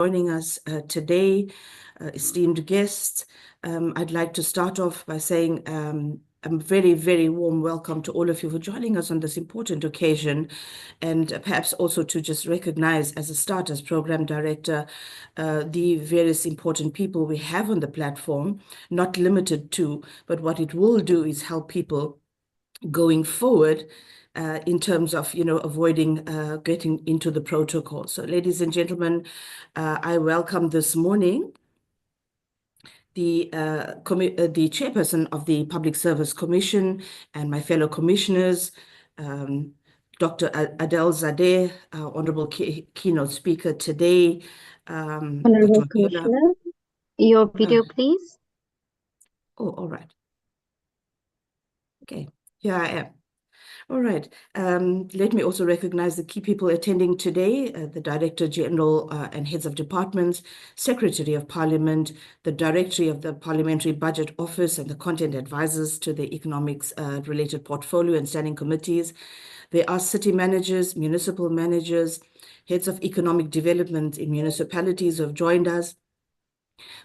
Joining us today, esteemed guests. I'd like to start off by saying a very, very warm welcome to all of you for joining us on this important occasion, and perhaps also to just recognize as a start, as program director, the various important people we have on the platform, not limited to, but what it will do is help people going forward in terms of, avoiding getting into the protocol. So, ladies and gentlemen, I welcome this morning the chairperson of the Public Service Commission and my fellow commissioners, Dr. Adel Zadeh, honorable keynote speaker today. Honorable Commissioner, your video, please. Oh, all right. Okay, here I am. All right. Let me also recognize the key people attending today, the Director General and heads of departments, Secretary of Parliament, the Directory of the Parliamentary Budget Office, and the content advisors to the economics related portfolio and standing committees. There are city managers, municipal managers, heads of economic development in municipalities who have joined us.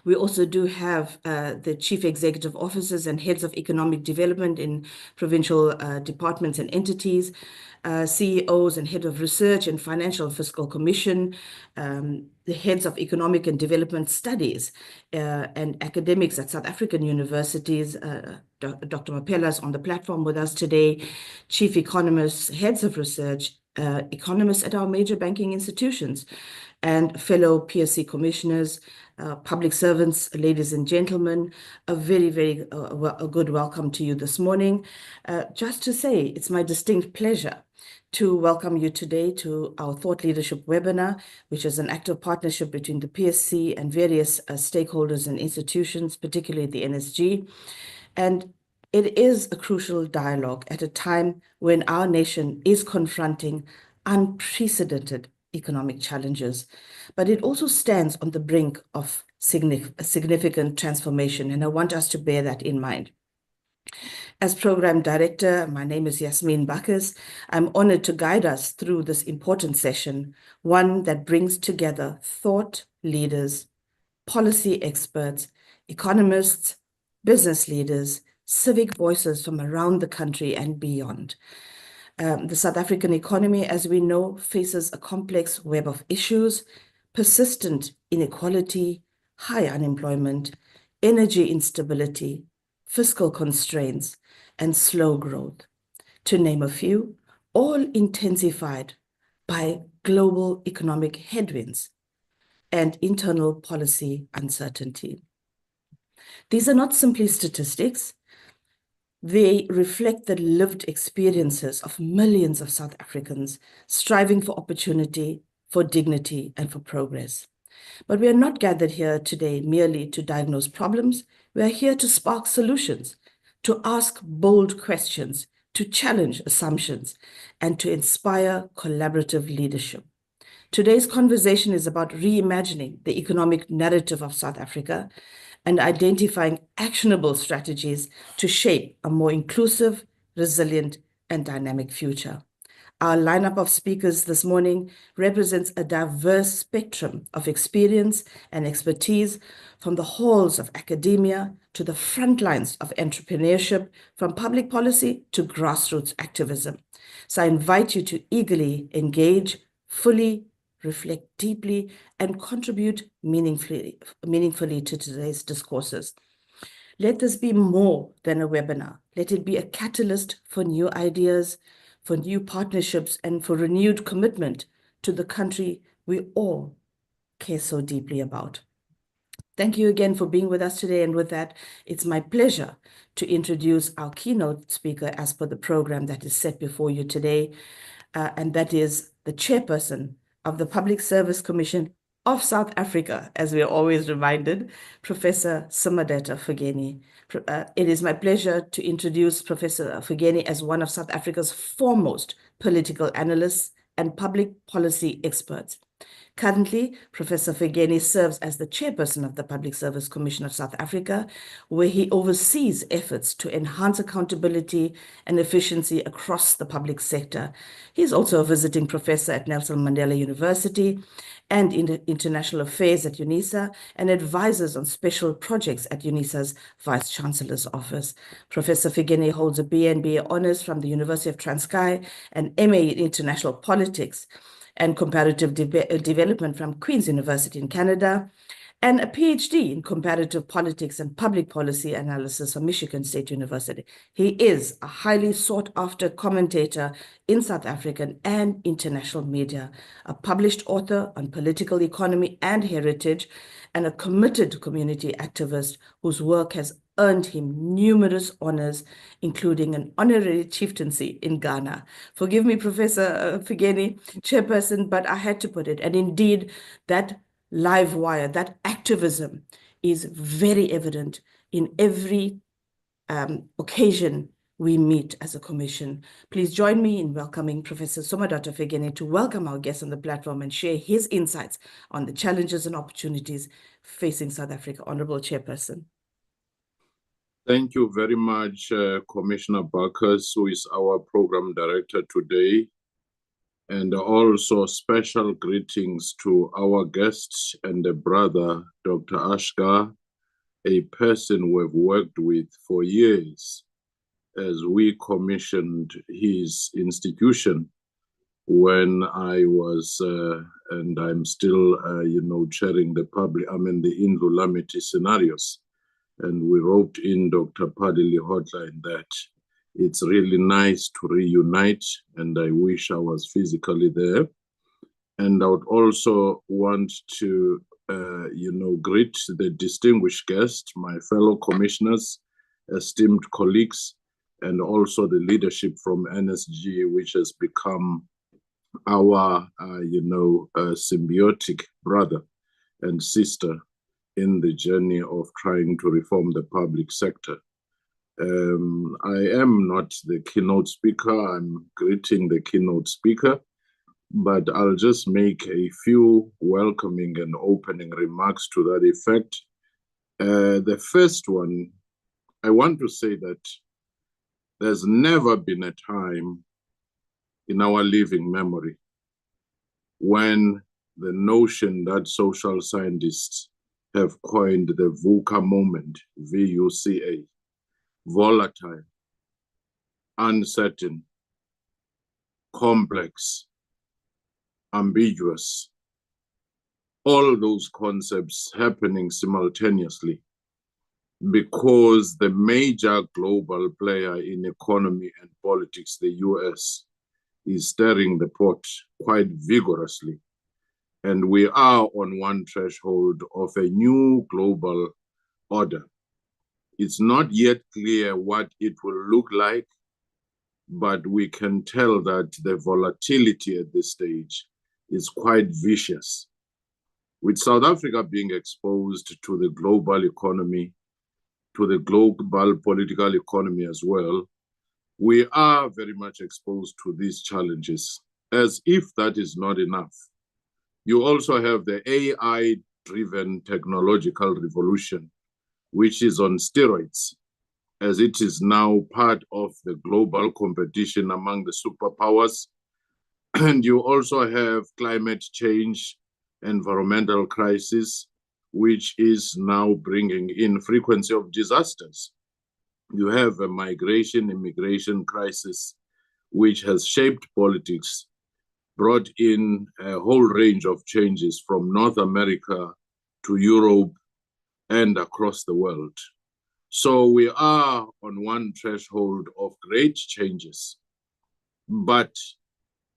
We also do have the chief executive officers and heads of economic development in provincial departments and entities, CEOs and head of research and financial fiscal commission, the heads of economic and development studies and academics at South African universities. Dr. Mapela is on the platform with us today, chief economists, heads of research, economists at our major banking institutions, and fellow PSC commissioners, public servants, ladies and gentlemen. A very, very a good welcome to you this morning. Just to say, it's my distinct pleasure to welcome you today to our Thought Leadership webinar, which is an active partnership between the PSC and various stakeholders and institutions, particularly the NSG. And it is a crucial dialogue at a time when our nation is confronting unprecedented economic challenges, but it also stands on the brink of significant transformation, and I want us to bear that in mind. As program director, my name is Yasmin Bacchus. I'm honored to guide us through this important session, one that brings together thought leaders, policy experts, economists, business leaders, civic voices from around the country and beyond. The South African economy, as we know, faces a complex web of issues: persistent inequality, high unemployment, energy instability, fiscal constraints, and slow growth, to name a few, all intensified by global economic headwinds and internal policy uncertainty. These are not simply statistics. They reflect the lived experiences of millions of South Africans striving for opportunity, for dignity, and for progress. But we are not gathered here today merely to diagnose problems. We are here to spark solutions, to ask bold questions, to challenge assumptions, and to inspire collaborative leadership. Today's conversation is about reimagining the economic narrative of South Africa and identifying actionable strategies to shape a more inclusive, resilient, and dynamic future. Our lineup of speakers this morning represents a diverse spectrum of experience and expertise, from the halls of academia to the front lines of entrepreneurship, from public policy to grassroots activism. So I invite you to eagerly engage, fully reflect deeply, and contribute meaningfully to today's discourses. Let this be more than a webinar. Let it be a catalyst for new ideas, for new partnerships, and for renewed commitment to the country we all care so deeply about. Thank you again for being with us today. And with that, it's my pleasure to introduce our keynote speaker as per the program that is set before you today. And that is the chairperson of the Public Service Commission of South Africa, as we are always reminded, Professor Simadetha Fugeni. It is my pleasure to introduce Professor Fugeni as one of South Africa's foremost political analysts and public policy experts. Currently, Professor Fegeni serves as the chairperson of the Public Service Commission of South Africa, where he oversees efforts to enhance accountability and efficiency across the public sector. He is also a visiting professor at Nelson Mandela University and in International Affairs at UNISA, and advises on special projects at UNISA's Vice Chancellor's Office. Professor Fegeni holds a BA and BA Honours from the University of Transkei, an MA in International Politics and Comparative Development from Queen's University in Canada, and a PhD in Comparative Politics and Public Policy Analysis from Michigan State University. He is a highly sought-after commentator in South African and international media, a published author on political economy and heritage, and a committed community activist whose work has earned him numerous honors, including an honorary chieftaincy in Ghana. Forgive me, Professor Fegeni, chairperson, but I had to put it. And indeed, that live wire, that activism is very evident in every occasion we meet as a commission. Please join me in welcoming Professor Somadoda Fegeni to welcome our guest on the platform and share his insights on the challenges and opportunities facing South Africa. Honorable Chairperson. Thank you very much, Commissioner Barkers, who is our program director today. And also special greetings to our guests and the brother, Dr. Ashgar, a person we've worked with for years as we commissioned his institution when I was, and I'm still, chairing the Indlu Lamity scenarios. And we wrote in Dr. Padili hotline that it's really nice to reunite, and I wish I was physically there. And I would also want to, greet the distinguished guests, my fellow commissioners, esteemed colleagues, and also the leadership from NSG, which has become our, symbiotic brother and sister in the journey of trying to reform the public sector. I am not the keynote speaker. I'm greeting the keynote speaker, but I'll just make a few welcoming and opening remarks to that effect. The first one, I want to say that there's never been a time in our living memory when the notion that social scientists have coined the VUCA moment, V-U-C-A, volatile, uncertain, complex, ambiguous, all those concepts happening simultaneously because the major global player in economy and politics, the US, is stirring the pot quite vigorously. And we are on one threshold of a new global order. It's not yet clear what it will look like, but we can tell that the volatility at this stage is quite vicious. With South Africa being exposed to the global economy, to the global political economy as well, we are very much exposed to these challenges. As if that is not enough, you also have the AI-driven technological revolution, which is on steroids, as it is now part of the global competition among the superpowers. And you also have climate change, environmental crisis, which is now bringing in frequency of disasters. You have a migration, immigration crisis, which has shaped politics, brought in a whole range of changes from North America to Europe and across the world. So we are on one threshold of great changes. But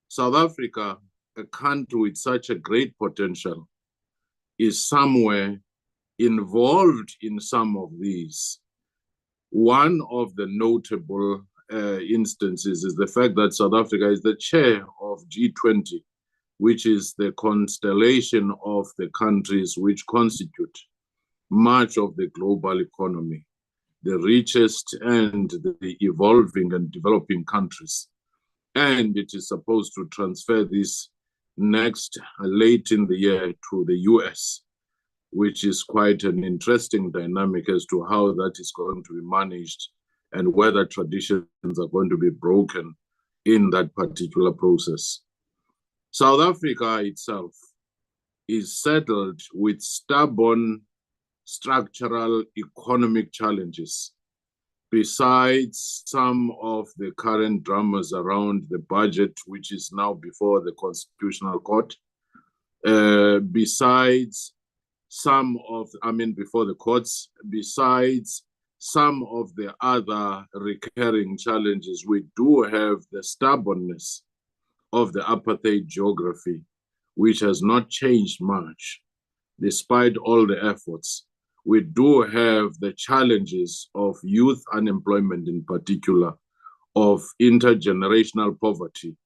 South Africa, a country with such a great potential, is somewhere involved in some of these. One of the notable instances is the fact that South Africa is the chair of G20, which is the constellation of the countries which constitute much of the global economy, the richest and the evolving and developing countries. And it is supposed to transfer this late in the year to the US, which is quite an interesting dynamic as to how that is going to be managed and whether traditions are going to be broken in that particular process. South Africa itself is settled with stubborn structural economic challenges, besides some of the current dramas around the budget, which is now before the Constitutional Court, besides some of, before the courts, besides some of the other recurring challenges, we do have the stubbornness of the apartheid geography, which has not changed much, despite all the efforts. We do have the challenges of youth unemployment in particular, of intergenerational poverty,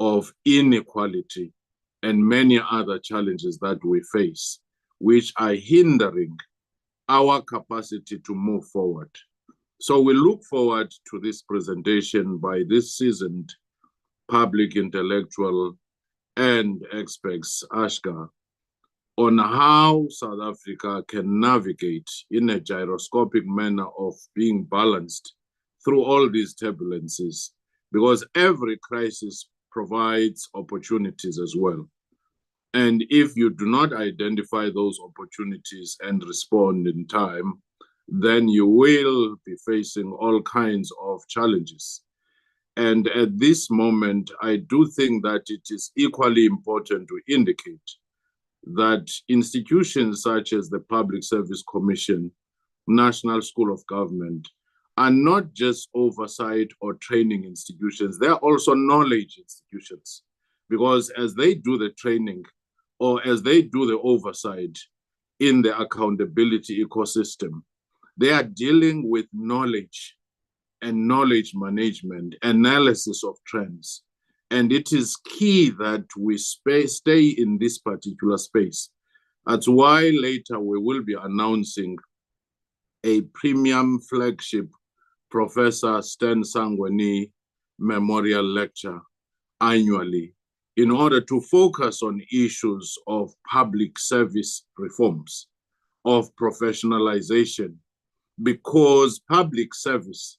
of inequality, and many other challenges that we face, which are hindering our capacity to move forward. So we look forward to this presentation by this seasoned public intellectual and experts, Ashka, on how South Africa can navigate in a gyroscopic manner of being balanced through all these turbulences, because every crisis provides opportunities as well. And if you do not identify those opportunities and respond in time, then you will be facing all kinds of challenges. And at this moment, I do think that it is equally important to indicate that institutions such as the Public Service Commission, National School of Government, are not just oversight or training institutions, they're also knowledge institutions. Because as they do the training or as they do the oversight in the accountability ecosystem, they are dealing with knowledge and knowledge management, analysis of trends. And it is key that we stay in this particular space. That's why later we will be announcing a premium flagship Professor Stan Sangweni Memorial Lecture annually in order to focus on issues of public service reforms, of professionalization, because public service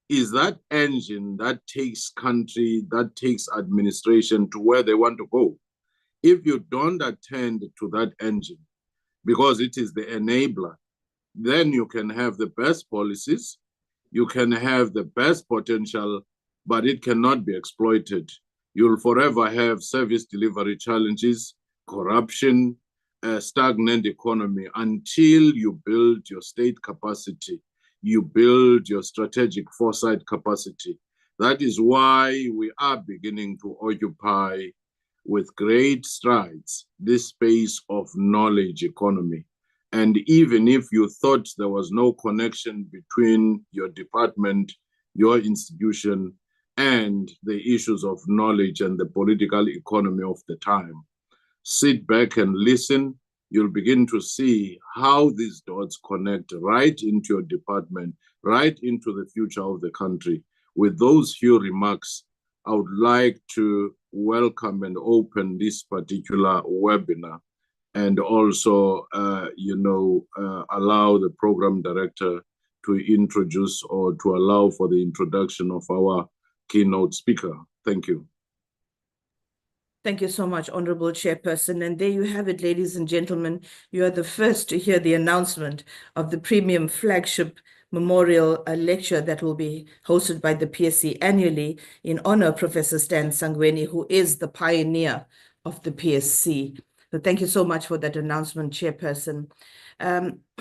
is that engine that takes country, that takes administration to where they want to go. If you don't attend to that engine, because it is the enabler, then you can have the best policies, you can have the best potential, but it cannot be exploited. You'll forever have service delivery challenges, corruption, a stagnant economy until you build your state capacity, you build your strategic foresight capacity. That is why we are beginning to occupy with great strides this space of knowledge economy. And even if you thought there was no connection between your department, your institution, and the issues of knowledge and the political economy of the time, sit back and listen. You'll begin to see how these dots connect right into your department, right into the future of the country. With those few remarks, I would like to welcome and open this particular webinar, and also, allow the program director to introduce or to allow for the introduction of our keynote speaker. Thank you. Thank you so much, Honorable Chairperson. And there you have it, ladies and gentlemen. You are the first to hear the announcement of the premium flagship memorial lecture that will be hosted by the PSC annually in honor of Professor Stan Sangweni, who is the pioneer of the PSC. So thank you so much for that announcement, Chairperson.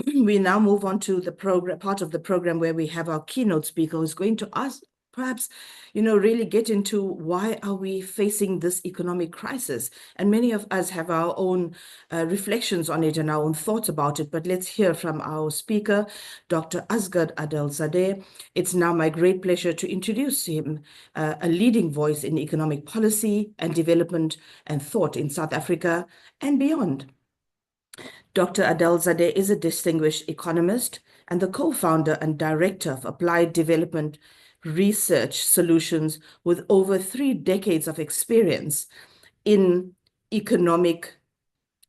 We now move on to the program, part of the program where we have our keynote speaker who's going to ask, perhaps, really get into why are we facing this economic crisis? And many of us have our own reflections on it and our own thoughts about it. But let's hear from our speaker, Dr. Asgard Adelsade. It's now my great pleasure to introduce him, a leading voice in economic policy and development and thought in South Africa and beyond. Dr. Adelsade is a distinguished economist and the co-founder and director of Applied Development Research Solutions with over 3 decades of experience in economic.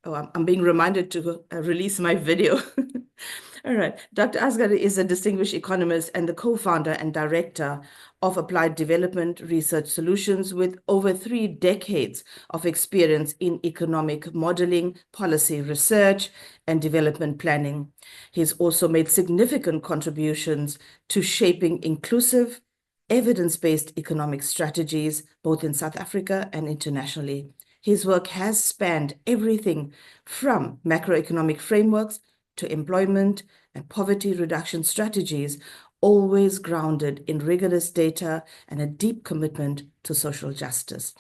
Oh, I'm being reminded to release my video. All right. Dr. Asghar is a distinguished economist and the co-founder and director of Applied Development Research Solutions with over 3 decades of experience in economic modeling, policy research, and development planning. He's also made significant contributions to shaping inclusive, evidence-based economic strategies, both in South Africa and internationally. His work has spanned everything from macroeconomic frameworks to employment and poverty reduction strategies, always grounded in rigorous data and a deep commitment to social justice.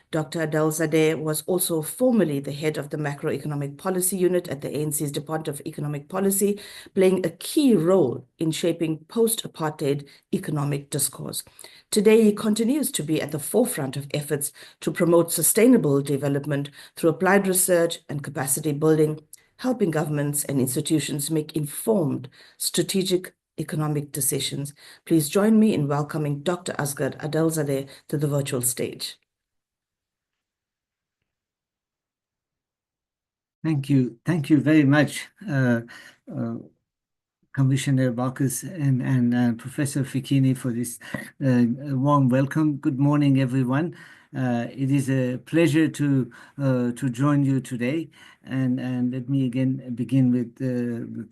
Dr. Adelszadeh was also formerly the head of the Macroeconomic Policy Unit at the ANC's Department of Economic Policy, playing a key role in shaping post-apartheid economic discourse. Today, he continues to be at the forefront of efforts to promote sustainable development through applied research and capacity building, helping governments and institutions make informed strategic economic decisions. Please join me in welcoming Dr. Asghar Adelszadeh to the virtual stage. Thank you. Thank you very much, Commissioner Baucus and Professor Fikini, for this warm welcome. Good morning, everyone. It is a pleasure to join you today, and let me again begin with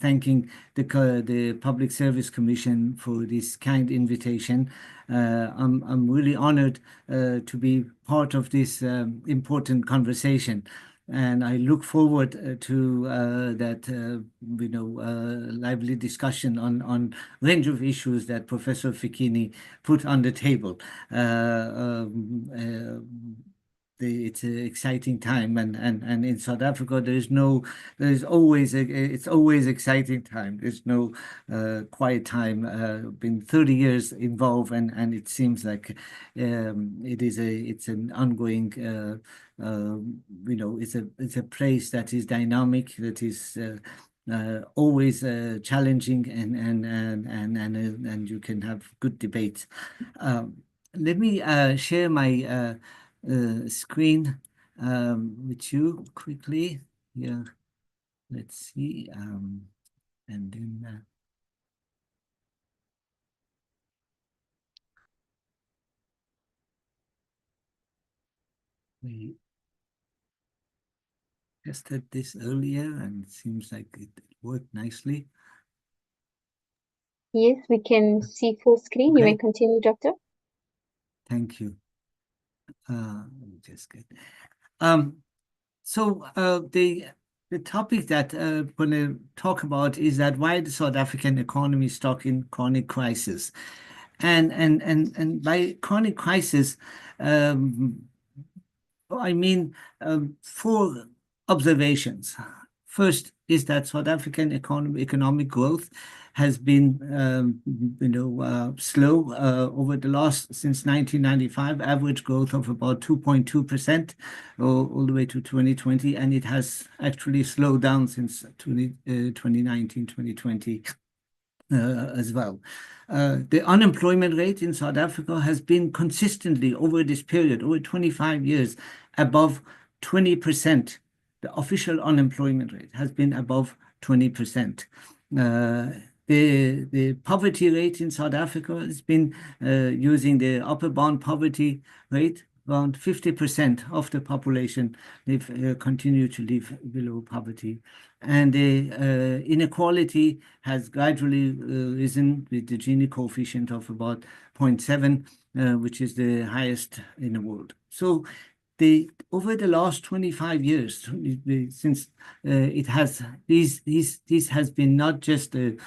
thanking the Public Service Commission for this kind invitation. I'm really honored to be part of this important conversation. And I look forward to that, lively discussion on range of issues that Professor Fikini put on the table. It's an exciting time, and in South Africa it's always exciting time. There's no quiet time. Been 30 years involved, and it seems like it's an ongoing. It's a place that is dynamic, that is always challenging, and you can have good debates. Let me share my screen with you quickly. Yeah, let's see, and then we tested this earlier, and it seems like it worked nicely. Yes, we can see full screen. Okay. You may continue, Doctor. Thank you. Let me just get. So the topic that I'm going to talk about is that why the South African economy is stuck in chronic crisis, and by chronic crisis, I mean 4 observations. First is that South African economic growth has been, slow over the since 1995, average growth of about 2.2% all the way to 2020, and it has actually slowed down since 2019, 2020 as well. The unemployment rate in South Africa has been consistently over this period, over 25 years, above 20%. The official unemployment rate has been above 20%. The poverty rate in South Africa has been, using the upper bound poverty rate, around 50% of the population continue to live below poverty. And the inequality has gradually risen with the Gini coefficient of about 0.7, which is the highest in the world. So over the last 25 years, since it has this has been not just certain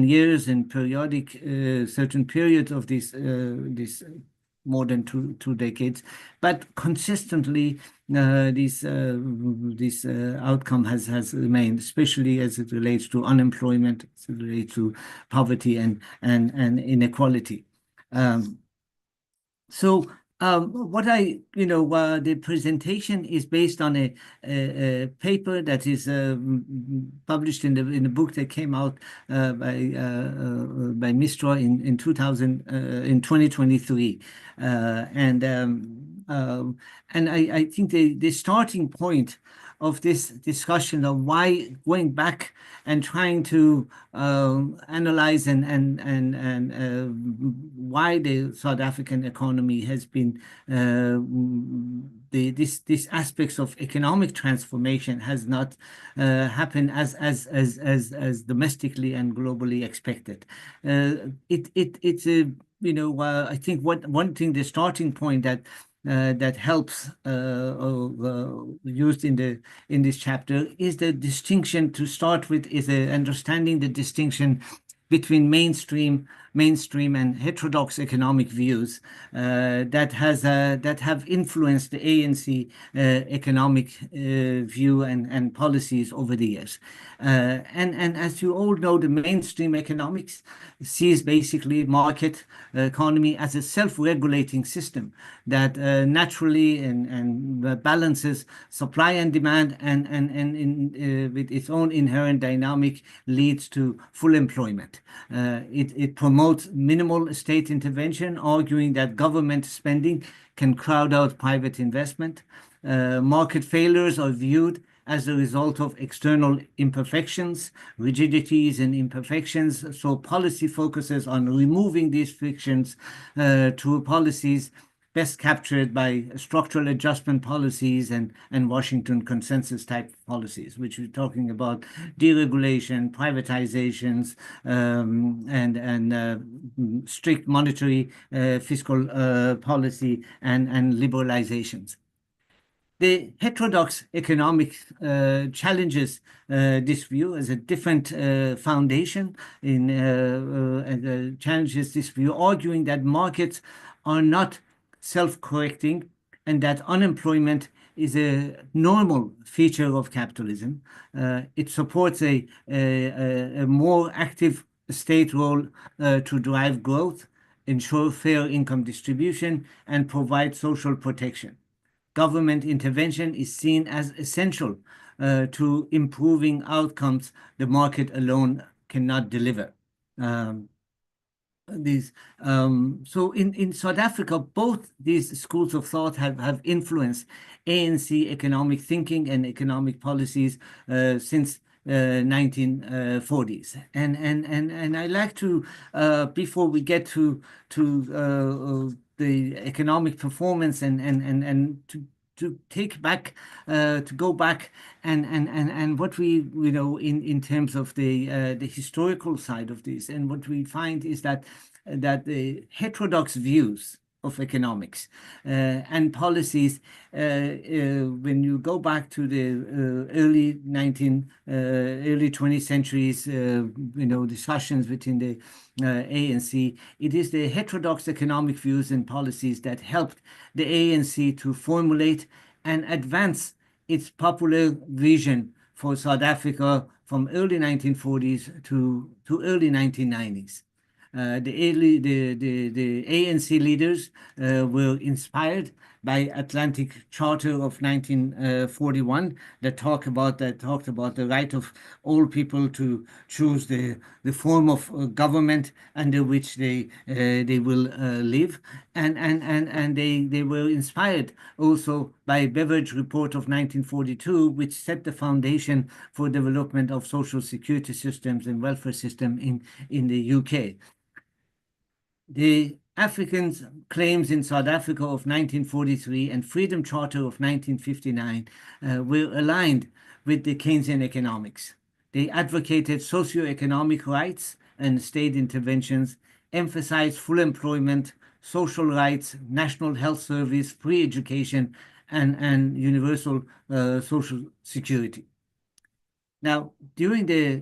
years and periodic certain periods of this more than two decades, but consistently this outcome has remained, especially as it relates to unemployment, as it relates to poverty and inequality. What the presentation is based on a paper that is published in the book that came out by Mistra in 2023, and And I think the starting point of this discussion of why going back and trying to analyze and why the South African economy has been this aspects of economic transformation has not happened as domestically and globally expected. It's a I think one thing, the starting point that helps used in this chapter is the distinction to start with, is understanding the distinction between mainstream and heterodox economic views that have influenced the ANC economic view and policies over the years. And as you all know, the mainstream economics sees basically market economy as a self-regulating system that naturally and balances supply and demand, and with its own inherent dynamic leads to full employment. It promotes minimal state intervention, arguing that government spending can crowd out private investment. Market failures are viewed as a result of external imperfections, rigidities, and imperfections. So policy focuses on removing these frictions through policies best captured by structural adjustment policies and Washington consensus type policies, which we're talking about deregulation, privatizations, and strict monetary fiscal policy and liberalizations. The heterodox economic challenges this view as a different foundation challenges this view, arguing that markets are not self-correcting and that unemployment is a normal feature of capitalism. It supports a more active state role to drive growth, ensure fair income distribution, and provide social protection. Government intervention is seen as essential to improving outcomes the market alone cannot deliver. So in South Africa, both these schools of thought have influenced ANC economic thinking and economic policies since 1940s. And I like to before we get to the economic performance and to take back to go back and what we in terms of the historical side of this, and what we find is that the heterodox views of economics and policies, when you go back to the early 20th centuries, discussions within the ANC, it is the heterodox economic views and policies that helped the ANC to formulate and advance its popular vision for South Africa from early 1940s to early 1990s. The ANC leaders were inspired by Atlantic Charter of 1941 that talked about the right of all people to choose the form of government under which they will live, and they were inspired also by Beveridge Report of 1942, which set the foundation for development of social security systems and welfare system in the UK. The Africans' claims in South Africa of 1943 and Freedom Charter of 1959 were aligned with the Keynesian economics. They advocated socio-economic rights and state interventions, emphasized full employment, social rights, national health service, free education, and universal social security. Now, during the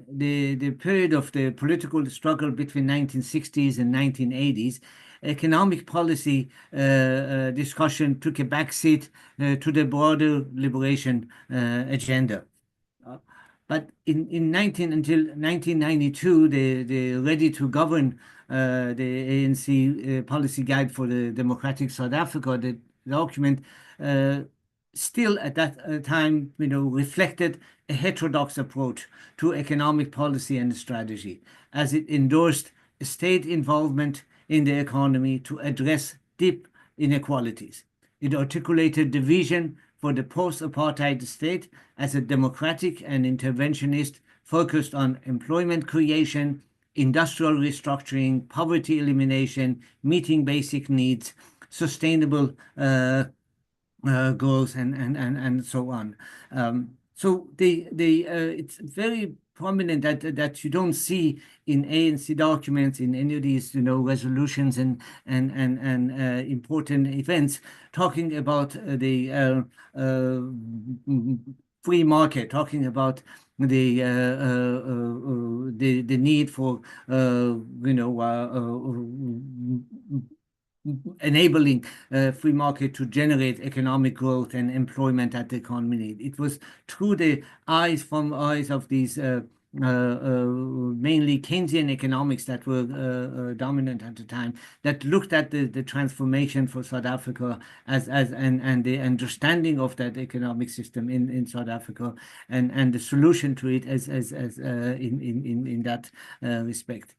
period of the political struggle between 1960s and 1980s, economic policy discussion took a backseat to the broader liberation agenda. But until 1992, the Ready to Govern, the ANC policy guide for the democratic South Africa, the document still at that time, reflected a heterodox approach to economic policy and strategy, as it endorsed state involvement in the economy to address deep inequalities. It articulated the vision for the post-apartheid state as a democratic and interventionist focused on employment creation, industrial restructuring, poverty elimination, meeting basic needs, sustainable growth, and so on. So it's very prominent that you don't see in ANC documents, in any of these resolutions and important events, talking about the free market, talking about the need for enabling free market to generate economic growth and employment at the economy. It was through the eyes of these mainly Keynesian economics that were dominant at the time, that looked at the transformation for South Africa and the understanding of that economic system in South Africa and the solution to it as in that respect.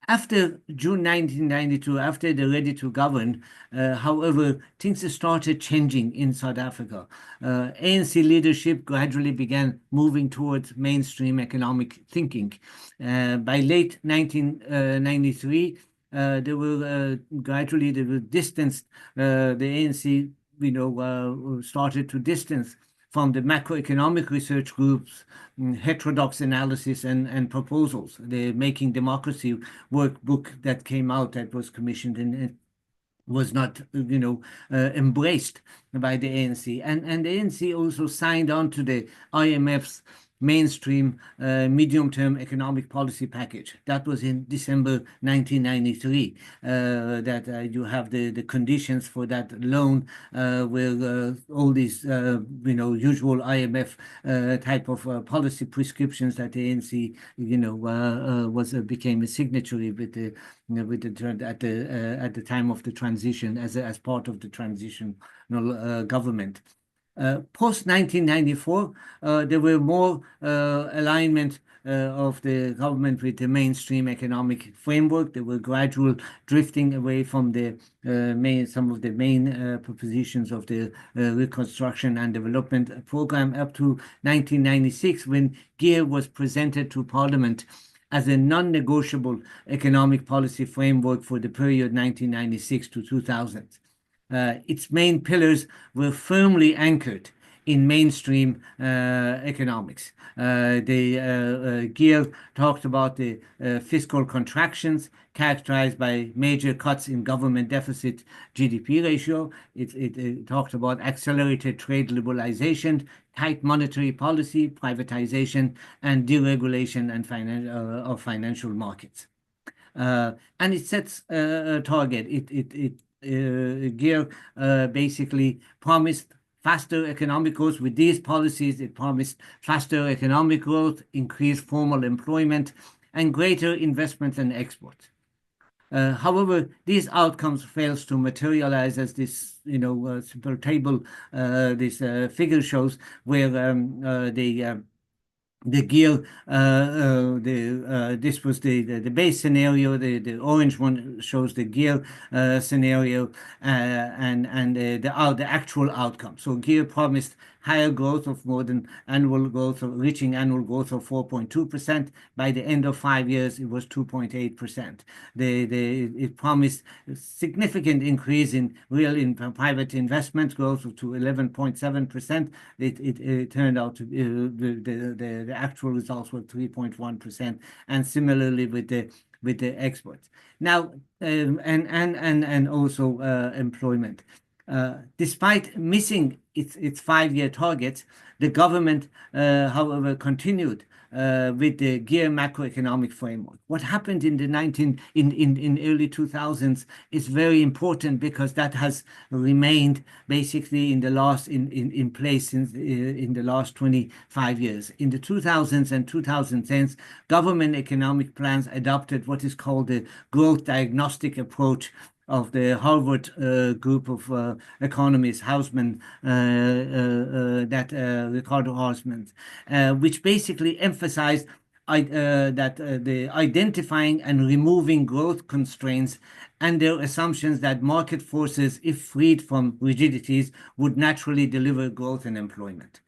After June 1992, after the Ready to Govern, however, things started changing in South Africa. ANC leadership gradually began moving towards mainstream economic thinking. By late 1993, they were distanced. The ANC, started to distance from the macroeconomic research groups, heterodox analysis and proposals. The Making Democracy workbook that came out, that was commissioned and was not, embraced by the ANC. And the ANC also signed on to the IMF's mainstream medium-term economic policy package. That was in December 1993. That you have the conditions for that loan, where all these usual IMF type of policy prescriptions that the ANC became a signatory with the at the time of the transition as part of the transitional government. Post 1994, there were more alignment of the government with the mainstream economic framework. There were gradual drifting away from some of the main propositions of the Reconstruction and Development Program up to 1996, when GEAR was presented to Parliament as a non-negotiable economic policy framework for the period 1996 to 2000. Its main pillars were firmly anchored in mainstream economics. The GEAR talked about the fiscal contractions characterized by major cuts in government deficit GDP ratio. It talked about accelerated trade liberalization, tight monetary policy, privatization, and deregulation of financial markets. And it sets a target. GEAR basically promised faster economic growth. With these policies, it promised faster economic growth, increased formal employment, and greater investment and export. However, these outcomes fails to materialize, as this simple table, this figure shows, where the GEAR, this was the base scenario. The orange one shows the GEAR scenario and the actual outcome. So GEAR promised higher growth of reaching annual growth of 4.2%. By the end of 5 years, it was 2.8%. It promised a significant increase in private investment growth to 11.7%. It turned out to the actual results were 3.1%, and similarly with the exports. Now, and also employment. Despite missing its 5-year targets, the government, however, continued with the GEAR macroeconomic framework. What happened in the early 2000s is very important, because that has remained basically in place in the last 25 years. In the 2000s and 2010s, government economic plans adopted what is called the growth diagnostic approach of the Harvard group of economists, Ricardo Hausmann, which basically emphasized the identifying and removing growth constraints and their assumptions that market forces, if freed from rigidities, would naturally deliver growth and employment.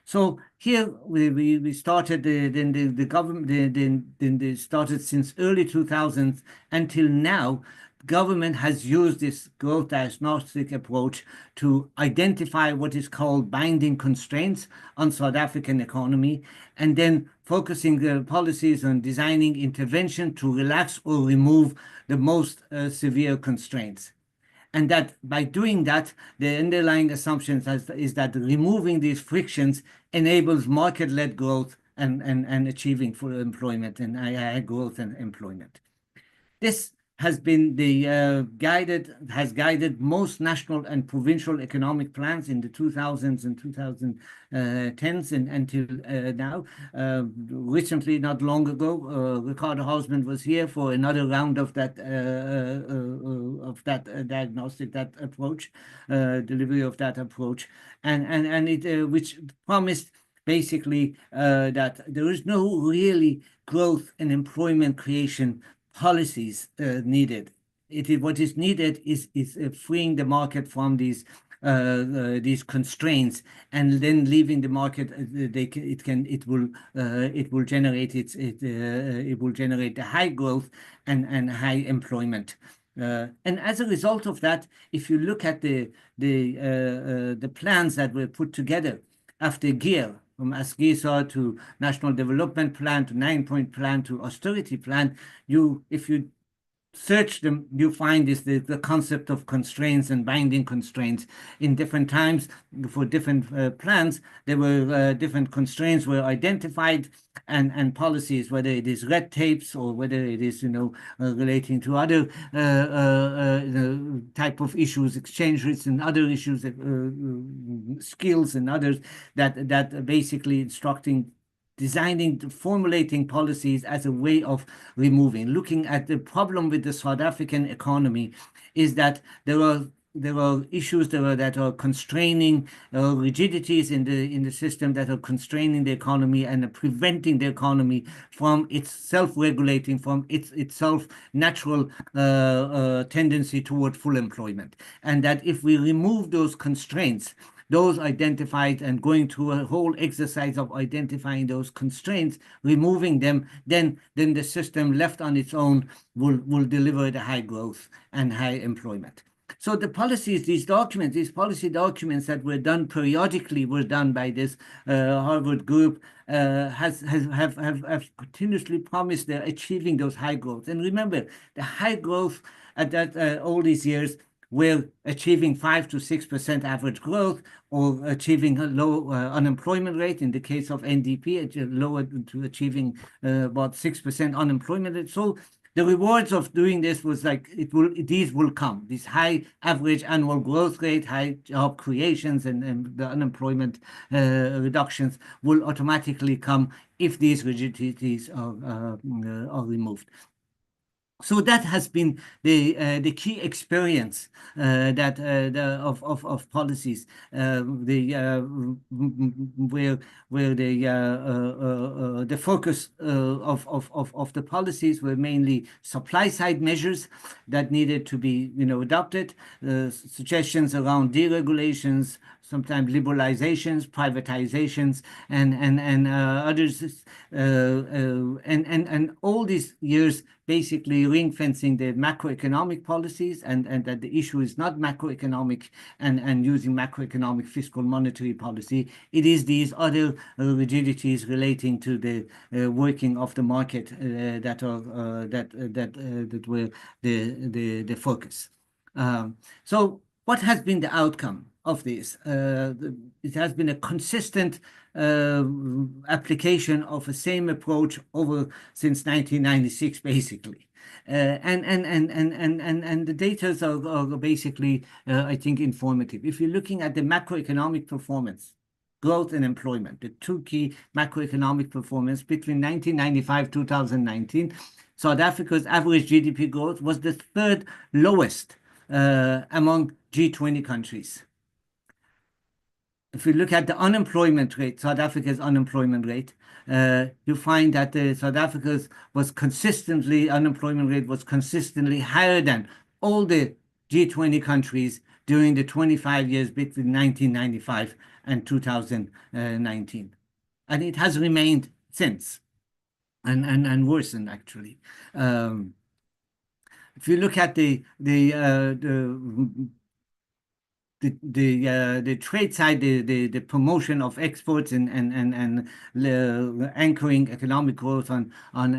So here we started the government started since early 2000s until now. Government has used this growth diagnostic approach to identify what is called binding constraints on South African economy, and then focusing the policies on designing intervention to relax or remove the most severe constraints. And that by doing that, the underlying assumption is that removing these frictions enables market-led growth and achieving full employment and high growth and employment. This has been has guided most national and provincial economic plans in the 2000s and 2010s and until now. Recently, not long ago, Ricardo Hausmann was here for another round of that diagnostic, that approach, delivery of that approach, and it which promised basically that there is no really growth and employment creation policies needed. What is needed is freeing the market from these constraints, and then leaving the market. It will generate the high growth and high employment. And as a result of that, if you look at the plans that were put together after GEAR, from ASGISA to National Development Plan to 9-point plan to austerity plan, if you search them, you find the concept of constraints and binding constraints. In different times for different plans, there were different constraints were identified, and policies, whether it is red tapes or whether it is relating to other type of issues, exchange rates and other issues, skills and others, that basically instructing, designing, formulating policies as a way of looking at the problem with the South African economy is that there are issues that are constraining, rigidities in the system that are constraining the economy and preventing the economy from its self-regulating, from its natural tendency toward full employment. And that if we remove those constraints, those identified, and going through a whole exercise of identifying those constraints, removing them, then the system left on its own will deliver the high growth and high employment. So the policies, these policy documents that were done periodically, were done by this Harvard group, have continuously promised they're achieving those high growth. And remember, the high growth at that all these years, we're achieving 5 to 6% average growth, or achieving a low unemployment rate. In the case of NDP, lower to achieving about 6% unemployment rate. So the rewards of doing this was like these will come. These high average annual growth rate, high job creations, and the unemployment reductions will automatically come if these rigidities are removed. So that has been the key experience of policies, where the focus of the policies were mainly supply side measures that needed to be adopted, suggestions around deregulations, sometimes liberalizations, privatizations, and others, and all these years basically ring-fencing the macroeconomic policies, and that the issue is not macroeconomic and using macroeconomic fiscal monetary policy. It is these other rigidities relating to the working of the market that were the focus. So what has been the outcome of this? It has been a consistent application of the same approach since 1996, basically, and the data are basically, I think, informative. If you're looking at the macroeconomic performance, growth and employment, the two key macroeconomic performance between 1995 2019, South Africa's average GDP growth was the third lowest among G20 countries. if you look at the unemployment rate, South Africa's unemployment rate, you find that South Africa's unemployment rate was consistently higher than all the G20 countries during the 25 years between 1995 and 2019. And it has remained since and worsened actually. If you look at the trade side, the promotion of exports and anchoring economic growth on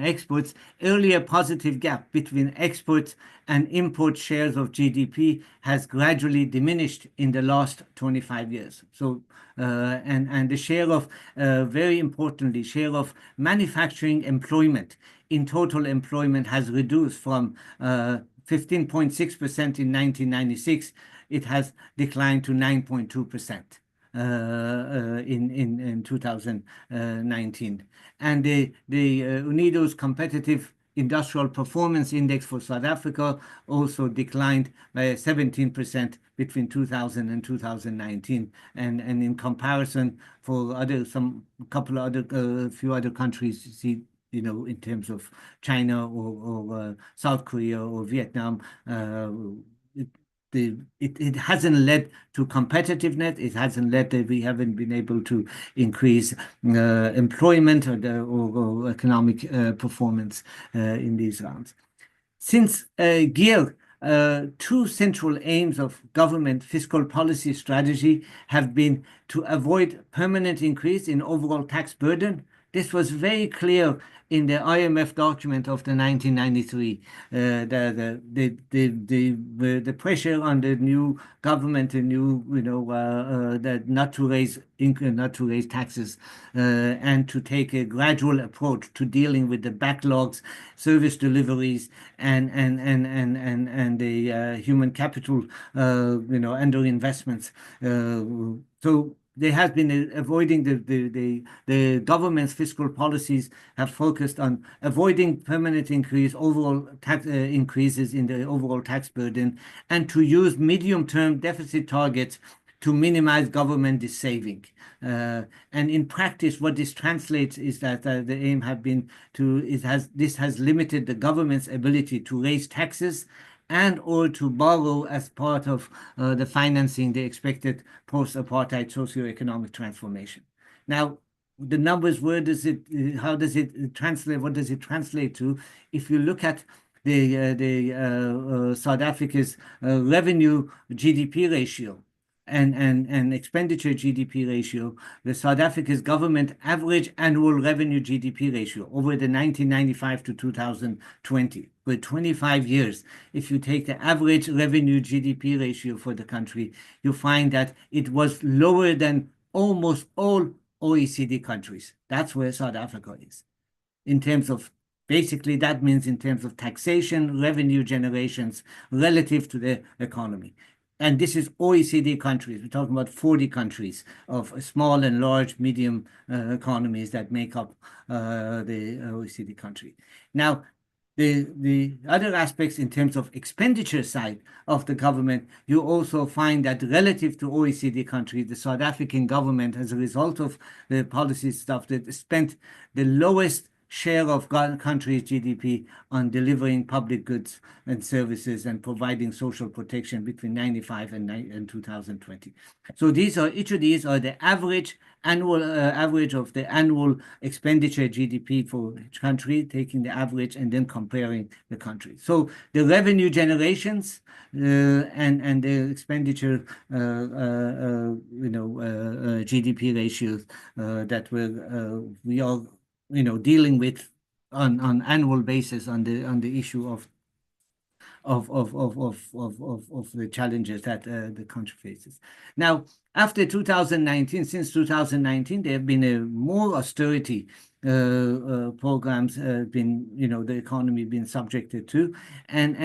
exports, earlier positive gap between exports and import shares of GDP has gradually diminished in the last 25 years. So and the share of very importantly, share of manufacturing employment in total employment has reduced from 15.6% in 1996. It has declined to 9.2% in 2019. And the UNIDO's competitive industrial performance index for South Africa also declined by 17% between 2000 and 2019. And in comparison for few other countries, you see, you know, in terms of China or South Korea or Vietnam, it hasn't led to competitiveness. It hasn't led that we haven't been able to increase employment or economic performance in these rounds. Since GEAR, two central aims of government fiscal policy strategy have been to avoid permanent increase in overall tax burden. This was very clear in the IMF document of the 1993. The pressure on the new government, the new, you know, that not to raise taxes and to take a gradual approach to dealing with the backlogs, service deliveries, and the human capital, you know, underinvestments. So there has been avoiding the government's fiscal policies have focused on avoiding permanent overall tax increases in the overall tax burden, and to use medium-term deficit targets to minimize government saving. And in practice, what this translates is that the aim have been this has limited the government's ability to raise taxes and or to borrow as part of the financing the expected post-apartheid socioeconomic transformation. Now, the numbers, how does it translate? What does it translate to? If you look at the South Africa's revenue GDP ratio and expenditure GDP ratio, the South Africa's government average annual revenue GDP ratio over the 1995 to 2020, for 25 years, if you take the average revenue GDP ratio for the country, you find that it was lower than almost all OECD countries. That's where South Africa is. In terms of, basically that means in terms of taxation, revenue generations relative to the economy. And this is OECD countries. We're talking about 40 countries of small and large, medium economies that make up the OECD country. Now, the other aspects in terms of expenditure side of the government, you also find that relative to OECD countries, the South African government, as a result of the policy stuff, that spent the lowest share of country's GDP on delivering public goods and services and providing social protection between 95 and 2020. So each of these are the average of the annual expenditure GDP for each country, taking the average and then comparing the country. So the revenue generations and the expenditure, GDP ratios that we are dealing with on annual basis on the issue of the challenges that the country faces. Now, after 2019, since 2019, there have been more austerity programs been, the economy been subjected to, and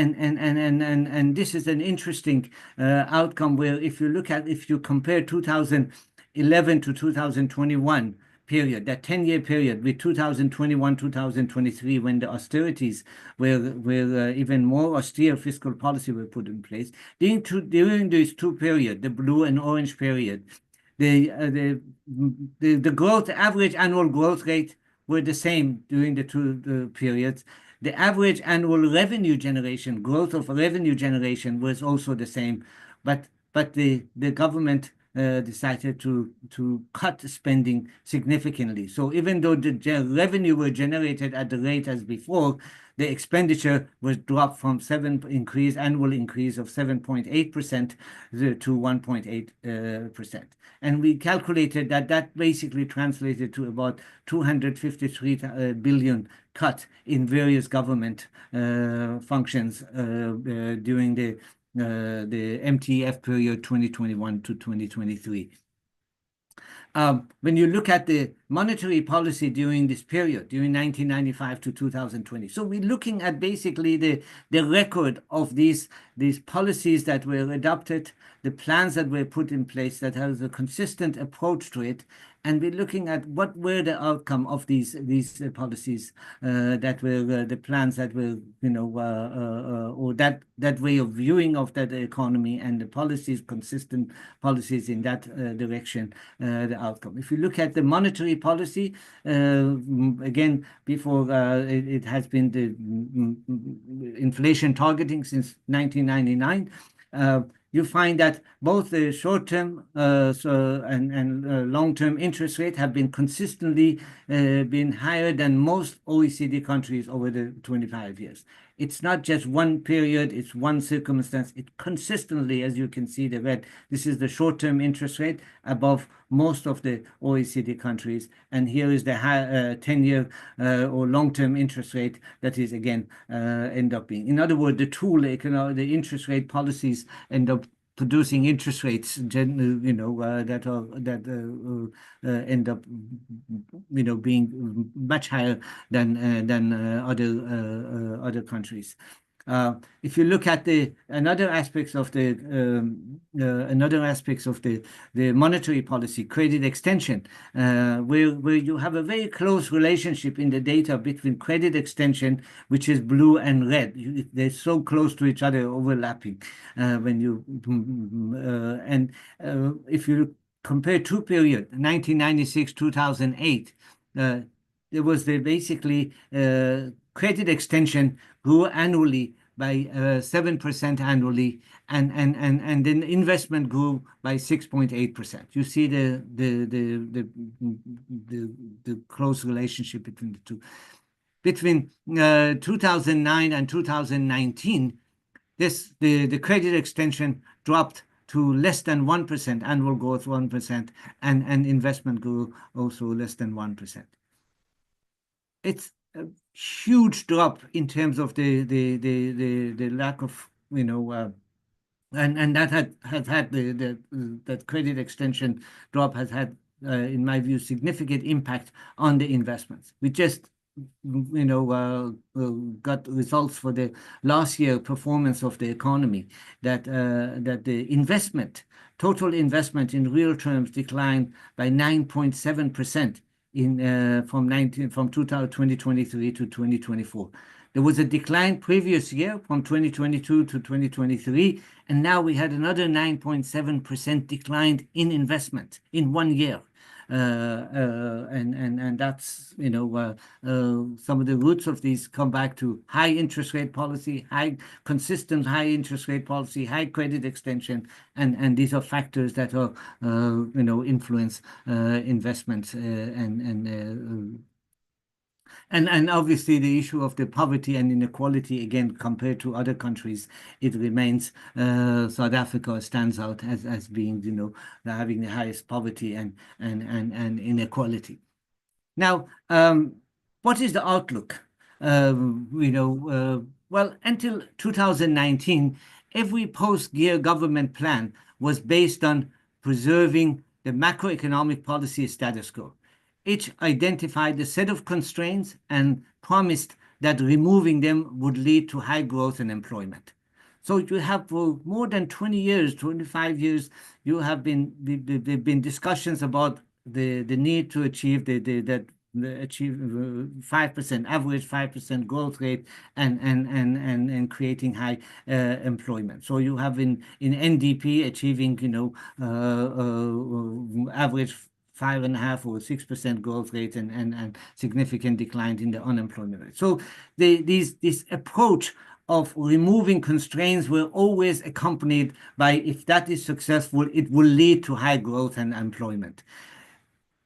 this is an interesting outcome where if you compare 2011 to 2021 period, that 10-year period, with 2021, 2023, when the austerities were even more austere fiscal policy were put in place. During these two periods, the blue and orange period, the growth, average annual growth rate were the same during the two periods. The average annual revenue generation, growth of revenue generation was also the same, but the government decided to cut spending significantly. So even though the revenue were generated at the rate as before, the expenditure was dropped from annual increase of 7.8% to 1.8%. And we calculated that basically translated to about 253 billion cut in various government functions during the MTF period 2021 to 2023. When you look at the monetary policy during this period, during 1995 to 2020, so we're looking at basically the record of these policies that were adopted, the plans that were put in place that has a consistent approach to it, and we're looking at what were the outcome of these policies that were the plans that were, or that way of viewing of that economy and the policies, consistent policies in that direction, the outcome. If you look at the monetary policy, again, before it has been the inflation targeting since 1999, you find that both the short-term and long-term interest rate have been consistently been higher than most OECD countries over the 25 years. It's not just one period, it's one circumstance. It consistently, as you can see the red, this is the short-term interest rate above most of the OECD countries. And here is the 10-year or long-term interest rate that is, again, end up being. In other words, the tool, the interest rate policies end up producing interest rates, that end up, being much higher than other countries. If you look at another aspects of the monetary policy, credit extension, where you have a very close relationship in the data between credit extension, which is blue and red. They're so close to each other, overlapping. If you compare two periods, 1996, 2008, there was basically credit extension grew annually by 7% annually, and then investment grew by 6.8%. You see the close relationship between the two. Between 2009 and 2019, the credit extension dropped to less than 1%, annual growth 1%, and investment grew also less than 1%. It's a huge drop in terms of the lack of, and that has had that credit extension drop has had, in my view, significant impact on the investments. We just got results for the last year performance of the economy that the total investment in real terms declined by 9.7% from 2023 to 2024. There was a decline previous year from 2022 to 2023, and now we had another 9.7% decline in investment in 1 year. And that's, some of the roots of these come back to high interest rate policy, consistent high interest rate policy, high credit extension, and these are factors that are, influence investments and obviously the issue of the poverty and inequality, again, compared to other countries, it remains, South Africa stands out as being, having the highest poverty and inequality. Now, what is the outlook? Well, until 2019, every post-Gear government plan was based on preserving the macroeconomic policy status quo. Each identified a set of constraints and promised that removing them would lead to high growth and employment. So you have for more than 20 years, 25 years, there've been discussions about the need to achieve that achieve 5% average 5% growth rate and creating high employment. So you have in NDP achieving average 5.5 or 6% growth rate and significant decline in the unemployment rate. So this approach of removing constraints were always accompanied by, if that is successful, it will lead to high growth and employment.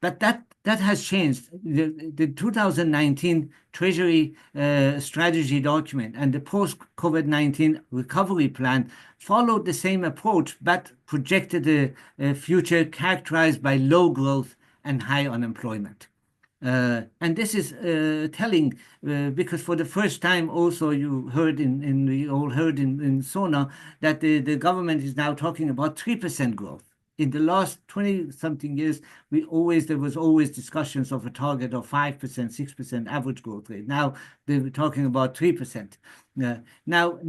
But that has changed. The 2019 Treasury strategy document and the post-COVID-19 recovery plan followed the same approach, but projected a future characterized by low growth and high unemployment. And this is telling because for the first time also you heard we all heard in SONA that the government is now talking about 3% growth. In the last 20-something years, there was always discussions of a target of 5%, 6% average growth rate. Now they were talking about 3%. Now,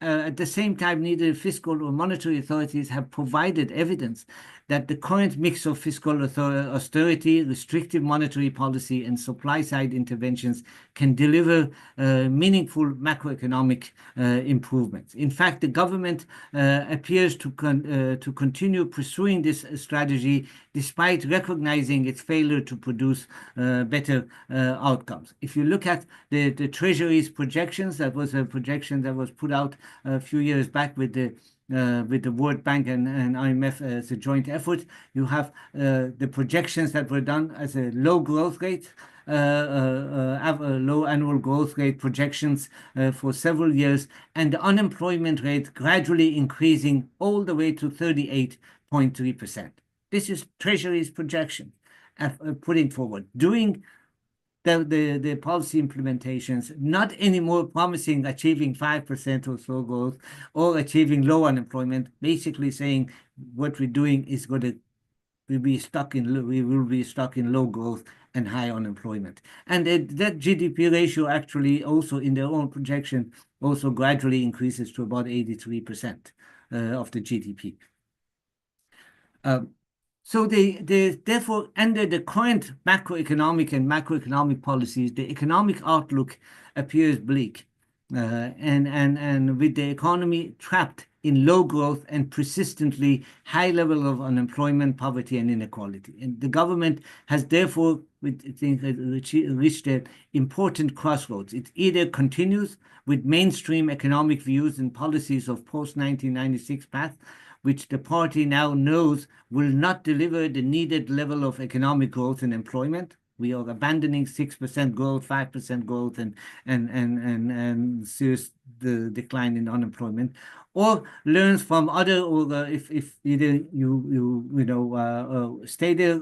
at the same time, neither fiscal or monetary authorities have provided evidence that the current mix of fiscal austerity, restrictive monetary policy, and supply-side interventions can deliver meaningful macroeconomic improvements. In fact, the government appears to continue pursuing this strategy despite recognizing its failure to produce better outcomes. If you look at the Treasury's projections, that was a projection that was put out a few years back with the World Bank and IMF as a joint effort. You have the projections that were done as a low growth rate, low annual growth rate projections for several years, and the unemployment rate gradually increasing all the way to 38.3%. This is Treasury's projection putting forward. Doing the policy implementations, not anymore promising achieving 5% or so growth or achieving low unemployment, basically saying what we're doing is going to we will be stuck in low growth and high unemployment. And that GDP ratio actually also in their own projection also gradually increases to about 83% of the GDP. So therefore, under the current macroeconomic policies, the economic outlook appears bleak, and with the economy trapped in low growth and persistently high level of unemployment, poverty, and inequality. And the government has therefore, I think, reached an important crossroads. It either continues with mainstream economic views and policies of post-1996 path, which the party now knows will not deliver the needed level of economic growth and employment. We are abandoning 6% growth, 5% growth, and serious the decline in unemployment, or learns from other, or if either stay there,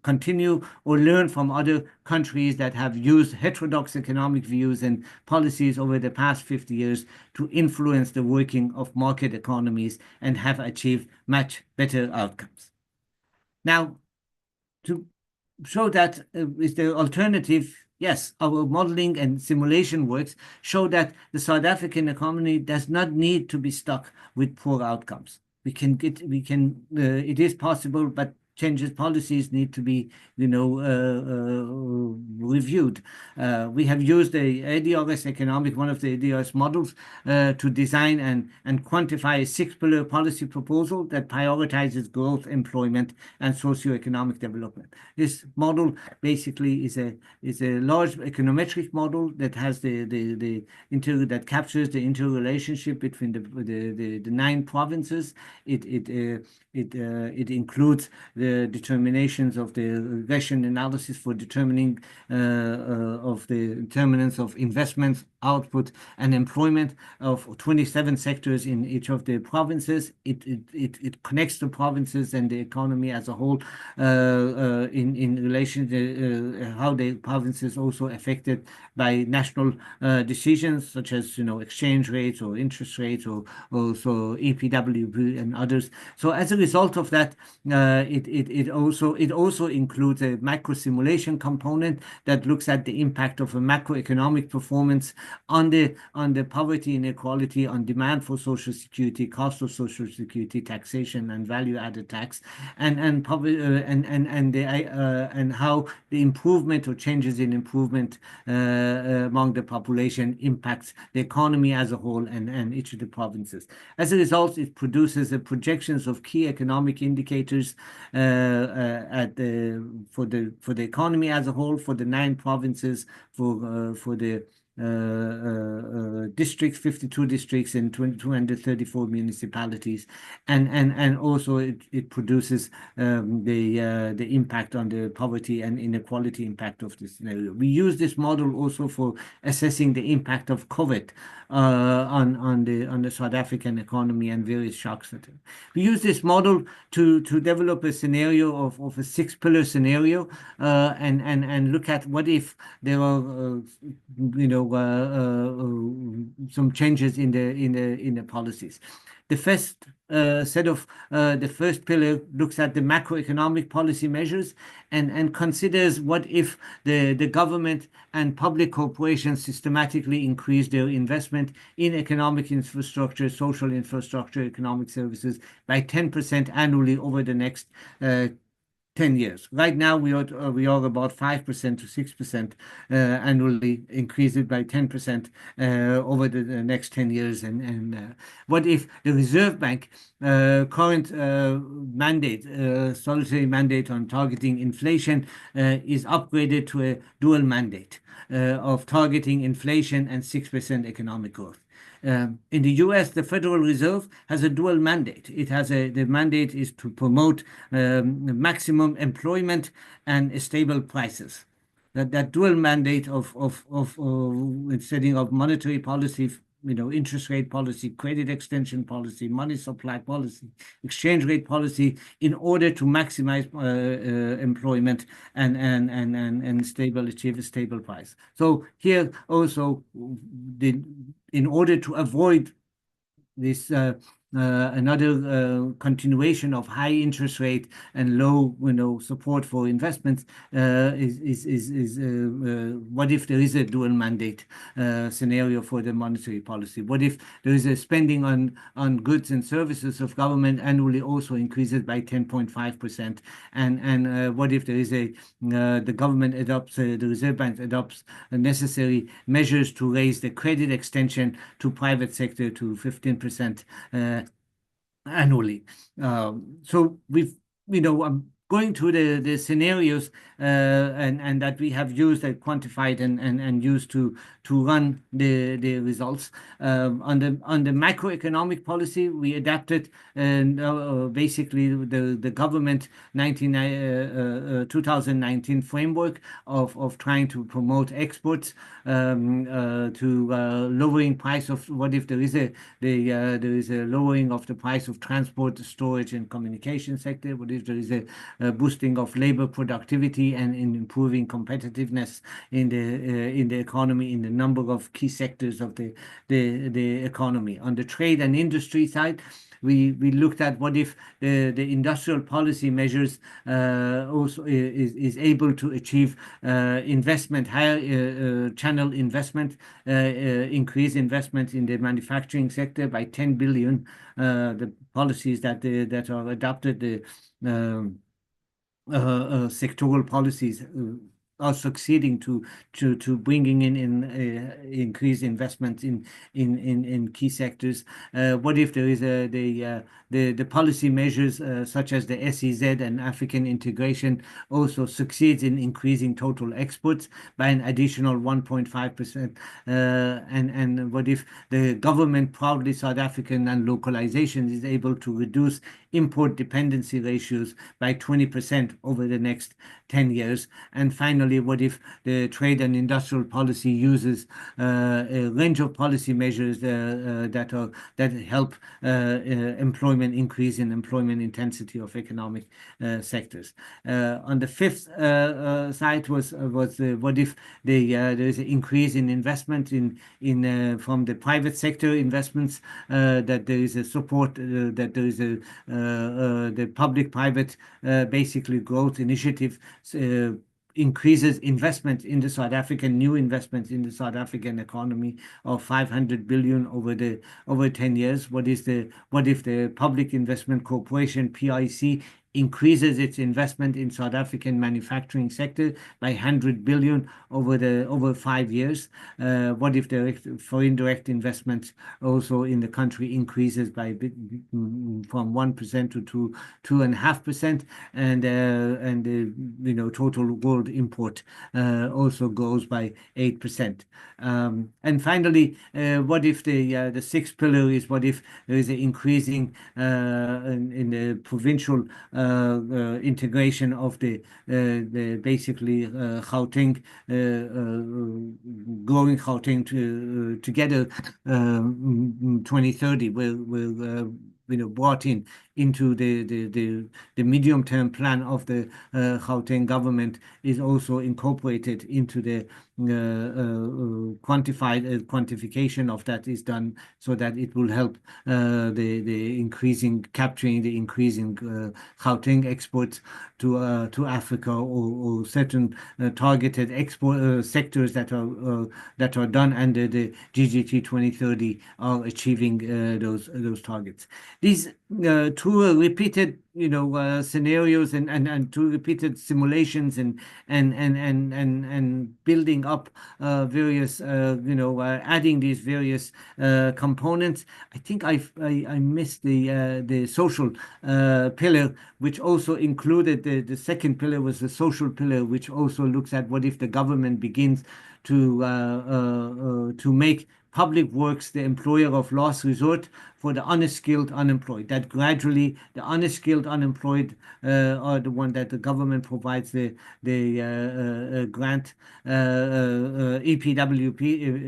continue, or learn from other countries that have used heterodox economic views and policies over the past 50 years to influence the working of market economies and have achieved much better outcomes. Now, to show that is the alternative, yes, our modeling and simulation works show that the South African economy does not need to be stuck with poor outcomes. It is possible, but policies need to be, reviewed. We have used the ADRS one of the ADRS models, to design and quantify a 6-pillar policy proposal that prioritizes growth, employment, and socioeconomic development. This model basically is a large econometric model that has that captures the interrelationship between the 9 provinces. It includes the determinations of the regression analysis for determining of the determinants of investments, output, and employment of 27 sectors in each of the provinces. It connects the provinces and the economy as a whole in relation to how the provinces also affected by national decisions such as exchange rates or interest rates or also EPWP and others. So as a result of that, it also includes a macro simulation component that looks at the impact of a macroeconomic performance on the poverty, inequality, on demand for social security, cost of social security, taxation, and value-added tax, and how the improvement or changes in improvement among the population impacts the economy as a whole and each of the provinces. As a result, it produces projections of key economic indicators for the economy as a whole, for the 9 provinces, for the districts, 52 districts and 234 municipalities, and also it produces the impact on the poverty and inequality impact of this scenario. We use this model also for assessing the impact of COVID on the South African economy and various shocks. We use this model to develop a scenario of a 6-pillar scenario and look at what if there are some changes in the policies. The first the first pillar looks at the macroeconomic policy measures and considers what if the government and public corporations systematically increase their investment in economic infrastructure, social infrastructure, economic services by 10% annually over the next 10 years. Right now, we are about 5% to 6% annually, increase it by 10% over the next 10 years. And what if the Reserve Bank current mandate, solitary mandate on targeting inflation is upgraded to a dual mandate of targeting inflation and 6% economic growth? In the US, the Federal Reserve has a dual mandate. The mandate is to promote maximum employment and stable prices. That dual mandate of setting of monetary policy, interest rate policy, credit extension policy, money supply policy, exchange rate policy, in order to maximize employment and achieve a stable price. So here also, in order to avoid this another continuation of high interest rate and low support for investments what if there is a dual mandate scenario for the monetary policy? What if there is a spending on goods and services of government annually also increases by 10.5%? And what if there is the government adopts, the Reserve Bank adopts necessary measures to raise the credit extension to private sector to 15% annually? So I'm going through the scenarios and that we have used and quantified and used to run the results. On the macroeconomic policy, we adapted basically the government 2019 framework of trying to promote exports to lowering price of, what if there is a lowering of the price of transport, storage, and communication sector? What if there is a boosting of labor productivity and in improving competitiveness in the economy, in the number of key sectors of the economy? On the trade and industry side, we looked at what if the industrial policy measures also is able to achieve investment, higher channel investment, increase investment in the manufacturing sector by 10 billion. The policies that are adopted, the sectoral policies are succeeding to bringing in increased investment in key sectors. What if there is the policy measures such as the SEZ and African integration also succeeds in increasing total exports by an additional 1.5%? And what if the government, proudly South African, and localization is able to reduce import dependency ratios by 20% over the next 10 years? And finally, what if the trade and industrial policy uses a range of policy measures that help employment, increase in employment intensity of economic sectors? On the fifth side was what if there is an increase in investment in from the private sector investments, that there is a support, that there is the public-private basically growth initiative increases investment in the South African, new investments in the South African economy of 500 billion over 10 years. What if the Public Investment Corporation, PIC, increases its investment in South African manufacturing sector by 100 billion over 5 years? What if the foreign direct investments also in the country increases by from 1% to 2.5%, and total world import also goes by 8%. And finally, what if the sixth pillar is, what if there is an increasing in the provincial integration of the basically Gauteng, growing Gauteng together 2030 will brought into the medium-term plan of the Gauteng government, is also incorporated into the quantification of that is done, so that it will help capturing the increasing Gauteng exports to Africa, or certain targeted export sectors that are done under the GGT 2030 are achieving those targets. These two repeated scenarios and two repeated simulations and building up various adding these various components. I think I missed the social pillar, which also included the second pillar was the social pillar, which also looks at what if the government begins to make public works the employer of last resort for the unskilled unemployed, that gradually the unskilled unemployed are the one that the government provides the grant, EPWP,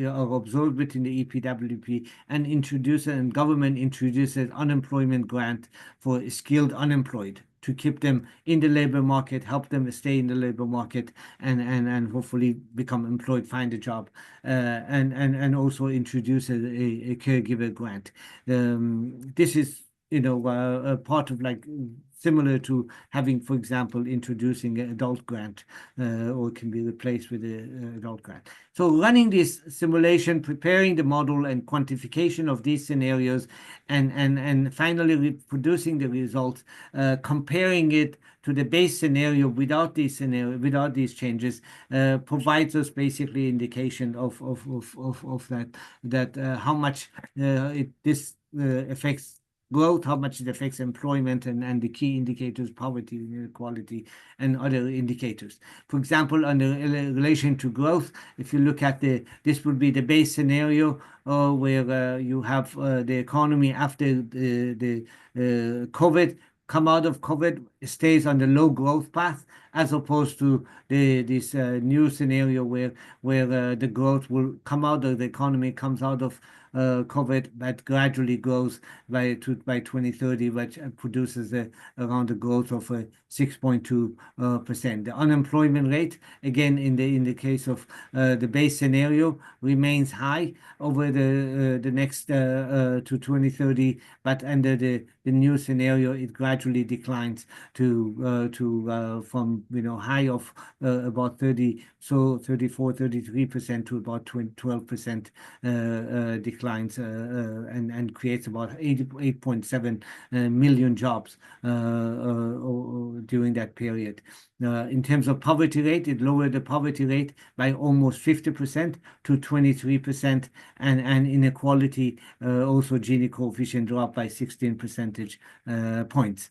are absorbed within the EPWP, and government introduces unemployment grant for skilled unemployed, to keep them in the labor market, help them stay in the labor market, and hopefully become employed, find a job, and also introduce a caregiver grant. This is a part of, like, similar to having, for example, introducing an adult grant, or can be replaced with an adult grant. So running this simulation, preparing the model and quantification of these scenarios, and finally producing the results, comparing it to the base scenario without these changes, provides us basically indication of that how much this affects growth, how much it affects employment, and the key indicators, poverty, inequality, and other indicators. For example, in relation to growth, if you look at this would be the base scenario, where you have the economy after the COVID, come out of COVID, stays on the low growth path, as opposed to this new scenario where the growth will come out of the economy, comes out of COVID, but gradually grows by 2030, which produces around a growth of 6.2%. The unemployment rate, again, in the case of the base scenario, remains high over the next to 2030, but under the new scenario, it gradually declines from high of about 33% to about 12% declines, and creates about 8.7 million jobs during that period. In terms of poverty rate, it lowered the poverty rate by almost 50% to 23%, and inequality, also Gini coefficient, dropped by 16 percentage points.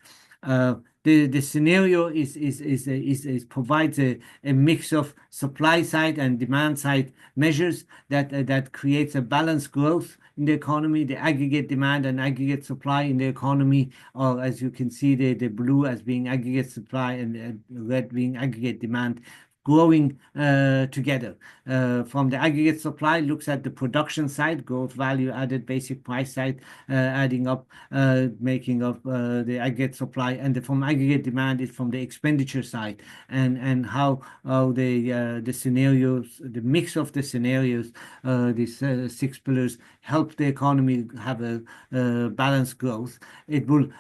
The scenario provides a mix of supply side and demand side measures that creates a balanced growth in the economy. The aggregate demand and aggregate supply in the economy, or as you can see, the blue as being aggregate supply and red being aggregate demand, growing together. From the aggregate supply, looks at the production side, growth, value added, basic price side, adding up, making up the aggregate supply, and from aggregate demand is from the expenditure side, and how the scenarios, the mix of the scenarios, these 6 pillars, help the economy have a balanced growth. It will,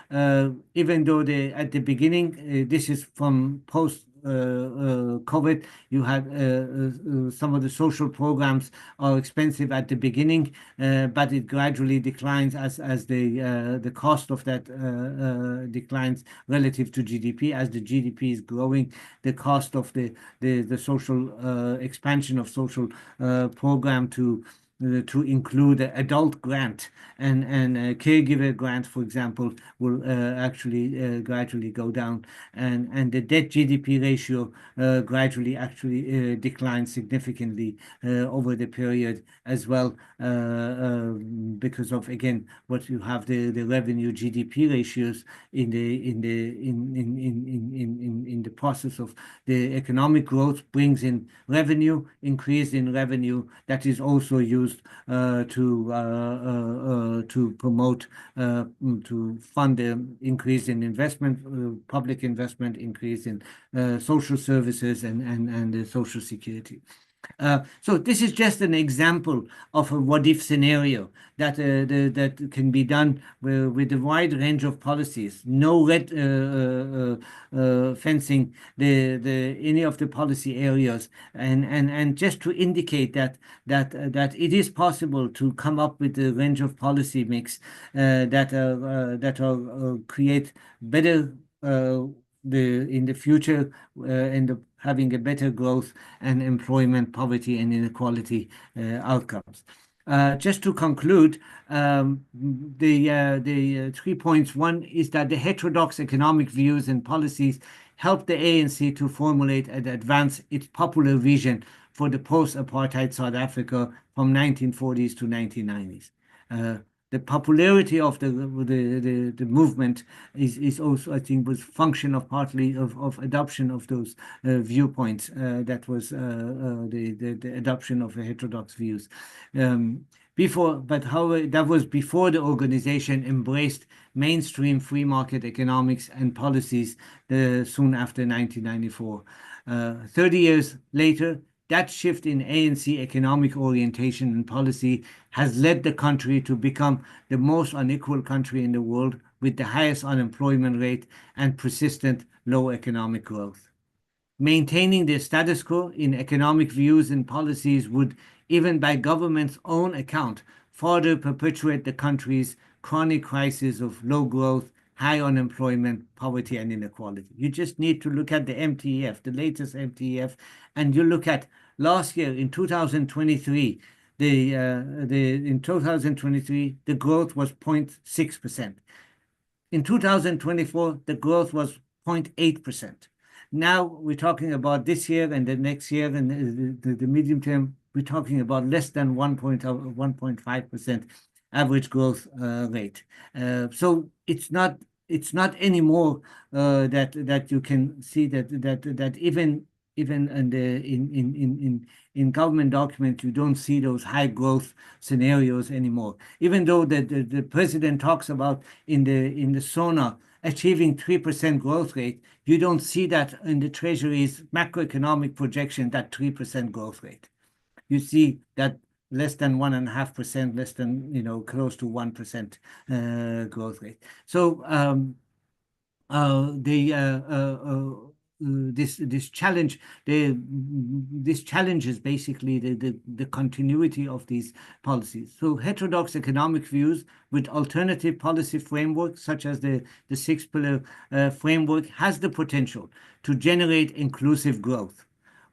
even though at the beginning, this is from post COVID. You had some of the social programs are expensive at the beginning, but it gradually declines as the cost of that declines relative to GDP. As the GDP is growing, the cost of the social expansion of social program to include an adult grant and a caregiver grant, for example, will actually gradually go down, and the debt GDP ratio gradually actually declines significantly over the period as well, because of, again, what you have the revenue GDP ratios in the process of the economic growth brings in revenue, increase in revenue that is also used to promote, to fund the increase in investment, public investment, increase in social services and social security. So this is just an example of a what-if scenario that that can be done with a wide range of policies. No red fencing any of the policy areas, and just to indicate that it is possible to come up with a range of policy mix that create better in the future and having a better growth and employment, poverty, and inequality outcomes. Just to conclude, the 3 points. One is that the heterodox economic views and policies helped the ANC to formulate and advance its popular vision for the post-apartheid South Africa from 1940s to 1990s. The popularity of the movement is also, I think, was function of partly of adoption of those viewpoints. That was the adoption of heterodox views. However, that was before the organization embraced mainstream free market economics and policies soon after 1994. 30 years later, that shift in ANC economic orientation and policy has led the country to become the most unequal country in the world, with the highest unemployment rate and persistent low economic growth. Maintaining the status quo in economic views and policies would, even by government's own account, further perpetuate the country's chronic crisis of low growth, high unemployment, poverty, and inequality. You just need to look at the MTF, the latest MTF, and you look at last year in 2023. In 2023, the growth was 0.6%. In 2024, the growth was 0.8%. Now we're talking about this year and the next year and the medium term, we're talking about less than 1.5% average growth rate. So it's not anymore that you can see that even in government documents you don't see those high growth scenarios anymore. Even though the president talks about in the SONA achieving 3% growth rate, you don't see that in the Treasury's macroeconomic projection, that 3% growth rate. You see that less than 1.5%, less than, close to 1% growth rate. So this challenges basically the continuity of these policies. So heterodox economic views with alternative policy frameworks, such as the 6-pillar framework, has the potential to generate inclusive growth,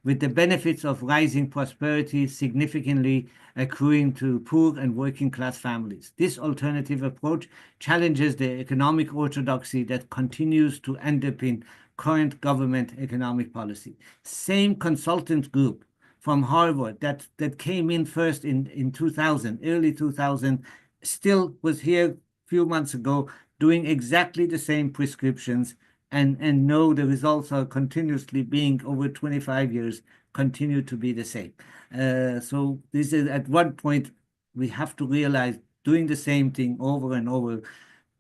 with the benefits of rising prosperity significantly accruing to poor and working class families. This alternative approach challenges the economic orthodoxy that continues to underpin current government economic policy. Same consultant group from Harvard that came in first in 2000, early 2000, still was here a few months ago doing exactly the same prescriptions, and know the results are continuously being, over 25 years, continue to be the same. So this is, at one point, we have to realize doing the same thing over and over,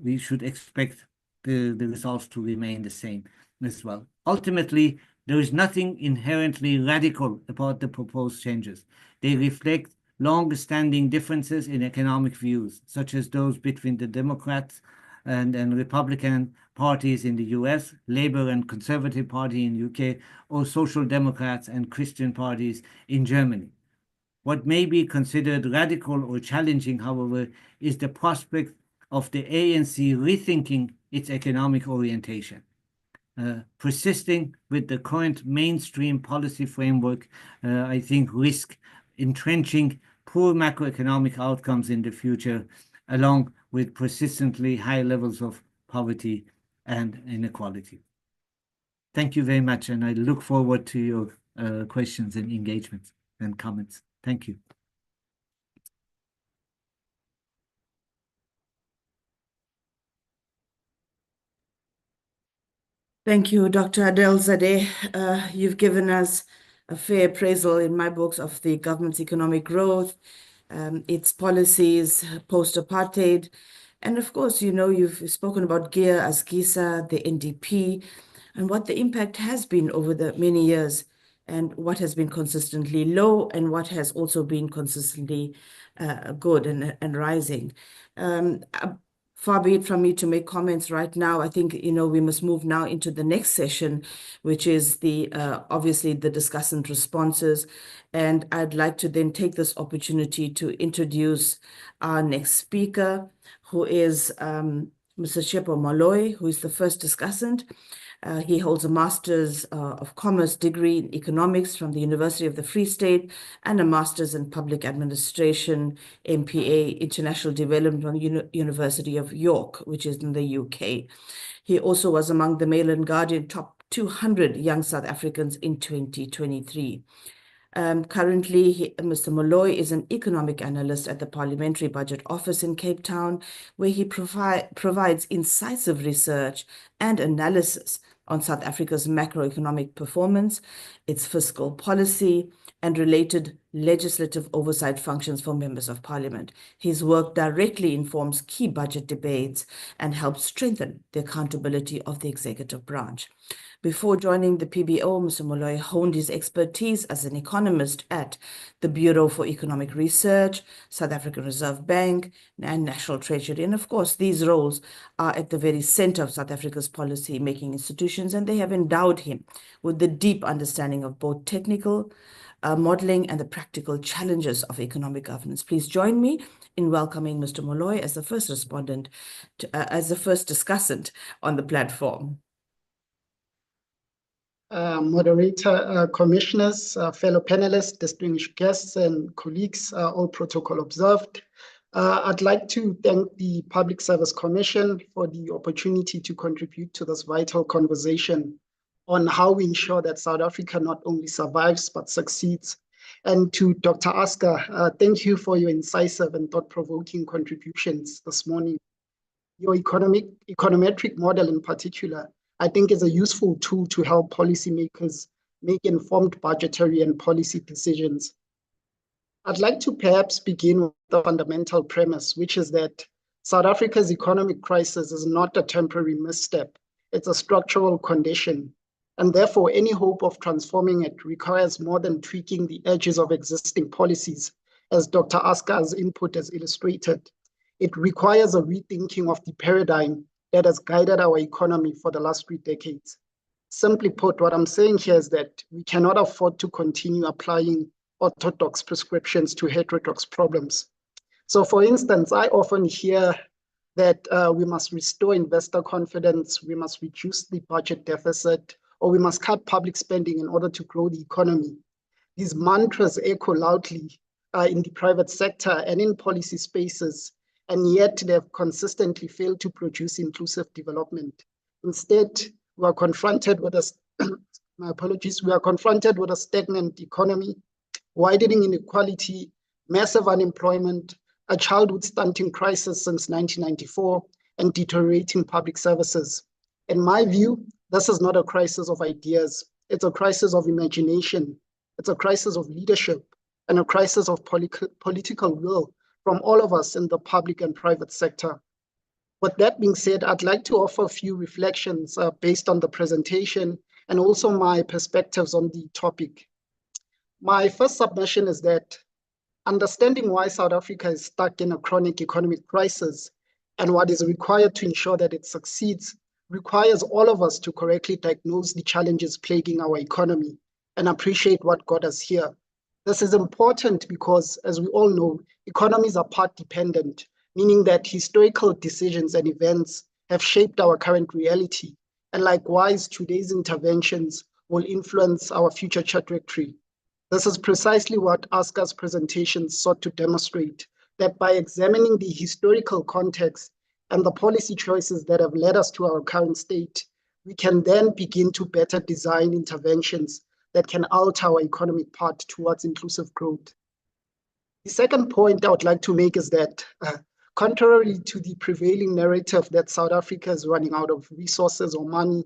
we should expect the results to remain the same as well. Ultimately, there is nothing inherently radical about the proposed changes. They reflect long-standing differences in economic views, such as those between the Democrats and Republican, parties in the US, Labour and Conservative Party in UK, or Social Democrats and Christian parties in Germany. What may be considered radical or challenging, however, is the prospect of the ANC rethinking its economic orientation. Persisting with the current mainstream policy framework, I think, risk entrenching poor macroeconomic outcomes in the future, along with persistently high levels of poverty and inequality. Thank you very much, and I look forward to your questions and engagements and comments. Thank you. Thank you, Dr. Adelzadeh. You've given us a fair appraisal in my books of the government's economic growth, its policies post-apartheid, and of course, you know, you've spoken about GEAR as GISA, the NDP, and what the impact has been over the many years, and what has been consistently low, and what has also been consistently good and rising. Far be it from me to make comments right now. I think, you know, we must move now into the next session, which is the obviously the discussant responses. And I'd like to then take this opportunity to introduce our next speaker, who is Mr. Tshepo Moloi, who is the first discussant. He holds a Master's of Commerce degree in Economics from the University of the Free State and a Master's in Public Administration, MPA, International Development from University of York, which is in the UK. He also was among the Mail and Guardian top 200 young South Africans in 2023. Currently, Mr. Moloi is an economic analyst at the Parliamentary Budget Office in Cape Town, where he provides incisive research and analysis on South Africa's macroeconomic performance, its fiscal policy, and related legislative oversight functions for members of Parliament. His work directly informs key budget debates and helps strengthen the accountability of the executive branch. Before joining the PBO, Mr. Moloi honed his expertise as an economist at the Bureau for Economic Research, South African Reserve Bank, and National Treasury. And of course, these roles are at the very center of South Africa's policy-making institutions, and they have endowed him with the deep understanding of both technical modeling and the practical challenges of economic governance. Please join me in welcoming Mr. Moloi as the first respondent, as the first discussant on the platform. Moderator, commissioners, fellow panelists, distinguished guests, and colleagues, all protocol observed. I'd like to thank the Public Service Commission for the opportunity to contribute to this vital conversation on how we ensure that South Africa not only survives but succeeds. And to Dr. Asker, thank you for your incisive and thought-provoking contributions this morning. Your econometric model in particular, I think, is a useful tool to help policymakers make informed budgetary and policy decisions. I'd like to perhaps begin with the fundamental premise, which is that South Africa's economic crisis is not a temporary misstep. It's a structural condition. And therefore, any hope of transforming it requires more than tweaking the edges of existing policies, as Dr. Asker's input has illustrated. It requires a rethinking of the paradigm that has guided our economy for the last 3 decades. Simply put, what I'm saying here is that we cannot afford to continue applying orthodox prescriptions to heterodox problems. So for instance, I often hear that we must restore investor confidence, we must reduce the budget deficit, or we must cut public spending in order to grow the economy. These mantras echo loudly in the private sector and in policy spaces, and yet they have consistently failed to produce inclusive development. Instead, we are confronted with my apologies, we are confronted with a stagnant economy, widening inequality, massive unemployment, a childhood stunting crisis since 1994, and deteriorating public services. In my view, this is not a crisis of ideas. It's a crisis of imagination. It's a crisis of leadership and a crisis of political will from all of us in the public and private sector. With that being said, I'd like to offer a few reflections based on the presentation and also my perspectives on the topic. My first submission is that understanding why South Africa is stuck in a chronic economic crisis and what is required to ensure that it succeeds requires all of us to correctly diagnose the challenges plaguing our economy and appreciate what got us here. This is important because, as we all know, economies are part dependent, meaning that historical decisions and events have shaped our current reality. And likewise, today's interventions will influence our future trajectory. This is precisely what ASCA's presentation sought to demonstrate, that by examining the historical context and the policy choices that have led us to our current state, we can then begin to better design interventions that can alter our economic path towards inclusive growth. The second point I would like to make is that, contrary to the prevailing narrative that South Africa is running out of resources or money,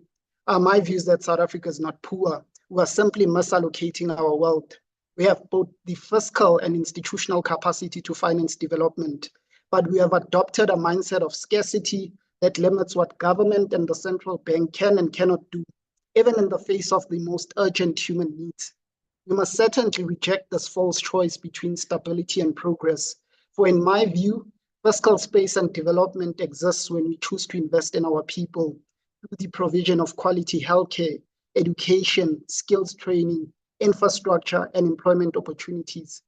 my view is that South Africa is not poor. We are simply misallocating our wealth. We have both the fiscal and institutional capacity to finance development, but we have adopted a mindset of scarcity that limits what government and the central bank can and cannot do, even in the face of the most urgent human needs. We must certainly reject this false choice between stability and progress. For in my view, fiscal space and development exists when we choose to invest in our people through the provision of quality healthcare, education, skills training, infrastructure, and employment opportunities.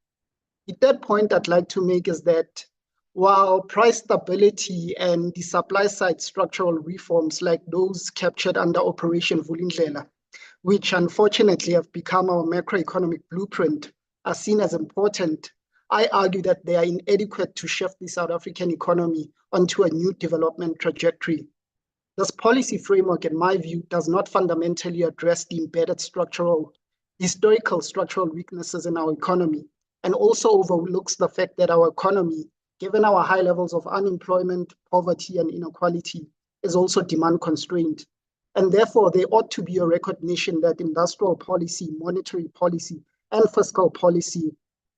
The third point I'd like to make is that while price stability and the supply side structural reforms like those captured under Operation Vulindlela, which unfortunately have become our macroeconomic blueprint, are seen as important, I argue that they are inadequate to shift the South African economy onto a new development trajectory. This policy framework, in my view, does not fundamentally address the embedded historical structural weaknesses in our economy, and also overlooks the fact that our economy, given our high levels of unemployment, poverty, and inequality, is also demand constrained. And therefore, there ought to be a recognition that industrial policy, monetary policy, and fiscal policy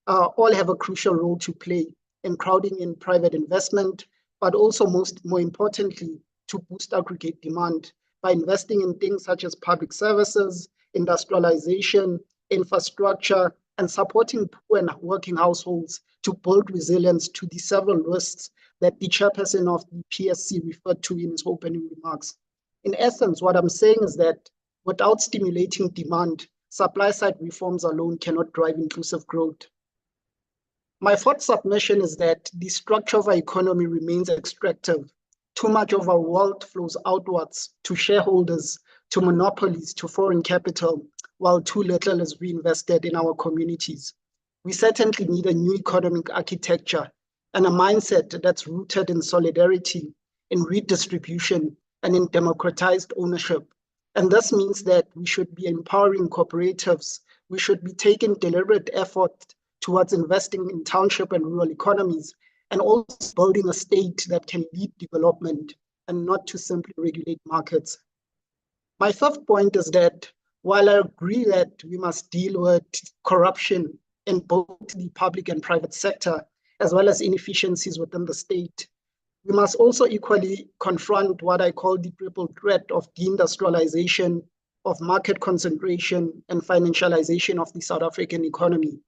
all have a crucial role to play in crowding in private investment, but also more importantly, to boost aggregate demand by investing in things such as public services, industrialization, infrastructure, and supporting poor and working households to build resilience to the several risks that the chairperson of the PSC referred to in his opening remarks. In essence, what I'm saying is that without stimulating demand, supply-side reforms alone cannot drive inclusive growth. My fourth submission is that the structure of our economy remains extractive. Too much of our wealth flows outwards to shareholders, to monopolies, to foreign capital, while too little is reinvested in our communities. We certainly need a new economic architecture and a mindset that's rooted in solidarity, in redistribution, and in democratized ownership. And this means that we should be empowering cooperatives. We should be taking deliberate effort towards investing in township and rural economies, and also building a state that can lead development and not to simply regulate markets. My fifth point is that while I agree that we must deal with corruption in both the public and private sector, as well as inefficiencies within the state, we must also equally confront what I call the triple threat of deindustrialization, of market concentration, and financialization of the South African economy.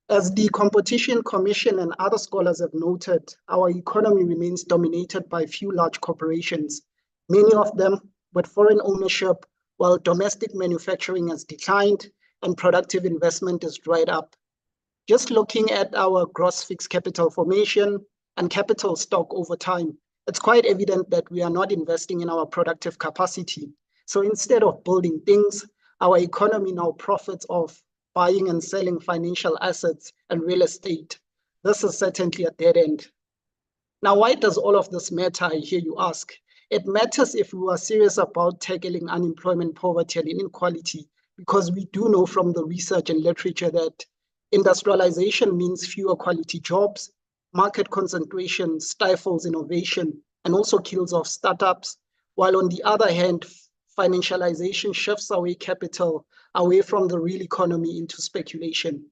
As the Competition Commission and other scholars have noted, our economy remains dominated by few large corporations, many of them with foreign ownership, while domestic manufacturing has declined and productive investment has dried up. Just looking at our gross fixed capital formation and capital stock over time, it's quite evident that we are not investing in our productive capacity. So instead of building things, our economy now profits off buying and selling financial assets and real estate. This is certainly a dead end. Now, why does all of this matter, I hear you ask? It matters if we are serious about tackling unemployment, poverty, and inequality, because we do know from the research and literature that industrialization means fewer quality jobs, market concentration stifles innovation, and also kills off startups, while on the other hand, financialization shifts away capital away from the real economy into speculation.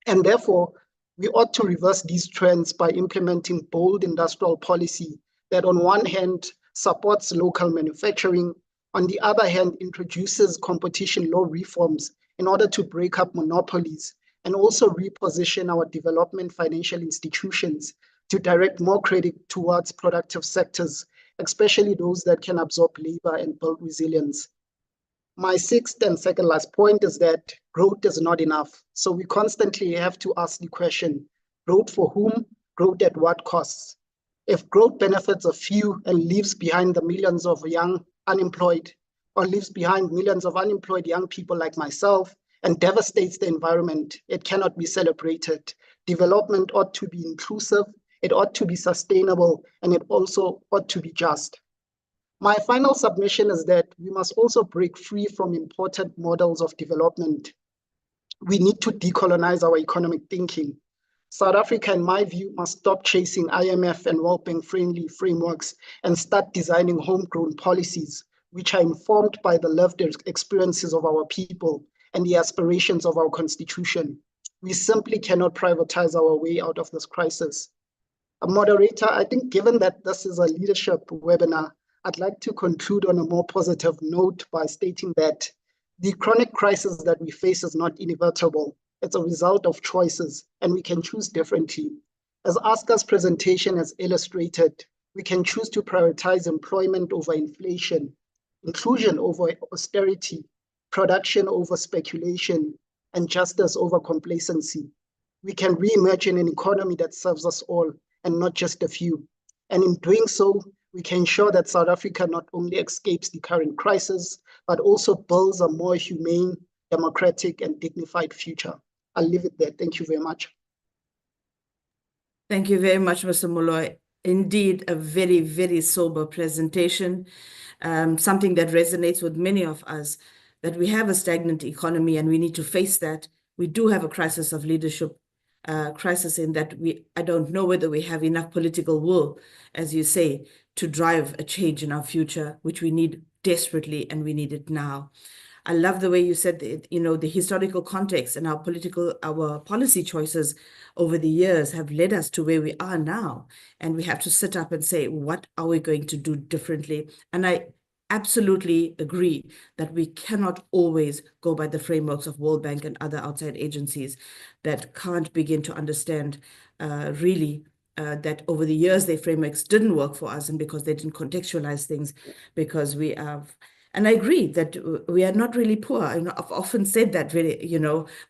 And therefore, we ought to reverse these trends by implementing bold industrial policy that on one hand supports local manufacturing, on the other hand introduces competition law reforms in order to break up monopolies and also reposition our development financial institutions to direct more credit towards productive sectors especially those that can absorb labor and build resilience. My sixth and second last point is that growth is not enough. So we constantly have to ask the question, growth for whom, growth at what costs? If growth benefits a few and leaves behind the millions of young unemployed, or leaves behind millions of unemployed young people like myself, and devastates the environment, it cannot be celebrated. Development ought to be inclusive, it ought to be sustainable, and it also ought to be just. My final submission is that we must also break free from important models of development. We need to decolonize our economic thinking. South Africa, in my view, must stop chasing IMF and World Bank friendly frameworks and start designing homegrown policies, which are informed by the lived experiences of our people and the aspirations of our constitution. We simply cannot privatize our way out of this crisis. Moderator, I think given that this is a leadership webinar, I'd like to conclude on a more positive note by stating that the chronic crisis that we face is not inevitable. It's a result of choices, and we can choose differently. As Oscar's presentation has illustrated, we can choose to prioritize employment over inflation, inclusion over austerity, production over speculation, and justice over complacency. We can reimagine an economy that serves us all and not just a few. And in doing so, we can ensure that South Africa not only escapes the current crisis, but also builds a more humane, democratic, and dignified future. I'll leave it there. Thank you very much. Thank you very much, Mr. Moloi. Indeed, a very, very sober presentation, something that resonates with many of us, that we have a stagnant economy and we need to face that. We do have a crisis of leadership, crisis in that I don't know whether we have enough political will, as you say, to drive a change in our future, which we need desperately, and we need it now. I love the way you said that, the historical context and our policy choices over the years have led us to where we are now. And we have to sit up and say, what are we going to do differently? And I absolutely agree that we cannot always go by the frameworks of World Bank and other outside agencies that can't begin to understand really that over the years, their frameworks didn't work for us, and because they didn't contextualize things, because we have, and I agree that we are not really poor. I've often said that really,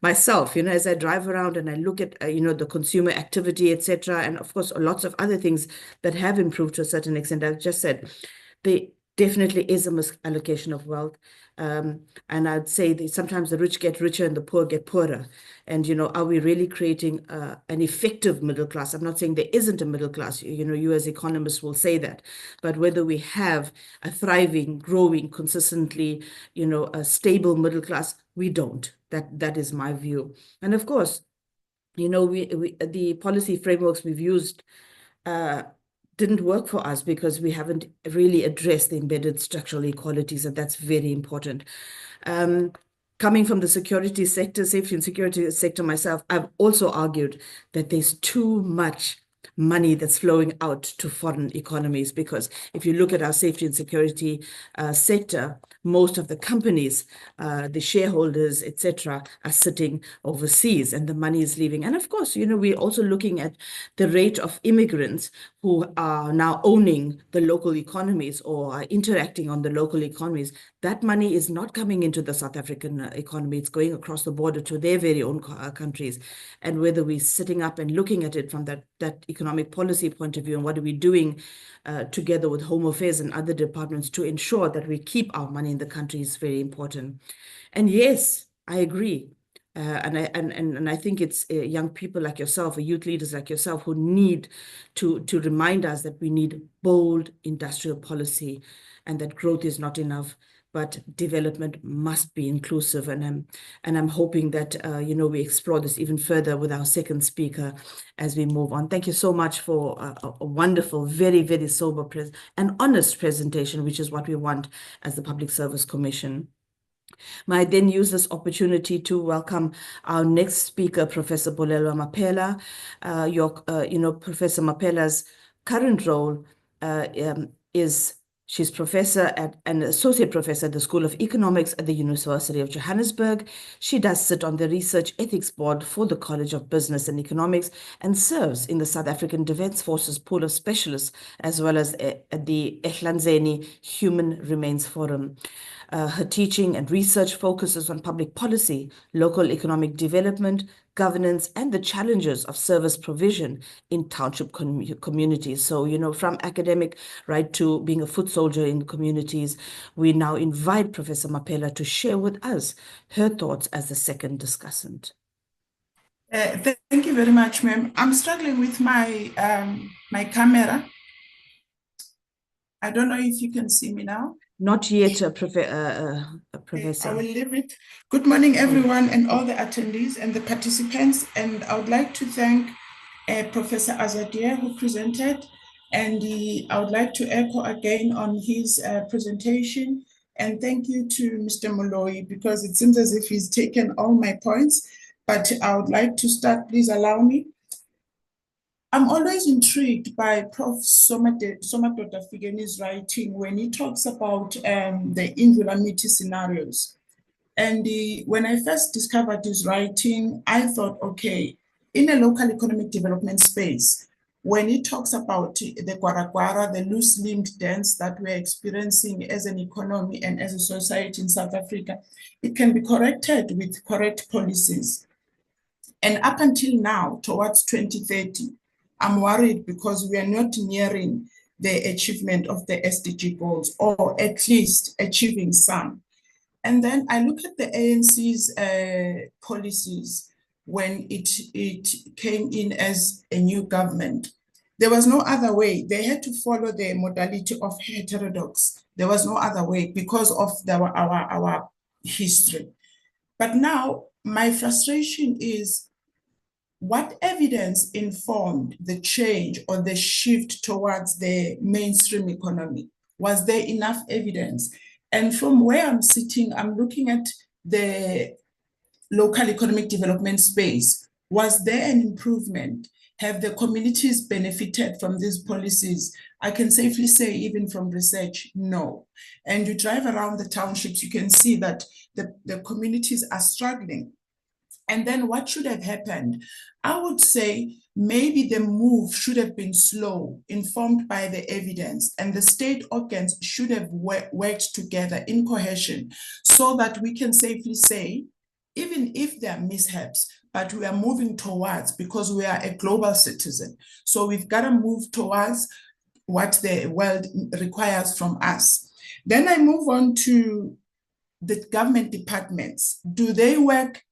myself, as I drive around and I look at, the consumer activity, etc., and of course, lots of other things that have improved to a certain extent. I've just said, there definitely is a misallocation of wealth. And I'd say that sometimes the rich get richer and the poor get poorer. And, are we really creating an effective middle class? I'm not saying there isn't a middle class. You as economists will say that. But whether we have a thriving, growing, consistently, a stable middle class, we don't. That is my view. And of course, the policy frameworks we've used didn't work for us because we haven't really addressed the embedded structural inequalities, and that's very important. Coming from the security sector, safety and security sector myself, I've also argued that there's too much money that's flowing out to foreign economies, because if you look at our safety and security sector, most of the companies, the shareholders, etc., are sitting overseas and the money is leaving. And of course, we're also looking at the rate of immigrants who are now owning the local economies or are interacting on the local economies. That money is not coming into the South African economy. It's going across the border to their very own countries. And whether we're sitting up and looking at it from that economic policy point of view, and what are we doing together with Home Affairs and other departments to ensure that we keep our money in the country is very important. And yes, I agree. And I think it's young people like yourself, or youth leaders like yourself, who need to remind us that we need bold industrial policy, and that growth is not enough, but development must be inclusive. And I'm hoping that we explore this even further with our second speaker as we move on. Thank you so much for a wonderful, very, very sober and honest presentation, which is what we want as the Public Service Commission. May I then use this opportunity to welcome our next speaker, Professor Bolelwa Mapela. Professor Mapela's current role is She's professor and associate professor at the School of Economics at the University of Johannesburg. She does sit on the Research Ethics Board for the College of Business and Economics and serves in the South African Defence Forces Pool of Specialists, as well as at the Ehlanzeni Human Remains Forum. Her teaching and research focuses on public policy, local economic development, governance, and the challenges of service provision in township communities. So, you know, from academic right to being a foot soldier in communities, we now invite Professor Mapela to share with us her thoughts as the second discussant. Thank you very much, ma'am. I'm struggling with my my camera. I don't know if you can see me now. Not yet, Professor. I will leave it. Good morning, everyone, and all the attendees and the participants. And I would like to thank Professor Azadeh, who presented. And I would like to echo again on his presentation. And thank you to Mr. Moloi, because it seems as if he's taken all my points. But I would like to start, please allow me. I'm always intrigued by Prof. Somadoda Figeni's writing when he talks about the insularity scenarios. And when I first discovered his writing, I thought, okay, in a local economic development space, when he talks about the Gwara, the loose-limbed dance that we're experiencing as an economy and as a society in South Africa, it can be corrected with correct policies. And up until now, towards 2030, I'm worried because we are not nearing the achievement of the SDG goals, or at least achieving some. And then I look at the ANC's policies when it came in as a new government. There was no other way. They had to follow the modality of heterodox. There was no other way because of our history. But now my frustration is, what evidence informed the change or the shift towards the mainstream economy? Was there enough evidence? And from where I'm sitting, I'm looking at the local economic development space. Was there an improvement? Have the communities benefited from these policies? I can safely say, even from research, no. And you drive around the townships, you can see that the communities are struggling. And then what should have happened? I would say maybe the move should have been slow, informed by the evidence, and the state organs should have worked together in cohesion so that we can safely say, even if there are mishaps, but we are moving towards, because we are a global citizen. So we've got to move towards what the world requires from us. Then I move on to the government departments. Do they work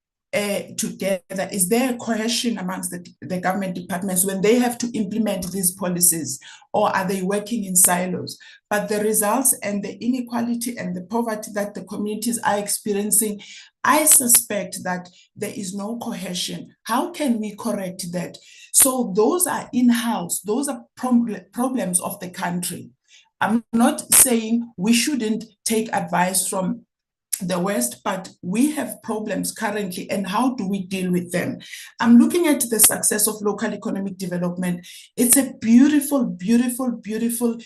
together? Is there a cohesion amongst the government departments when they have to implement these policies, or are they working in silos? But the results and the inequality and the poverty that the communities are experiencing, I suspect that there is no cohesion. How can we correct that? So those are in-house, those are problems of the country. I'm not saying we shouldn't take advice from the West, but we have problems currently, and how do we deal with them? I'm looking at the success of local economic development. It's a beautiful, beautiful, beautiful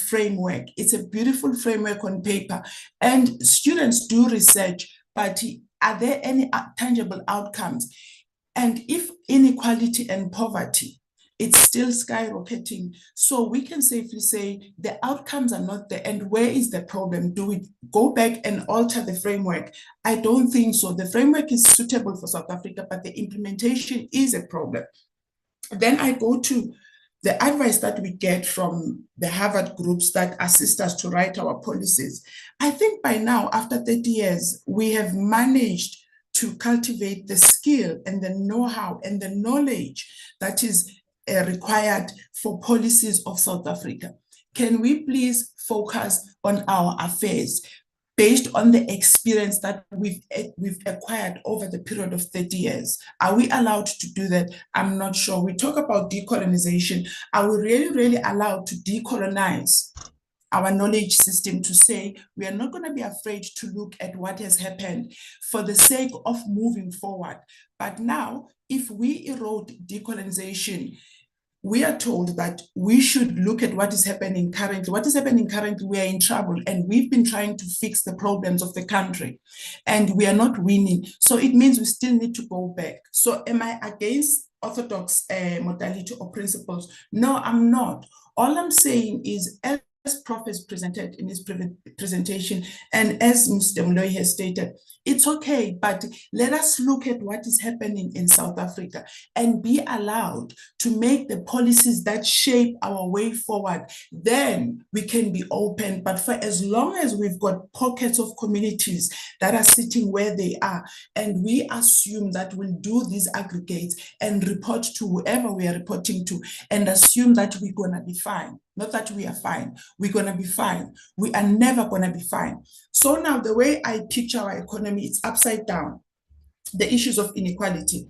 framework. It's a beautiful framework on paper, and students do research, but are there any tangible outcomes? And if inequality and poverty, it's still skyrocketing. So we can safely say the outcomes are not there. And where is the problem? Do we go back and alter the framework? I don't think so. The framework is suitable for South Africa, but the implementation is a problem. Then I go to the advice that we get from the Harvard groups that assist us to write our policies. I think by now, after 30 years, we have managed to cultivate the skill and the know-how and the knowledge that is required for policies of South Africa. Can we please focus on our affairs based on the experience that we've acquired over the period of 30 years? Are we allowed to do that? I'm not sure. We talk about decolonization. Are we really allowed to decolonize our knowledge system, to say we are not going to be afraid to look at what has happened for the sake of moving forward? But now, if we erode decolonization, we are told that we should look at what is happening currently. What is happening currently, we are in trouble, and we've been trying to fix the problems of the country, and we are not winning. So it means we still need to go back. So am I against orthodox modality or principles? No, I'm not. All I'm saying is, as Prof has presented in his presentation, and as Mr. Moloi has stated, it's okay, but let us look at what is happening in South Africa and be allowed to make the policies that shape our way forward. Then we can be open. But for as long as we've got pockets of communities that are sitting where they are, and we assume that we'll do these aggregates and report to whoever we are reporting to, and assume that we're going to be fine. Not that we are fine. We're going to be fine. We are never going to be fine. So now the way I picture our economy, it's upside down. The issues of inequality.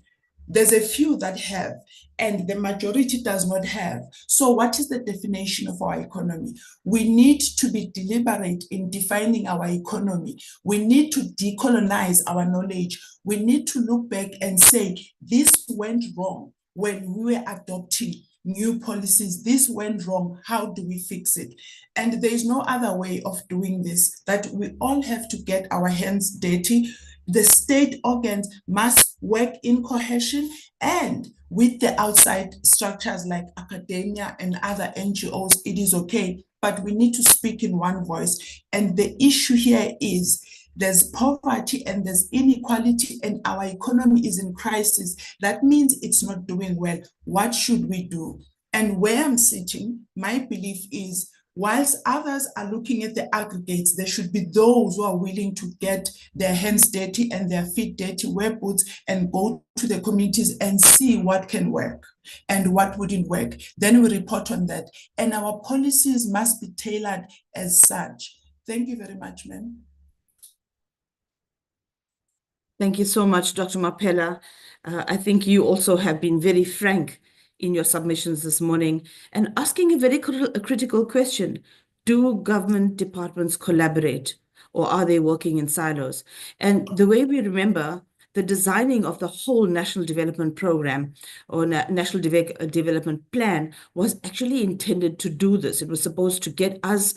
There's a few that have, and the majority does not have. So what is the definition of our economy? We need to be deliberate in defining our economy. We need to decolonize our knowledge. We need to look back and say, this went wrong when we were adopting new policies. This went wrong. How do we fix it? And there is no other way of doing this, that we all have to get our hands dirty. The state organs must work in cohesion, and with the outside structures like academia and other NGOs, it is okay, but we need to speak in one voice. And the issue here is there's poverty and there's inequality, and our economy is in crisis. That means it's not doing well. What should we do? And where I'm sitting, my belief is, whilst others are looking at the aggregates, there should be those who are willing to get their hands dirty and their feet dirty, wear boots, and go to the communities and see what can work and what wouldn't work. Then we report on that. And our policies must be tailored as such. Thank you very much, ma'am. Thank you so much, Dr. Mapela. I think you also have been very frank in your submissions this morning and asking a very critical question. Do government departments collaborate, or are they working in silos? And the way we remember, the designing of the whole National Development Program or National Development Plan was actually intended to do this. It was supposed to get us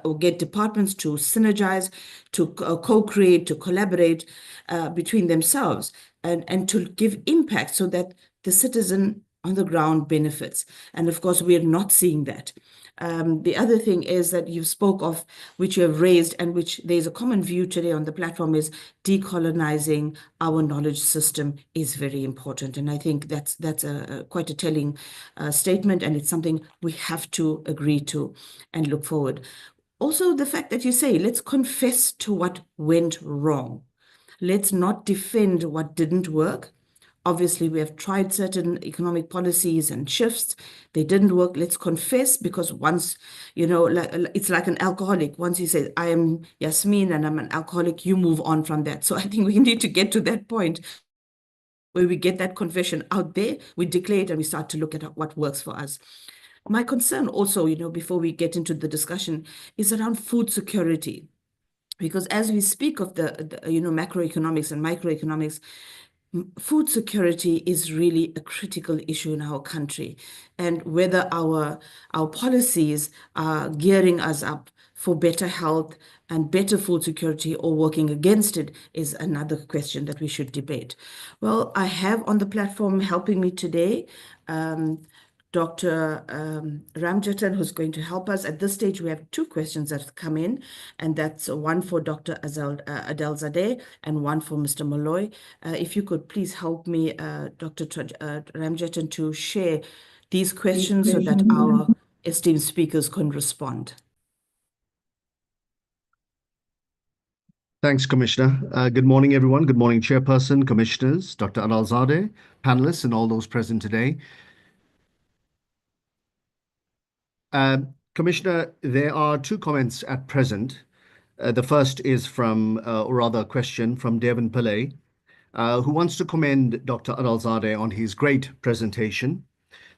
or get departments to synergize, to co-create, to collaborate between themselves, and to give impact so that the citizen on the ground benefits. And of course, we are not seeing that. The other thing is that you spoke of, which you have raised, and which there's a common view today on the platform, is decolonizing our knowledge system is very important. And I think that's quite a telling statement, and it's something we have to agree to and look forward. Also, the fact that you say, let's confess to what went wrong. Let's not defend what didn't work. Obviously, we have tried certain economic policies and shifts. They didn't work. Let's confess, because once, it's like an alcoholic. Once you say, I am Yasmin and I'm an alcoholic, you move on from that. So I think we need to get to that point where we get that confession out there, we declare it, and we start to look at what works for us. My concern also, before we get into the discussion, is around food security. Because as we speak of the macroeconomics and microeconomics, food security is really a critical issue in our country, and whether our policies are gearing us up for better health and better food security or working against it is another question that we should debate. Well, I have on the platform helping me today Dr. Ramjatan, who's going to help us. At this stage, we have two questions that have come in, and that's one for Dr. Adelsade and one for Mr. Moloi. If you could please help me, Dr. Ramjatan, to share these questions so that our esteemed speakers can respond. Thanks, Commissioner. Good morning, everyone. Good morning, Chairperson, Commissioners, Dr. Adelsade, panelists, and all those present today. Commissioner, there are two comments at present. The first is from, or rather a question from Devin Pillay, who wants to commend Dr. Adelsade on his great presentation.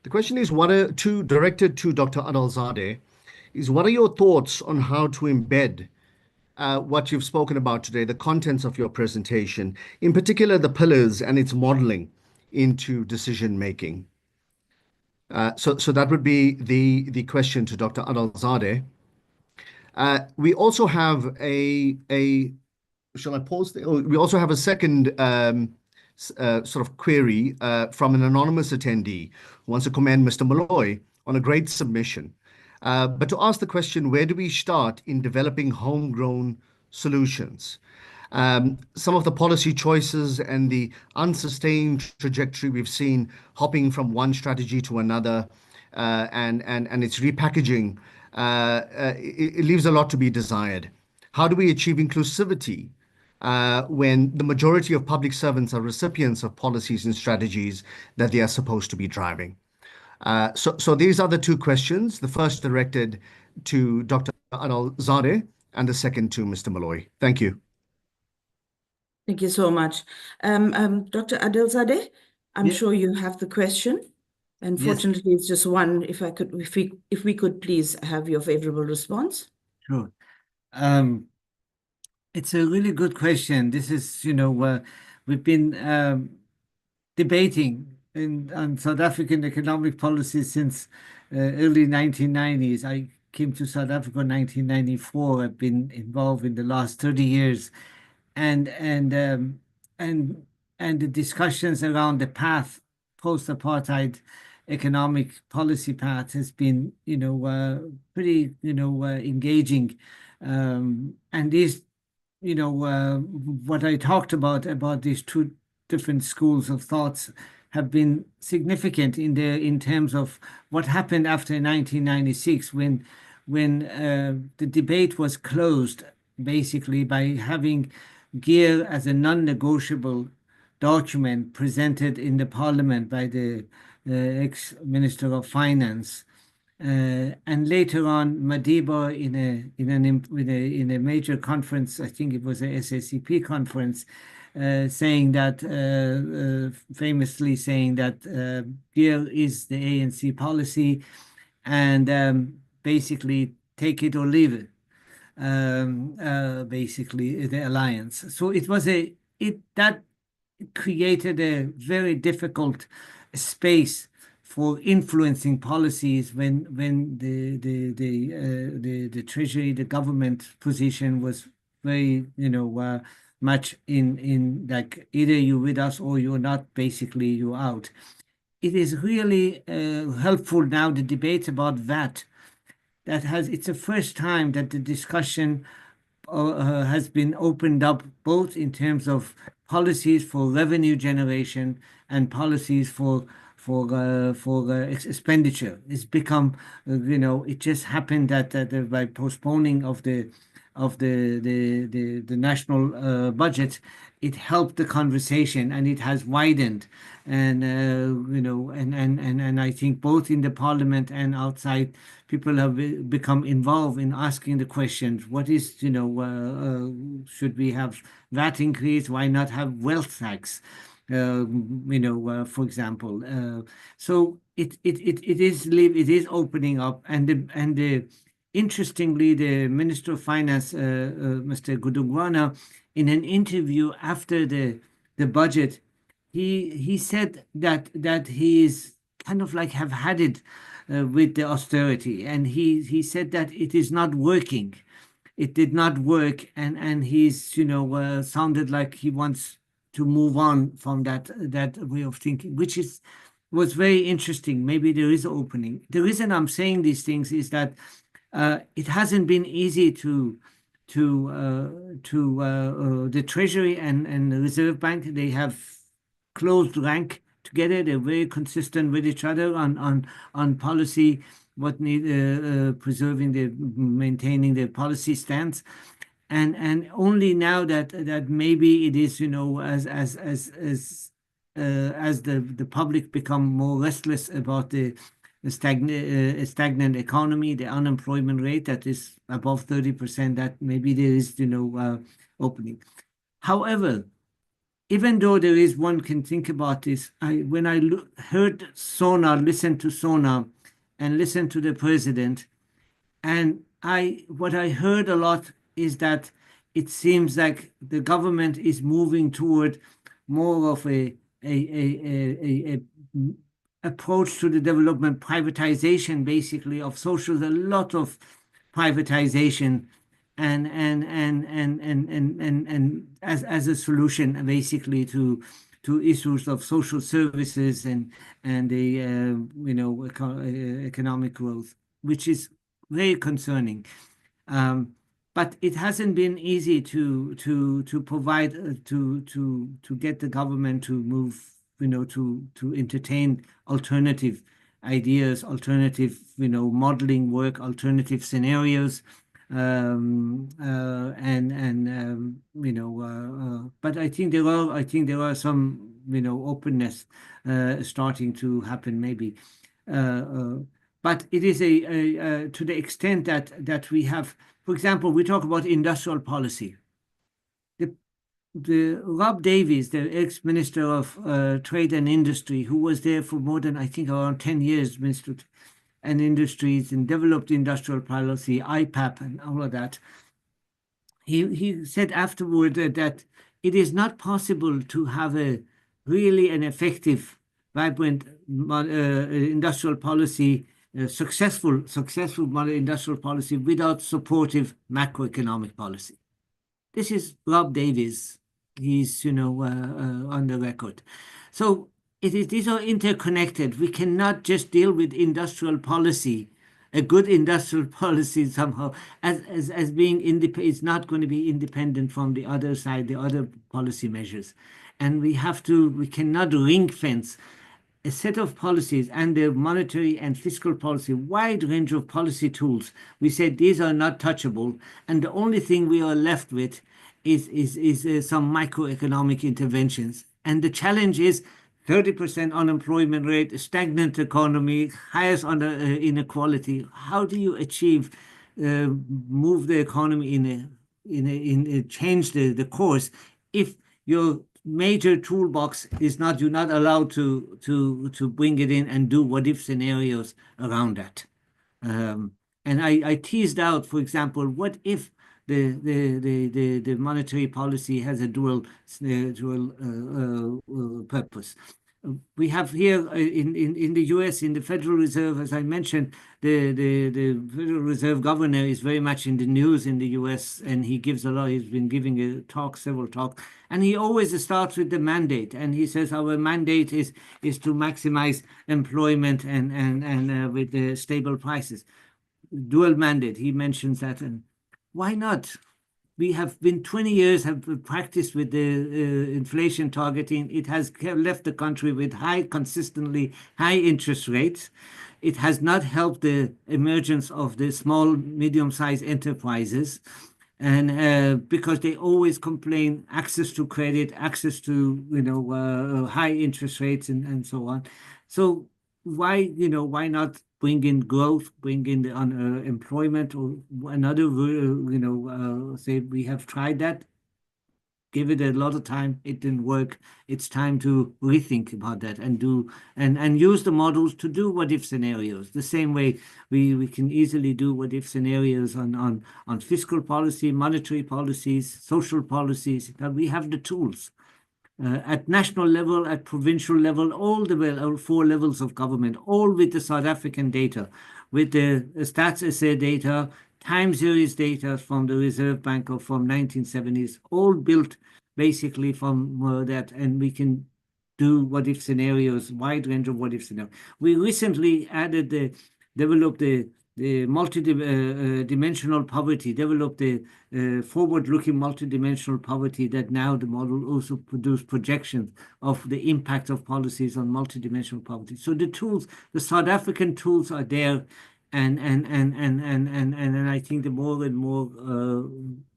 The question is, directed to Dr. Adelsade, is what are your thoughts on how to embed what you've spoken about today, the contents of your presentation, in particular the pillars and its modeling into decision making? So that would be the question to Dr. Adalzadeh. We also have shall I pause there? Oh, we also have a second sort of query from an anonymous attendee who wants to commend Mr. Molloy on a great submission. But to ask the question, where do we start in developing homegrown solutions? Some of the policy choices and the unsustained trajectory we've seen hopping from one strategy to another and its repackaging, it leaves a lot to be desired. How do we achieve inclusivity when the majority of public servants are recipients of policies and strategies that they are supposed to be driving? So these are the two questions, the first directed to Dr. Adalzadeh and the second to Mr. Molloy. Thank you. Thank you so much. Dr. Adalzadeh, I'm Yeah. sure you have the question. Unfortunately, it's just one. If we could please have your favorable response. Sure. It's a really good question. This is, we've been debating on South African economic policy since early 1990s. I came to South Africa in 1994. I've been involved in the last 30 years, and the discussions around the path post-apartheid economic policy path has been, pretty, engaging, and these, what I talked about these two different schools of thoughts have been significant in terms of what happened after 1996 when the debate was closed basically by having GEAR as a non-negotiable document presented in the parliament by the ex-Minister of Finance. And later on, Madiba in a major conference, I think it was a SACP conference, saying that famously saying that GEAR is the ANC policy, and basically take it or leave it. Basically the alliance. So it was that created a very difficult space for influencing policies when the treasury, the government position was very, much in like either you with us or you're not, basically you're out. It is really helpful now, the debate about VAT, it's the first time that the discussion has been opened up, both in terms of policies for revenue generation and policies for expenditure. It's become, it just happened that by postponing of the national budget, it helped the conversation and it has widened. And and I think both in the parliament and outside, people have become involved in asking the questions: what is, should we have VAT increase? Why not have wealth tax? For example. So it is opening up, and interestingly, the Minister of Finance, Mr. Godongwana, in an interview after the budget, he said that he is kind of like have had it with the austerity, and he said that it is not working. It did not work, and he's sounded like he wants to move on from that way of thinking, which was very interesting. Maybe there is an opening. The reason I'm saying these things is that it hasn't been easy to the Treasury and the Reserve Bank. They have closed rank together. They're very consistent with each other on policy, what need maintaining the policy stance. And only now that maybe it is, as the public become more restless about the stagnant economy, the unemployment rate that is above 30%, that maybe there is, opening. However, even though there is, one can think about this, when I heard Sona, listened to Sona and listened to the president, and what I heard a lot is that it seems like the government is moving toward more of a approach to the development, privatization basically of social, a lot of privatization and as a solution basically to issues of social services and the economic growth, which is very concerning. But it hasn't been easy to provide to get the government to move, to entertain alternative ideas, alternative modeling work, alternative scenarios. But I think there are some openness starting to happen maybe. But it is to the extent that we have, for example, we talk about industrial policy. The Rob Davies, the ex-Minister of Trade and Industry, who was there for more than, I think, around 10 years, Minister and Industries, and developed industrial policy, IPAP, and all of that. He said afterward that it is not possible to have an effective, vibrant industrial policy, successful industrial policy without supportive macroeconomic policy. This is Rob Davies. He's, on the record. So these are interconnected. We cannot just deal with industrial policy, a good industrial policy somehow, as being independent. It's not going to be independent from the other side, the other policy measures. And we cannot ring fence a set of policies and the monetary and fiscal policy, wide range of policy tools. We said these are not touchable. And the only thing we are left with is some microeconomic interventions. And the challenge is 30% unemployment rate, stagnant economy, highest inequality. How do you achieve, move the economy change the course if your major toolbox is not, you're not allowed to bring it in and do what if scenarios around that. And I teased out, for example, what if the monetary policy has a dual purpose. We have here in the US, in the Federal Reserve, as I mentioned, the Federal Reserve governor is very much in the news in the US, and he gives a lot. He's been giving several talks, and he always starts with the mandate, and he says our mandate is to maximize employment and with the stable prices. Dual mandate, he mentions that, and why not? We have been 20 years have practiced with the inflation targeting. It has left the country with consistently high interest rates. It has not helped the emergence of the small, medium-sized enterprises. And because they always complain, access to credit, access to, high interest rates and so on. So why not bring in growth, bring in the employment, or another, say we have tried that, give it a lot of time, it didn't work. It's time to rethink about that and use the models to do what if scenarios. The same way we can easily do what if scenarios on fiscal policy, monetary policies, social policies, that we have the tools. At national level, at provincial level, all 4 levels of government, all with the South African data, with the Stats SA data, time series data from the Reserve Bank of from 1970s, all built basically from that, and we can do what if scenarios, wide range of what if scenarios. We recently developed the multi-dimensional poverty, developed the forward-looking multi-dimensional poverty, that now the model also produce projections of the impact of policies on multi-dimensional poverty. So the tools, the South African tools are there, and I think the more and more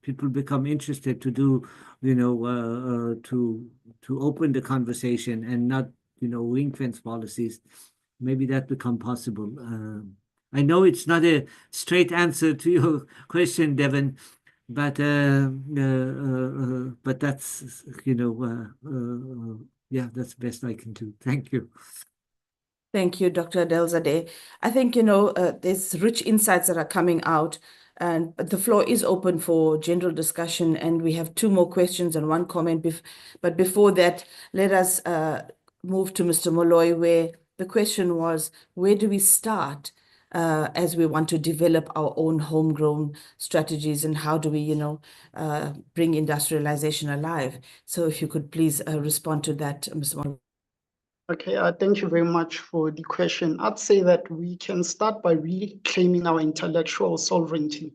people become interested to do, to open the conversation and not, ring fence policies, maybe that become possible. I know it's not a straight answer to your question, Devin, but that's that's the best I can do. Thank you. Thank you, Dr. Adelzadeh. I think there's rich insights that are coming out, and the floor is open for general discussion. And we have 2 more questions and 1 comment. But before that, let us move to Mr. Moloi, where the question was, where do we start as we want to develop our own homegrown strategies, and how do we, bring industrialization alive? So if you could please respond to that, Mr. Moloyi. Okay, thank you very much for the question. I'd say that we can start by reclaiming our intellectual sovereignty.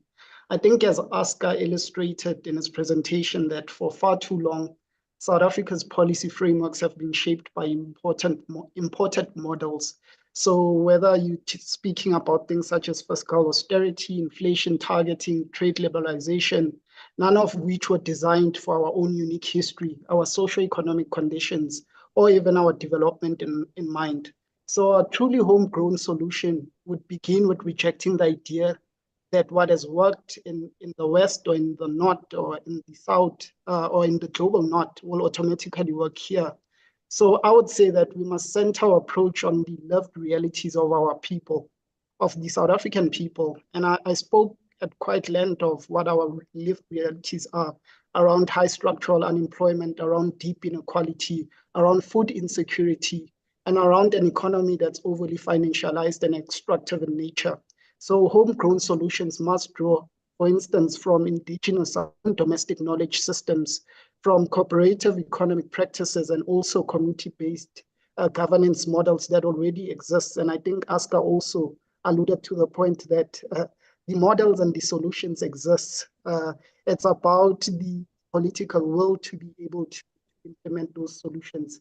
I think, as Oscar illustrated in his presentation, that for far too long, South Africa's policy frameworks have been shaped by imported models. So whether you're speaking about things such as fiscal austerity, inflation targeting, trade liberalization, none of which were designed for our own unique history, our socio-economic conditions, or even our development in mind. So a truly homegrown solution would begin with rejecting the idea that what has worked in the West or in the North or in the South or in the global North will automatically work here. So I would say that we must center our approach on the lived realities of our people, of the South African people. And I spoke at quite length of what our lived realities are around high structural unemployment, around deep inequality, around food insecurity, and around an economy that's overly financialized and extractive in nature. So homegrown solutions must draw, for instance, from indigenous and domestic knowledge systems, from cooperative economic practices, and also community-based governance models that already exist. And I think Oscar also alluded to the point that the models and the solutions exist. It's about the political will to be able to implement those solutions.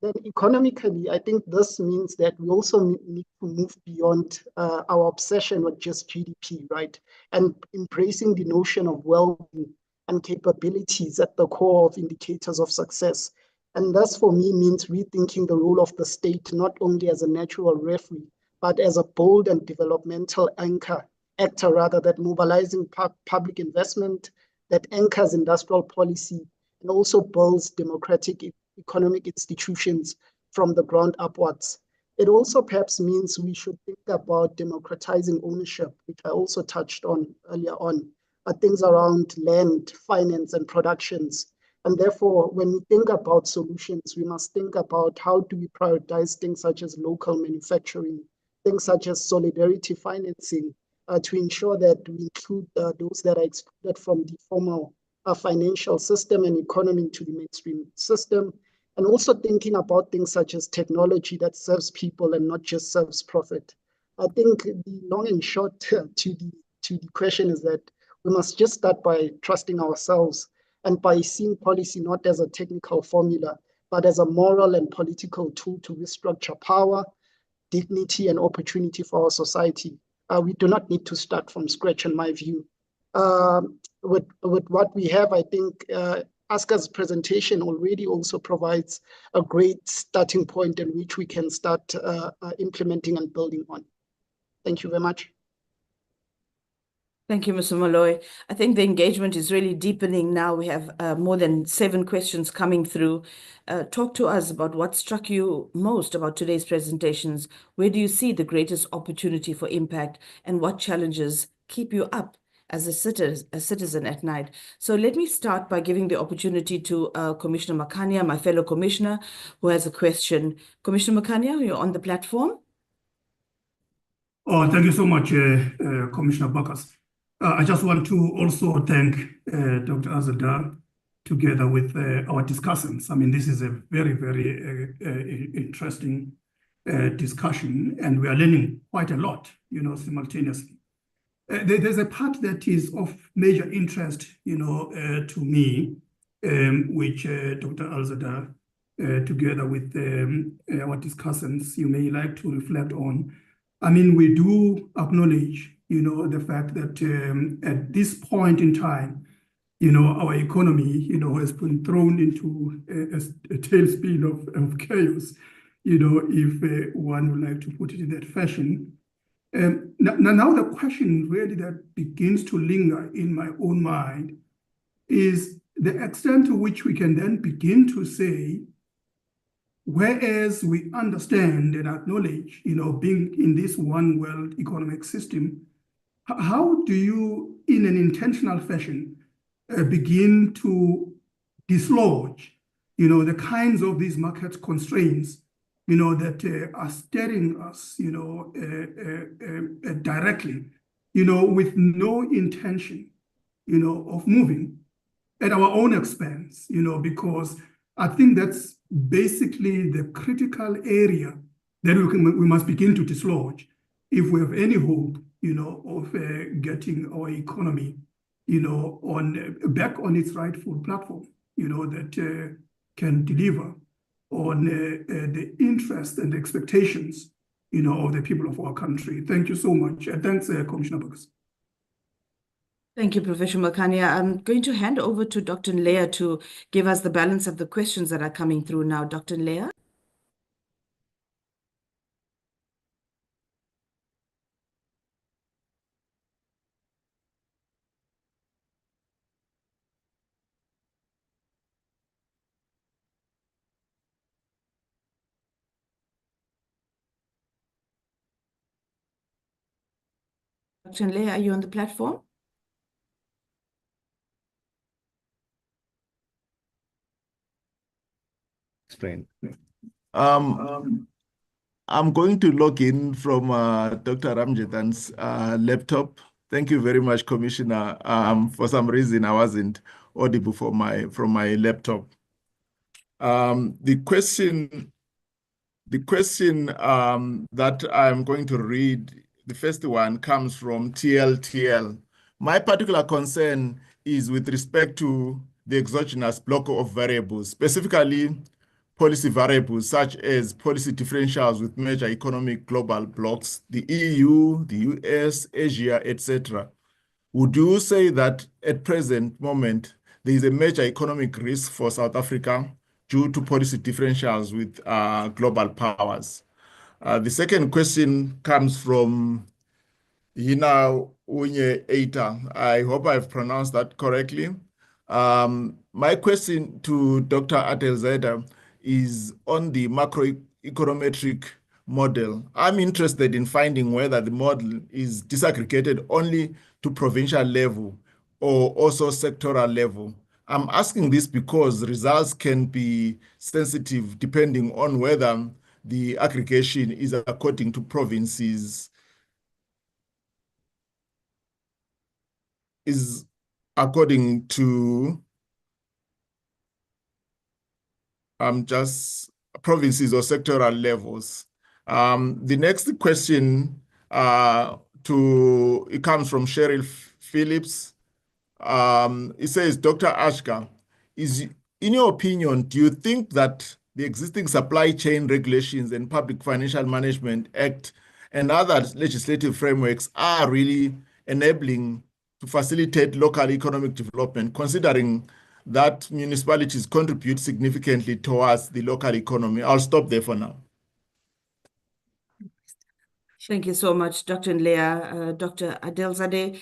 Then economically, I think this means that we also need to move beyond our obsession with just GDP, right? And embracing the notion of well-being and capabilities at the core of indicators of success. And this, for me, means rethinking the role of the state, not only as a natural referee, but as a bold and developmental actor rather, that mobilizing public investment, that anchors industrial policy, and also builds democratic economic institutions from the ground upwards. It also perhaps means we should think about democratizing ownership, which I also touched on earlier on, things around land, finance, and productions. And therefore, when we think about solutions, we must think about how do we prioritize things such as local manufacturing, things such as solidarity financing, to ensure that we include those that are excluded from the formal financial system and economy to the mainstream system, and also thinking about things such as technology that serves people and not just serves profit. I think the long and short to the question is that we must just start by trusting ourselves and by seeing policy not as a technical formula, but as a moral and political tool to restructure power, dignity, and opportunity for our society. We do not need to start from scratch, in my view. With what we have, I think Oscar's presentation already also provides a great starting point in which we can start implementing and building on. Thank you very much. Thank you, Mr. Moloyi. I think the engagement is really deepening now. We have more than 7 questions coming through. Talk to us about what struck you most about today's presentations. Where do you see the greatest opportunity for impact, and what challenges keep you up as a citizen at night? So let me start by giving the opportunity to Commissioner Makhanya, my fellow commissioner, who has a question. Commissioner Makhanya, you're on the platform. Oh, thank you so much, Commissioner Baccus. I just want to also thank Dr. Azadeh, together with our discussants. I mean, this is a very, very interesting discussion, and we are learning quite a lot, simultaneously. There's a part that is of major interest, to me, which Dr. Azadeh, together with our discussants, you may like to reflect on. I mean, we do acknowledge, the fact that at this point in time, our economy, has been thrown into a tailspin of chaos, if one would like to put it in that fashion. Now the question really that begins to linger in my own mind is the extent to which we can then begin to say, whereas we understand and acknowledge, being in this one world economic system, how do you, in an intentional fashion, begin to dislodge, the kinds of these market constraints that are staring us, directly, with no intention, of moving at our own expense, because I think that's basically the critical area that we must begin to dislodge if we have any hope, of getting our economy, back on its rightful platform, that can deliver on the interest and expectations, of the people of our country. Thank you so much. And thanks, Commissioner Bokkers. Thank you, Professor Makhanya. I'm going to hand over to Dr. Nleya to give us the balance of the questions that are coming through now. Dr. Nleya? Dr. Nleya, are you on the platform? Explain. I'm going to log in from Dr. Ramjithan's laptop. Thank you very much, Commissioner. For some reason, I wasn't audible from my laptop. The question that I'm going to read, the first one comes from TLTL. My particular concern is with respect to the exogenous block of variables, specifically policy variables such as policy differentials with major economic global blocks, the EU, the US, Asia, etc. Would you say that at present moment, there is a major economic risk for South Africa due to policy differentials with global powers? The second question comes from Hina Unye Eita. I hope I've pronounced that correctly. My question to Dr. Adelzadeh is on the macroeconometric model. I'm interested in finding whether the model is disaggregated only to provincial level or also sectoral level. I'm asking this because results can be sensitive depending on whether the aggregation is according to provinces, is according to just provinces or sectoral levels. The next question it comes from Cheryl Phillips. It says, Dr. Ashka, in your opinion, do you think that the existing Supply Chain Regulations and Public Financial Management Act and other legislative frameworks are really enabling to facilitate local economic development, considering that municipalities contribute significantly towards the local economy? I'll stop there for now. Thank you so much, Dr. Nleya. Dr. Adelzadeh,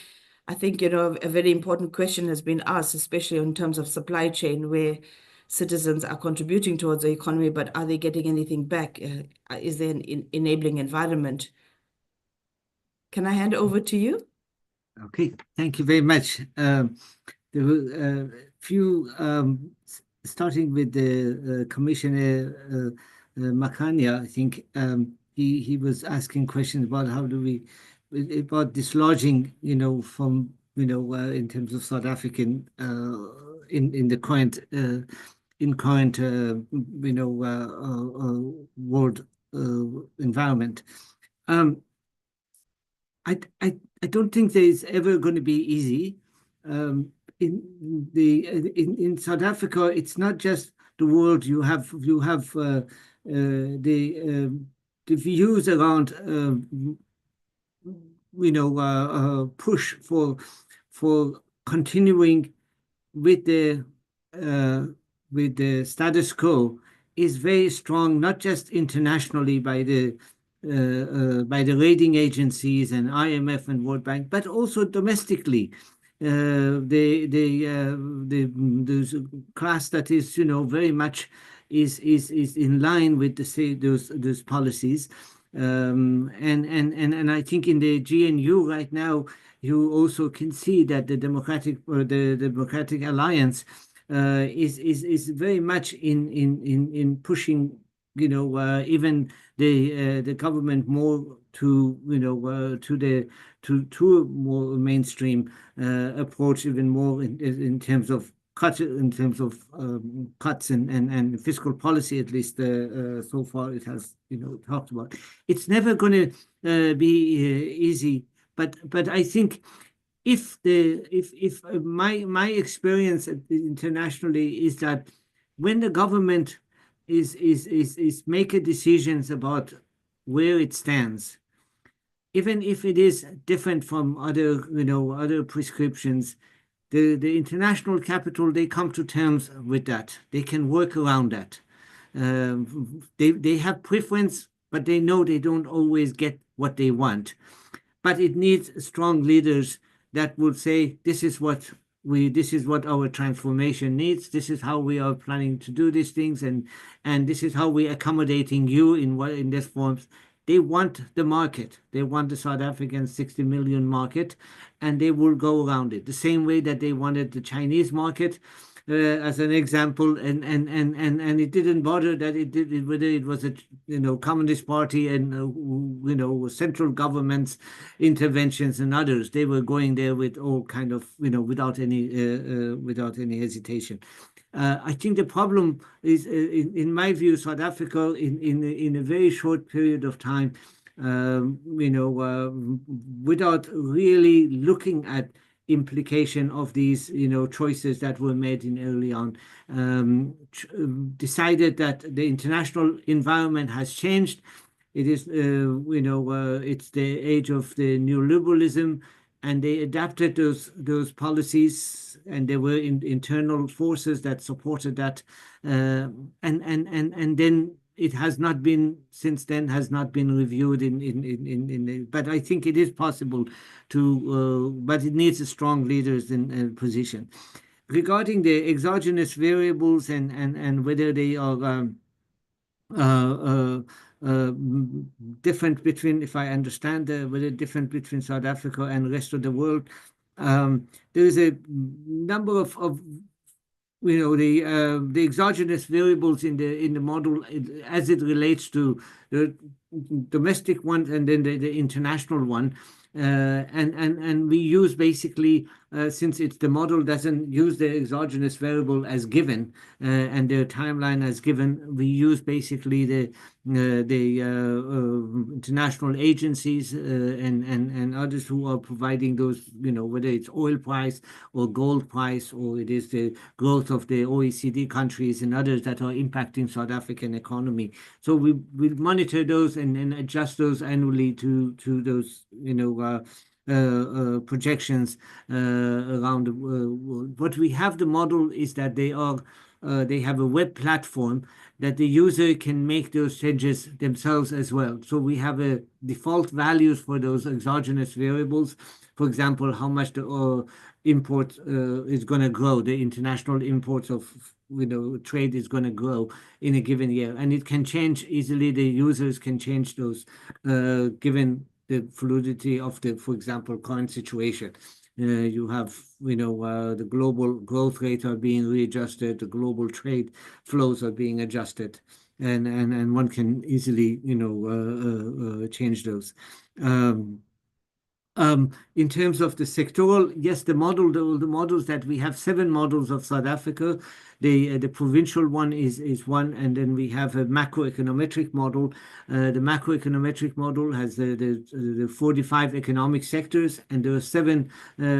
I think, a very important question has been asked, especially in terms of supply chain, where citizens are contributing towards the economy, but are they getting anything back? Is there an enabling environment? Can I hand over to you? Okay, thank you very much. There were a few, starting with the Commissioner Makhanya, I think he was asking questions about how do we, about dislodging, from, in terms of South African, in the current, world environment. I don't think there's ever going to be easy. In South Africa, it's not just the world. You have the views around push for continuing with the status quo is very strong, not just internationally by the rating agencies and IMF and World Bank, but also domestically. The class that is, very much is in line with those policies. And I think in the GNU right now, you also can see that the Democratic Alliance is very much in pushing even the government more to to a more mainstream approach, even more in terms of cuts and fiscal policy, at least so far it has talked about. It's never going to be easy, but I think if my experience internationally is that when the government is making decisions about where it stands, even if it is different from other prescriptions, the international capital, they come to terms with that. They can work around that. They have preference, but they know they don't always get what they want. But it needs strong leaders that would say, this is what our transformation needs. This is how we are planning to do these things, and this is how we're accommodating you in this forms. They want the market. They want the South African 60 million market, and they will go around it the same way that they wanted the Chinese market, as an example, and it didn't bother that it did whether it was a Communist Party and central government's interventions and others. They were going there with all kind of without any hesitation. I think the problem is, in my view, South Africa in a very short period of time, without really looking at implication of these choices that were made in early on, decided that the international environment has changed. It is it's the age of the neoliberalism, and they adapted those policies, and there were internal forces that supported that, and then it has not been since then reviewed but I think it is possible to, but it needs a strong leaders in position. Regarding the exogenous variables and whether they are different between, if I understand, whether different between South Africa and the rest of the world, there is a number of the exogenous variables in the model as it relates to the domestic one and then the international one. And we use basically, since the model doesn't use the exogenous variable as given and the timeline as given, we use basically the international agencies and others who are providing those, whether it's oil price or gold price, or it is the growth of the OECD countries and others that are impacting South African economy. So we monitor those and adjust those annually to those, projections around the world. What we have the model is that they have a web platform that the user can make those changes themselves as well. So we have a default values for those exogenous variables. For example, how much the import is going to grow, the international imports of trade is going to grow in a given year, and it can change easily. The users can change those given the fluidity of the, for example, current situation. You have, the global growth rate are being readjusted, the global trade flows are being adjusted, and one can easily, change those. In terms of the sectoral, yes, the models that we have, 7 models of South Africa. The provincial one is one, and then we have a macroeconometric model. The macroeconometric model has the 45 economic sectors, and there are 7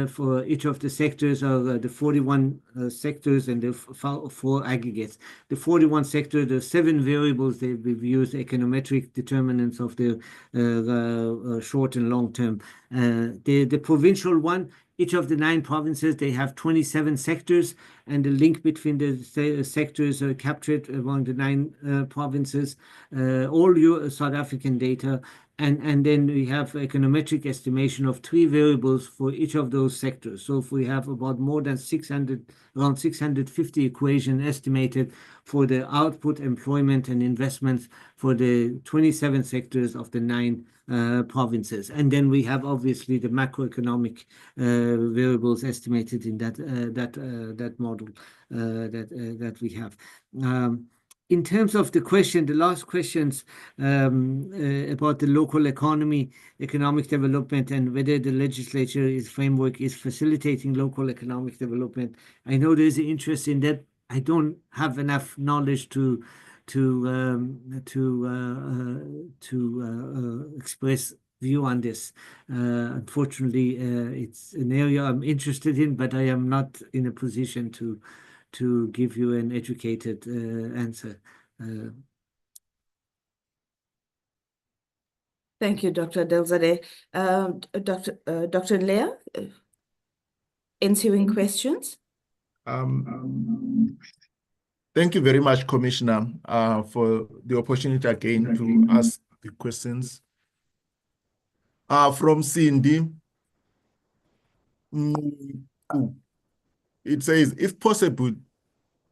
for each of the sectors, are the 41 sectors and the 4 aggregates. The 41 sector, the 7 variables we've used, econometric determinants of the short and long term. The provincial one, each of the 9 provinces, they have 27 sectors, and the link between the sectors are captured among the 9 provinces, all your South African data. And then we have econometric estimation of 3 variables for each of those sectors. So if we have about more than 600, around 650 equation estimated for the output, employment, and investments for the 27 sectors of the 9 provinces. And then we have obviously the macroeconomic variables estimated in that model that we have. in terms of the question, the last questions about the local economy, economic development, and whether the legislature framework is facilitating local economic development. I know there's an interest in that. I don't have enough knowledge to express view on this. Unfortunately, it's an area I'm interested in, but I am not in a position to give you an educated answer. Thank you, Dr. Adelsade. Dr. Leah, ensuing questions? Thank you very much, Commissioner, for the opportunity again to ask the questions. From Cindy, it says, if possible,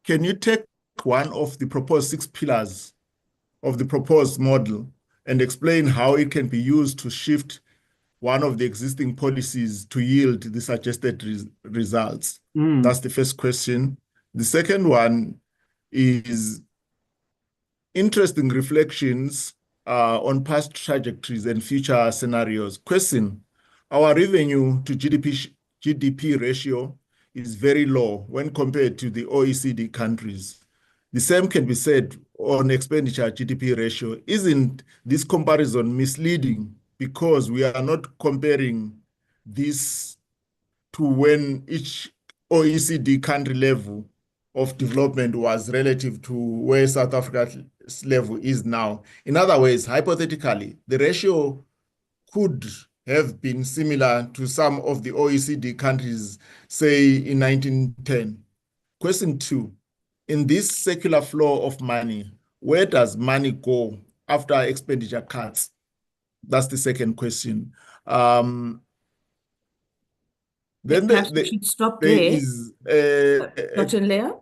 can you take one of the proposed 6 pillars of the proposed model and explain how it can be used to shift one of the existing policies to yield the suggested results? That's the first question. The second one is interesting reflections on past trajectories and future scenarios. Question, our revenue to GDP ratio is very low when compared to the OECD countries. The same can be said on expenditure GDP ratio. Isn't this comparison misleading because we are not comparing this to when each OECD country level of development was relative to where South Africa's level is now? In other words, hypothetically, the ratio could have been similar to some of the OECD countries, say in 1910. Question 2, in this circular flow of money, where does money go after expenditure cuts? That's the second question. Then Perhaps we should stop there there. is Dr. Leah?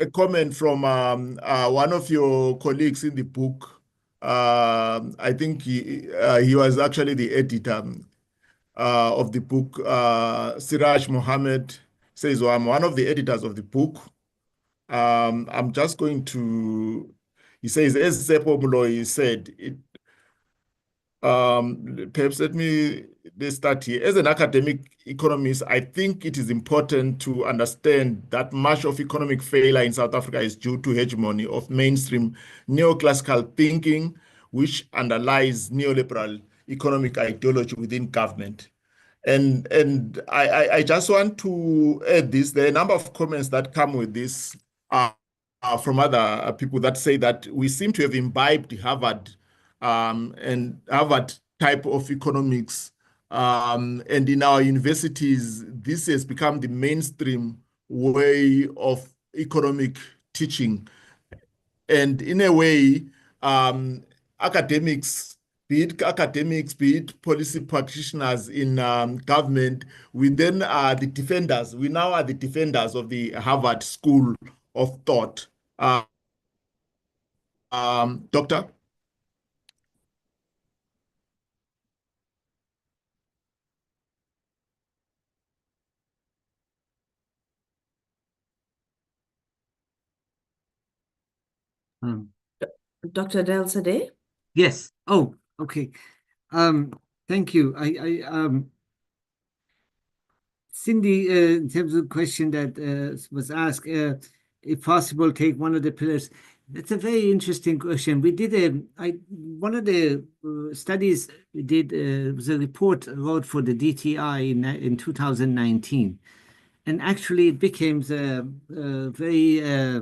a comment from one of your colleagues in the book. I think he was actually the editor of the book. Siraj Mohammed says, well, I'm one of the editors of the book. I'm just going to, he says, as Seppo Moloi said, perhaps let's start here. As an academic economist, I think it is important to understand that much of economic failure in South Africa is due to hegemony of mainstream neoclassical thinking, which underlies neoliberal economic ideology within government. And I just want to add this. There are a number of comments that come with this from other people that say that we seem to have imbibed Harvard and Harvard type of economics. And in our universities, this has become the mainstream way of economic teaching. And in a way, academics, be it policy practitioners in government, we then are the defenders. We now are the defenders of the Harvard School of Thought. Doctor? Dr. Adelsade? Yes. Oh, okay. Thank you. Cindy, in terms of the question that was asked, if possible, take one of the pillars. That's a very interesting question. We did one of the studies we did was a report wrote for the DTI in 2019, and actually it became very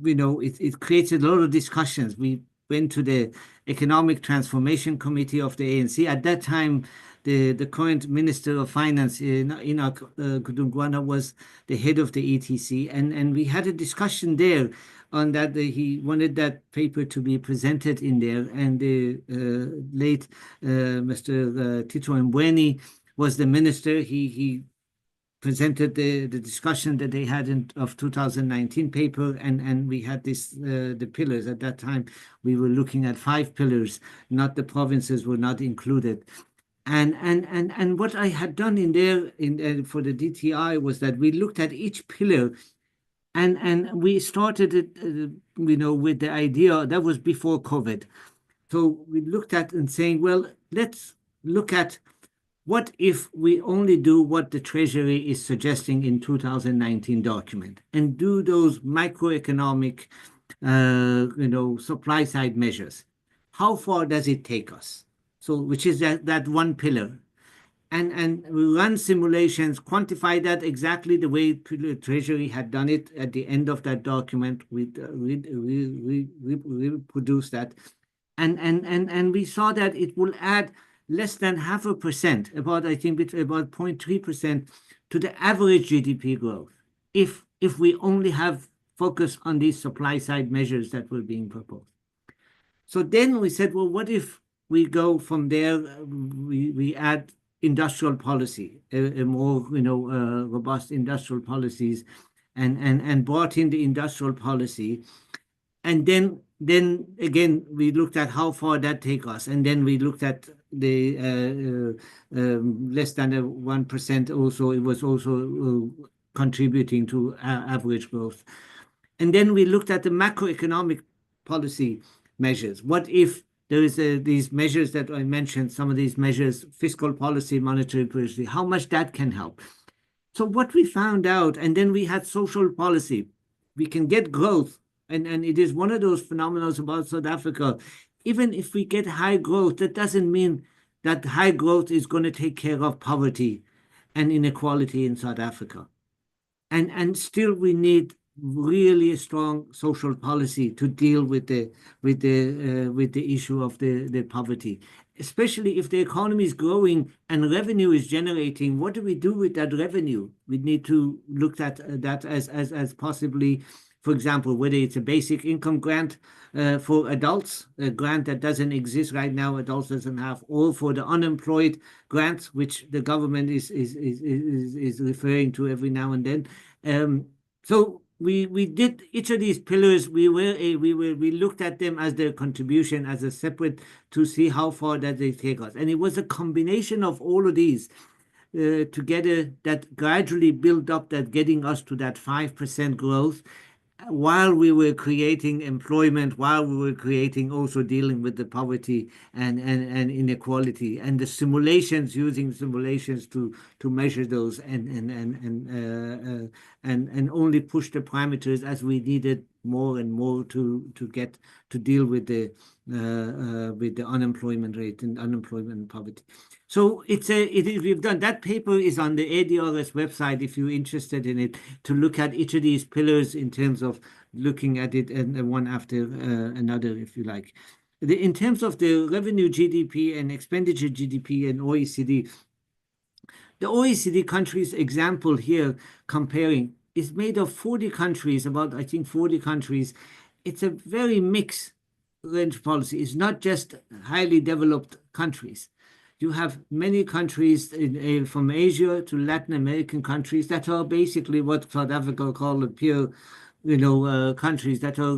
it created a lot of discussions. We went to the Economic Transformation Committee of the ANC. At that time, the current Minister of Finance, Enoch Godongwana, was the head of the ETC, and we had a discussion there on that. He wanted that paper to be presented in there, and the late Mr. Tito Mbweni was the minister. He presented the discussion that they had of 2019 paper, and we had the pillars. At that time, we were looking at 5 pillars, not the provinces were not included. And what I had done in there for the DTI was that we looked at each pillar And we started it, with the idea that was before COVID. So we looked at and saying, well, let's look at what if we only do what the Treasury is suggesting in 2019 document and do those microeconomic, supply side measures. How far does it take us? So, which is that one pillar. And we run simulations, quantify that exactly the way the Treasury had done it at the end of that document. We reproduce that. And we saw that it will add less than 0.5%, about 0.3% to the average GDP growth if we only have focus on these supply side measures that were being proposed. So then we said, well, what if we go from there, we add industrial policy, a more robust industrial policies, and brought in the industrial policy, and then again we looked at how far that take us, and then we looked at the less than 1%. Also, it was also contributing to average growth, and then we looked at the macroeconomic policy measures. What if there is these measures that I mentioned, some of these measures, fiscal policy, monetary policy, how much that can help. So what we found out, and then we had social policy. We can get growth, and it is one of those phenomena about South Africa. Even if we get high growth, that doesn't mean that high growth is going to take care of poverty and inequality in South Africa. And still we need really a strong social policy to deal with the issue of the poverty, especially if the economy is growing and revenue is generating. What do we do with that revenue? We need to look at that as possibly, for example, whether it's a basic income grant for adults, a grant that doesn't exist right now, adults doesn't have, or for the unemployed grants, which the government is referring to every now and then. So we did each of these pillars. We looked at them as their contribution as a separate to see how far that they take us, and it was a combination of all of these together that gradually built up that getting us to that 5% growth, while we were creating employment, while we were creating also dealing with the poverty and inequality, and the simulations, using simulations to measure those and only push the parameters as we needed more and more to get to deal with the unemployment rate and unemployment and poverty. So we've done that. Paper is on the ADRS website if you're interested in it, to look at each of these pillars in terms of looking at it and one after another, if you like. In terms of the revenue GDP and expenditure GDP and OECD, the OECD countries example here comparing is made of 40 countries, about 40 countries. It's a very mixed range policy. It's not just highly developed countries. You have many countries from Asia to Latin American countries that are basically what South Africa call the peer, countries that are,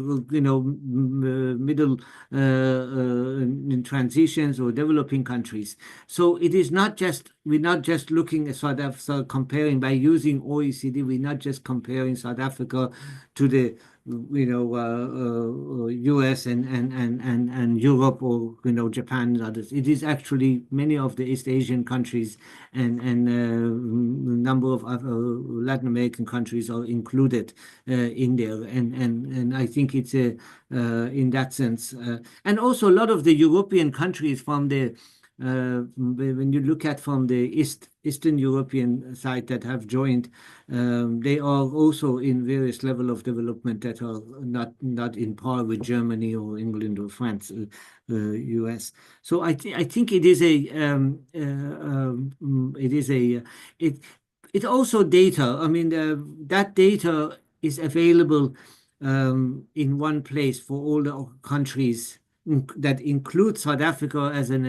middle in transitions or developing countries. So it is not just, we're not just looking at South Africa, comparing by using OECD, we're not just comparing South Africa to the US and Europe or Japan and others. It is actually many of the East Asian countries and a number of other Latin American countries are included in there, and I think it's in that sense, and also a lot of the European countries from the when you look at from the Eastern European side that have joined, they are also in various level of development that are not in par with Germany or England or France, US. So I think it is it also data. I mean, that data is available in one place for all the countries that includes South Africa as an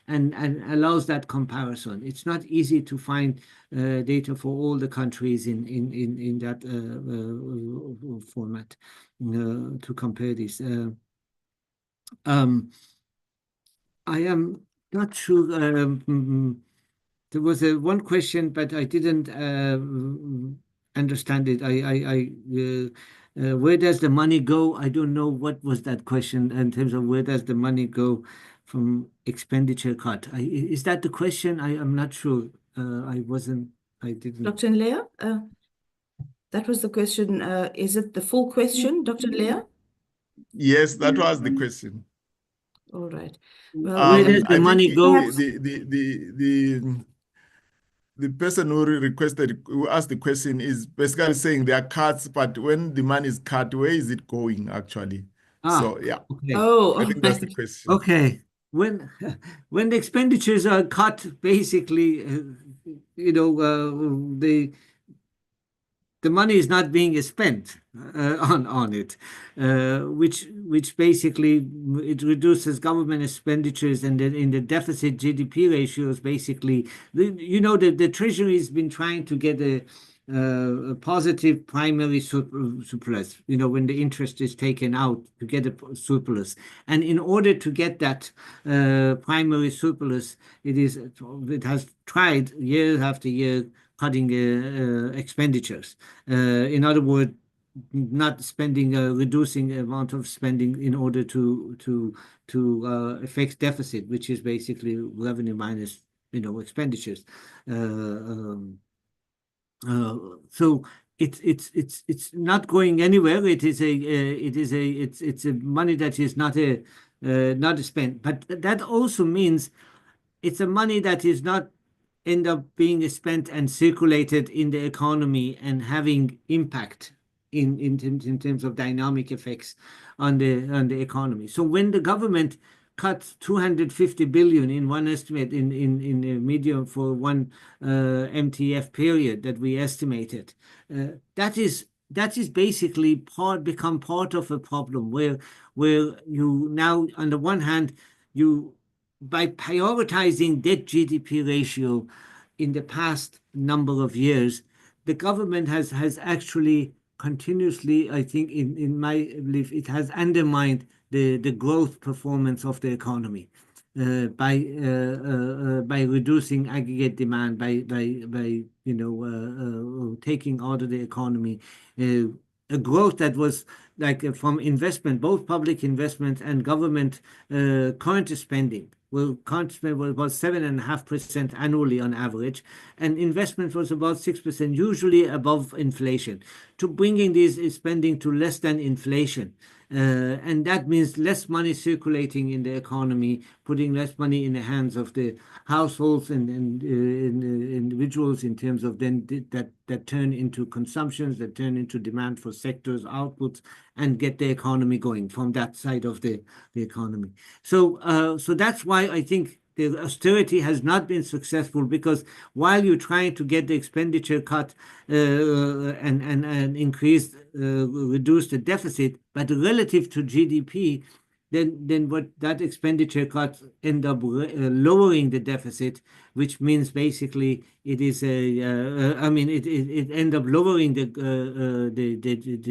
and allows that comparison. It's not easy to find data for all the countries in that format to compare this. I am not sure. There was one question, but I didn't understand it. Where does the money go? I don't know what was that question in terms of where does the money go from expenditure cut. Is that the question? I'm not sure. I didn't. Dr. Nleya, that was the question. Is it the full question, Dr. Nleya? Yes, that was the question. All right. Where does the money go? The person who asked the question is basically saying there are cuts, but when the money is cut, where is it going actually? So yeah. Okay. Oh, I think that's the question. Okay. When the expenditures are cut, basically, the money is not being spent on it, which basically it reduces government expenditures, and then in the deficit GDP ratios, basically, the Treasury has been trying to get a positive primary surplus, when the interest is taken out, to get a surplus. And in order to get that primary surplus, it has tried year after year cutting expenditures. In other words, not spending, reducing the amount of spending in order to affect deficit, which is basically revenue minus expenditures. So it's not going anywhere. It's a money that is not spent, but that also means it's a money that is not end up being spent and circulated in the economy and having impact in terms of dynamic effects on the economy. So when the government cuts 250 billion in one estimate in the medium for one MTF period that we estimated, that is basically become part of a problem where you now, on the one hand, by prioritizing debt GDP ratio in the past number of years, the government has actually continuously, I think, in my belief, it has undermined the growth performance of the economy by reducing aggregate demand, by taking out of the economy a growth that was like from investment, both public investment and government current spending. Well, current spending was about 7.5% annually on average, and investment was about 6%, usually above inflation, to bringing this spending to less than inflation. And that means less money circulating in the economy, putting less money in the hands of the households and individuals in terms of then that turn into consumptions, that turn into demand for sectors, outputs, and get the economy going from that side of the economy. So that's why I think the austerity has not been successful, because while you're trying to get the expenditure cut and increase, reduce the deficit, but relative to GDP, then what that expenditure cut end up lowering the deficit, which means basically it is it end up lowering the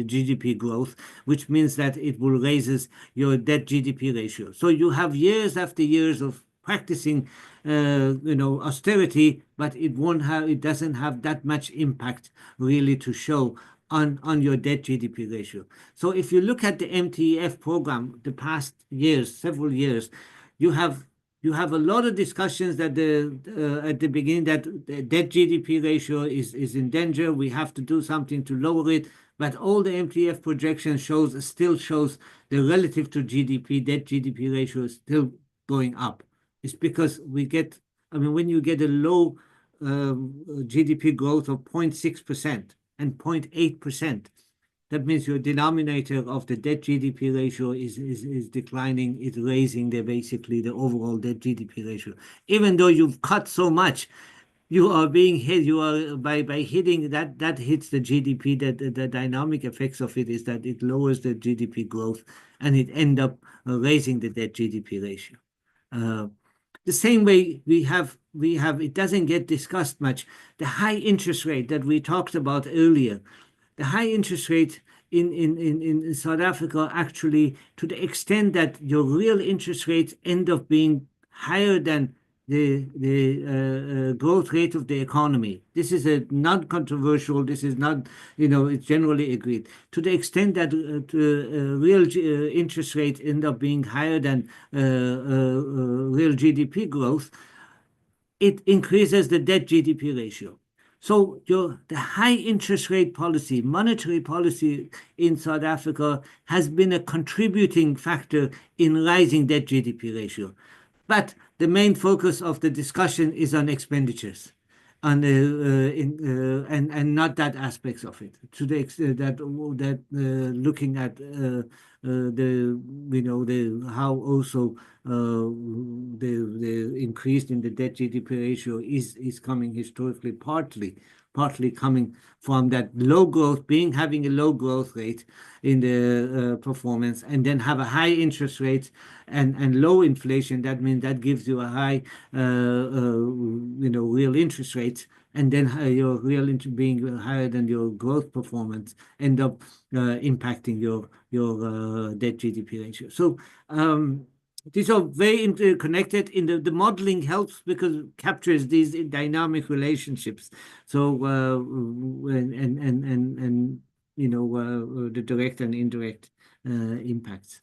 GDP growth, which means that it will raises your debt GDP ratio. So you have years after years of practicing austerity, but it doesn't have that much impact really to show on your debt GDP ratio. So if you look at the MTF program, the past years, several years, you have a lot of discussions that at the beginning that the debt GDP ratio is in danger. We have to do something to lower it. But all the MTF projections still shows the relative to GDP, debt GDP ratio is still going up. It's because when you get a low GDP growth of 0.6% and 0.8%, that means your denominator of the debt GDP ratio is declining. It's raising basically the overall debt GDP ratio. Even though you've cut so much, you are being hit. You are by hitting that hits the GDP. That the dynamic effects of it is that it lowers the GDP growth, and it end up raising the debt GDP ratio. The same way we have, it doesn't get discussed much, the high interest rate that we talked about earlier. The high interest rate in South Africa, actually, to the extent that your real interest rates end up being higher than the growth rate of the economy. This is a non-controversial. This is not, it's generally agreed. To the extent that real interest rates end up being higher than real GDP growth, it increases the debt GDP ratio. So the high interest rate policy, monetary policy in South Africa has been a contributing factor in rising debt GDP ratio. But the main focus of the discussion is on expenditures, and not that aspects of it. To the extent that looking at how also the increase in the debt GDP ratio is coming historically, partly coming from that low growth, having a low growth rate in the performance, and then have a high interest rate and low inflation. That means that gives you a high real interest rate, and then your real interest being higher than your growth performance end up impacting your debt GDP ratio. So these are very interconnected. In the modeling helps because it captures these dynamic relationships. So the direct and indirect impacts.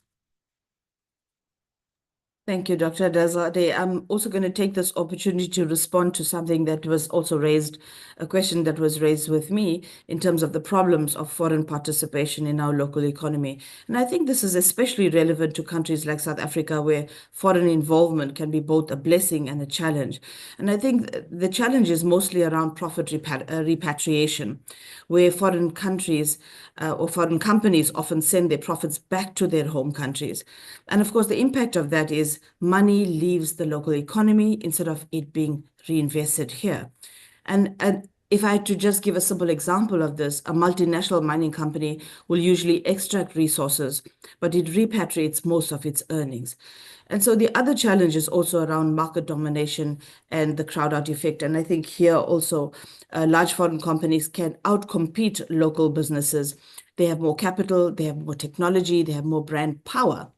Thank you, Dr. Adalzadeh. I'm also going to take this opportunity to respond to something that was also raised, a question that was raised with me in terms of the problems of foreign participation in our local economy. And I think this is especially relevant to countries like South Africa, where foreign involvement can be both a blessing and a challenge. And I think the challenge is mostly around profit repatriation, where foreign countries or foreign companies often send their profits back to their home countries. And of course, the impact of that is money leaves the local economy instead of it being reinvested here. And if I had to just give a simple example of this, a multinational mining company will usually extract resources, but it repatriates most of its earnings. And so the other challenge is also around market domination and the crowd-out effect. And I think here also large foreign companies can outcompete local businesses. They have more capital, they have more technology, they have more brand power.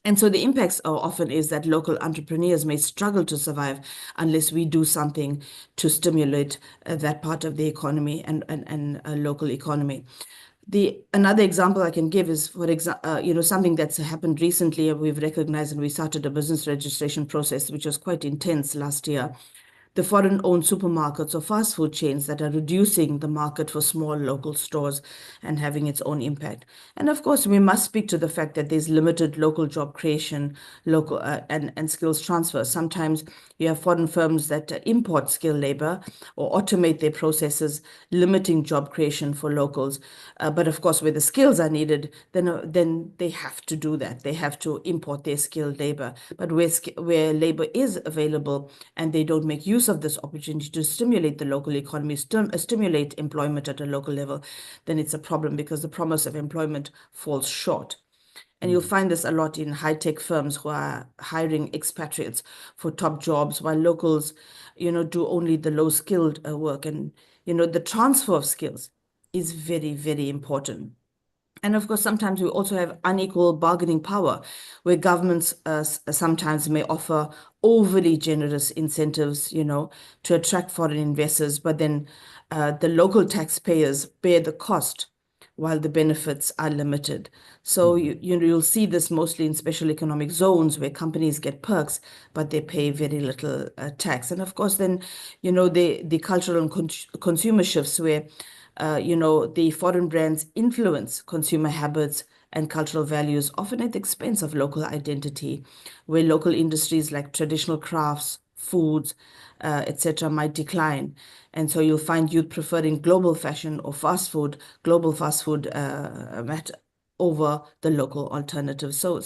And so the impacts often is that local entrepreneurs may struggle to survive unless we do something to stimulate that part of the economy and local economy. Another example I can give is, for example, something that's happened recently. We've recognized and we started a business registration process, which was quite intense last year. The foreign-owned supermarkets or fast food chains that are reducing the market for small local stores and having its own impact. And of course, we must speak to the fact that there's limited local job creation, local and skills transfer. Sometimes you have foreign firms that import skilled labor or automate their processes, limiting job creation for locals. But of course, where the skills are needed, then they have to do that. They have to import their skilled labor. But where labor is available and they don't make use of this opportunity to stimulate the local economy, stimulate employment at a local level, then it's a problem because the promise of employment falls short. And you'll find this a lot in high-tech firms who are hiring expatriates for top jobs, while locals, do only the low-skilled work. And, the transfer of skills is very, very important. And of course, sometimes we also have unequal bargaining power, where governments sometimes may offer overly generous incentives, to attract foreign investors, but then the local taxpayers bear the cost while the benefits are limited. So you'll see this mostly in special economic zones where companies get perks, but they pay very little tax. And of course, then, the cultural and consumer shifts where the foreign brands influence consumer habits and cultural values, often at the expense of local identity, where local industries like traditional crafts, foods, etc., might decline. And so you'll find youth preferring global fashion or global fast food over the local alternatives. So,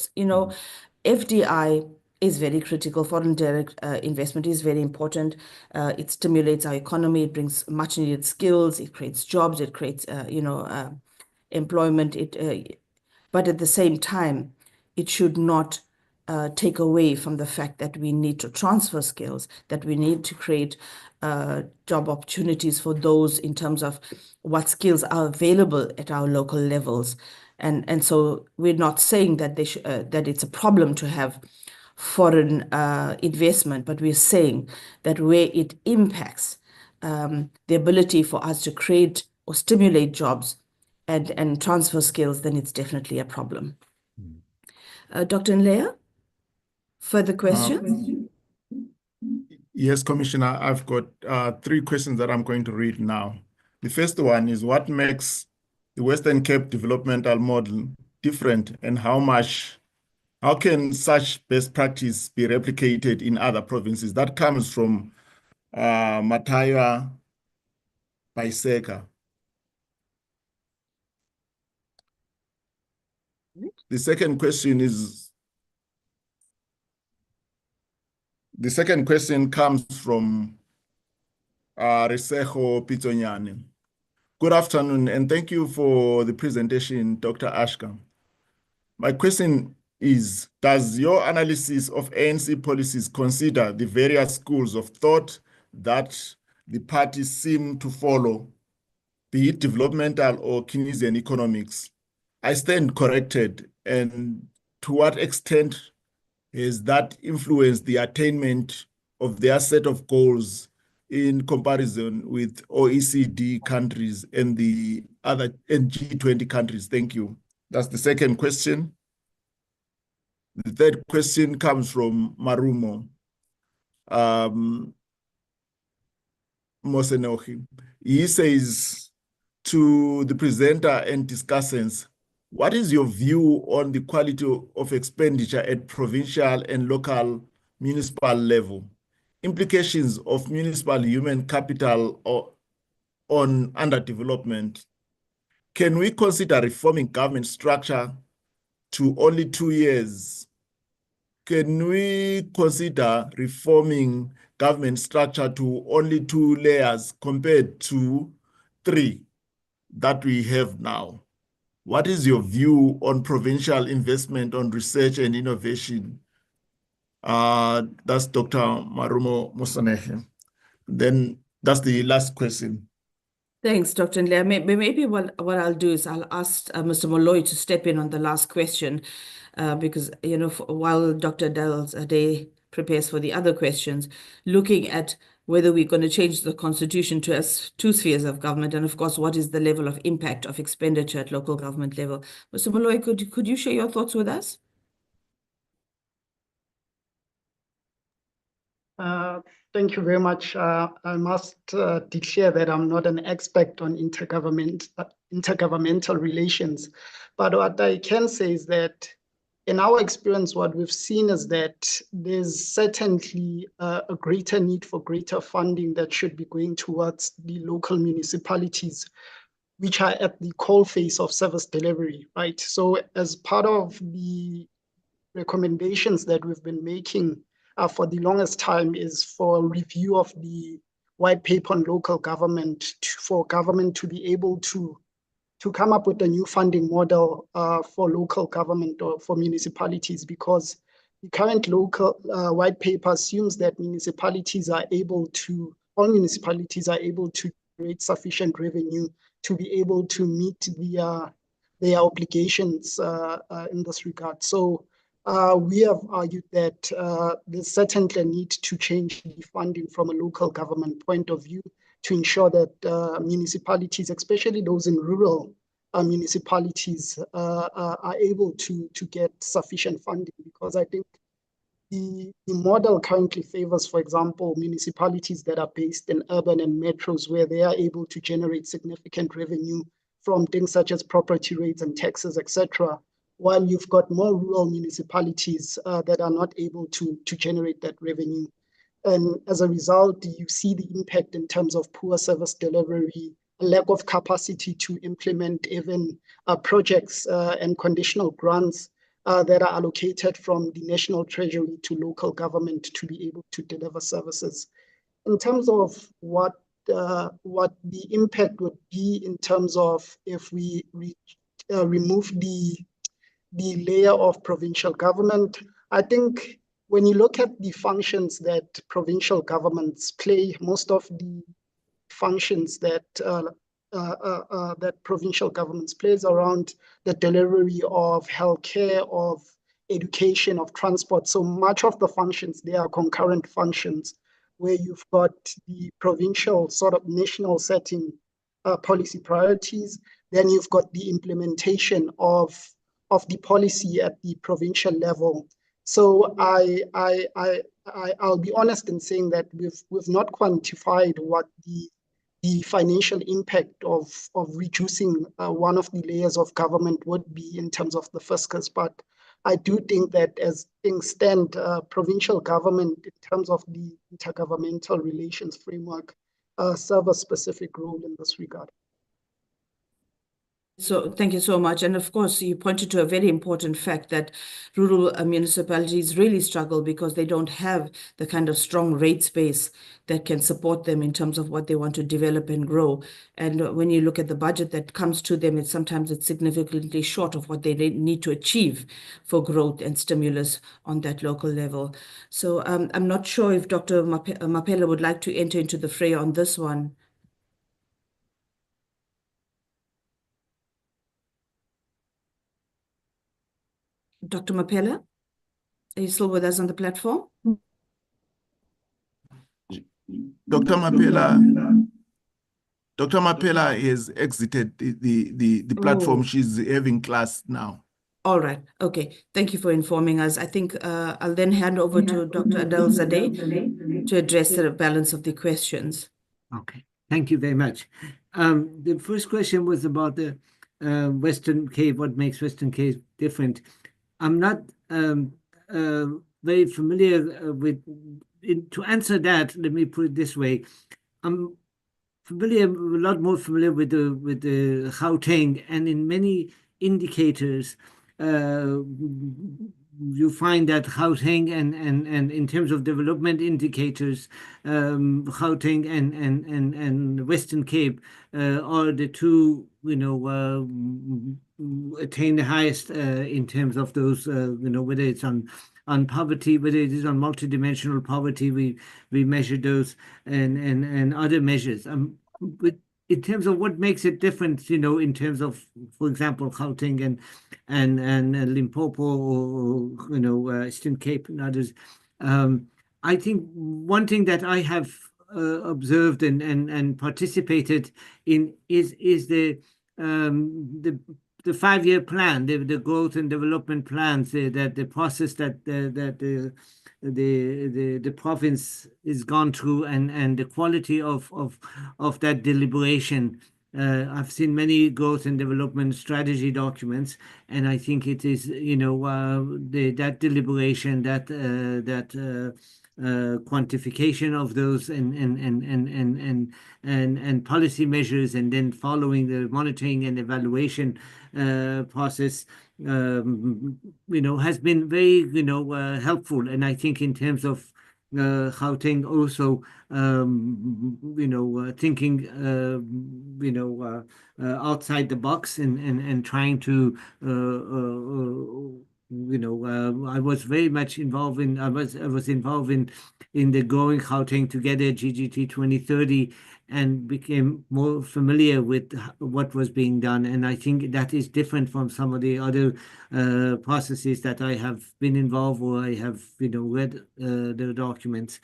FDI is very critical. Foreign direct investment is very important. It stimulates our economy. It brings much needed skills. It creates jobs. It creates, employment. But at the same time, it should not take away from the fact that we need to transfer skills, that we need to create job opportunities for those in terms of what skills are available at our local levels. And so we're not saying that that it's a problem to have foreign investment, but we're saying that where it impacts the ability for us to create or stimulate jobs and transfer skills, then it's definitely a problem. Dr. Nleya, further questions? Yes, Commissioner, I've got 3 questions that I'm going to read now. The first one is, what makes the Western Cape developmental model different, and how can such best practice be replicated in other provinces? That comes from Mataya Paiseka. The second question comes from Risejo Pitonyane. Good afternoon, and thank you for the presentation, Dr. Ashka. My question is, does your analysis of ANC policies consider the various schools of thought that the parties seem to follow, be it developmental or Keynesian economics? I stand corrected, and to what extent has that influenced the attainment of their set of goals in comparison with OECD countries and the other G20 countries? Thank you. That's the second question. The third question comes from Marumo Mosenohi. He says to the presenter and discussants, what is your view on the quality of expenditure at provincial and local municipal level? Implications of municipal human capital on underdevelopment. Can we consider reforming government structure to only 2 years? Can we consider reforming government structure to only 2 layers compared to 3 that we have now? What is your view on provincial investment on research and innovation? That's Dr. Marumo Mosonehe. Then that's the last question. Thanks, Dr. Nleya. Maybe what I'll do is I'll ask Mr. Moloi to step in on the last question, because, while Dr. Adalzadeh prepares for the other questions, looking at whether we're going to change the constitution to as 2 spheres of government, and of course, what is the level of impact of expenditure at local government level. Mr. Moloi, could you share your thoughts with us? Thank you very much. I must declare that I'm not an expert on intergovernmental relations, but what I can say is that in our experience, what we've seen is that there's certainly a greater need for greater funding that should be going towards the local municipalities, which are at the coalface of service delivery, right? So as part of the recommendations that we've been making for the longest time is for a review of the white paper on local government, for government to be able to come up with a new funding model for local government or for municipalities, because the current local white paper assumes that all municipalities are able to create sufficient revenue to be able to meet their obligations in this regard. So we have argued that there's certainly a need to change the funding from a local government point of view to ensure that municipalities, especially those in rural municipalities, are able to get sufficient funding, because I think the model currently favors, for example, municipalities that are based in urban and metros, where they are able to generate significant revenue from things such as property rates and taxes, etc., while you've got more rural municipalities that are not able to generate that revenue. And as a result, you see the impact in terms of poor service delivery, a lack of capacity to implement even projects and conditional grants that are allocated from the national treasury to local government to be able to deliver services. In terms of what the impact would be in terms of if we remove the layer of provincial government, I think when you look at the functions that provincial governments play, most of the functions that provincial governments plays around the delivery of healthcare, of education, of transport. So much of the functions, they are concurrent functions where you've got the provincial sort of national setting policy priorities. Then you've got the implementation of the policy at the provincial level. So I'll be honest in saying that we've not quantified what the financial impact of reducing one of the layers of government would be in terms of the fiscus. But I do think that as things stand, provincial government, in terms of the intergovernmental relations framework, serve a specific role in this regard. So thank you so much. And of course, you pointed to a very important fact that rural municipalities really struggle because they don't have the kind of strong rates base that can support them in terms of what they want to develop and grow. And when you look at the budget that comes to them, sometimes it's significantly short of what they need to achieve for growth and stimulus on that local level. So I'm not sure if Dr. Mapela would like to enter into the fray on this one. Dr. Mapela, are you still with us on the platform? Dr. Mapela has exited the platform. Oh. She's having class now. All right. Okay. Thank you for informing us. I think I'll then hand over to Dr. Adelzadeh to address the balance of the questions. Okay. Thank you very much. The first question was about the Western Cape, what makes Western Cape different. I'm not very familiar with, to answer that, let me put it this way. I'm a lot more familiar with the Gauteng, and in many indicators, you find that Gauteng and in terms of development indicators, Gauteng and Western Cape are the two, attain the highest in terms of those, whether it's on poverty, whether it is on multidimensional poverty, we measure those and other measures. But in terms of what makes it different, in terms of, for example, Gauteng and Limpopo or Eastern Cape and others, I think one thing that I have observed and participated in is the 5-year plan, the growth and development plans, that the process that the province is gone through, and the quality of that deliberation. I've seen many growth and development strategy documents, and I think it is that deliberation, that quantification of those and policy measures, and then following the monitoring and evaluation process, has been very helpful. And I think in terms of Gauteng also, thinking outside the box and trying to I was very much involved in. I was involved in the Growing Gauteng Together GGT 2030, and became more familiar with what was being done. And I think that is different from some of the other processes that I have been involved, or I have read the documents.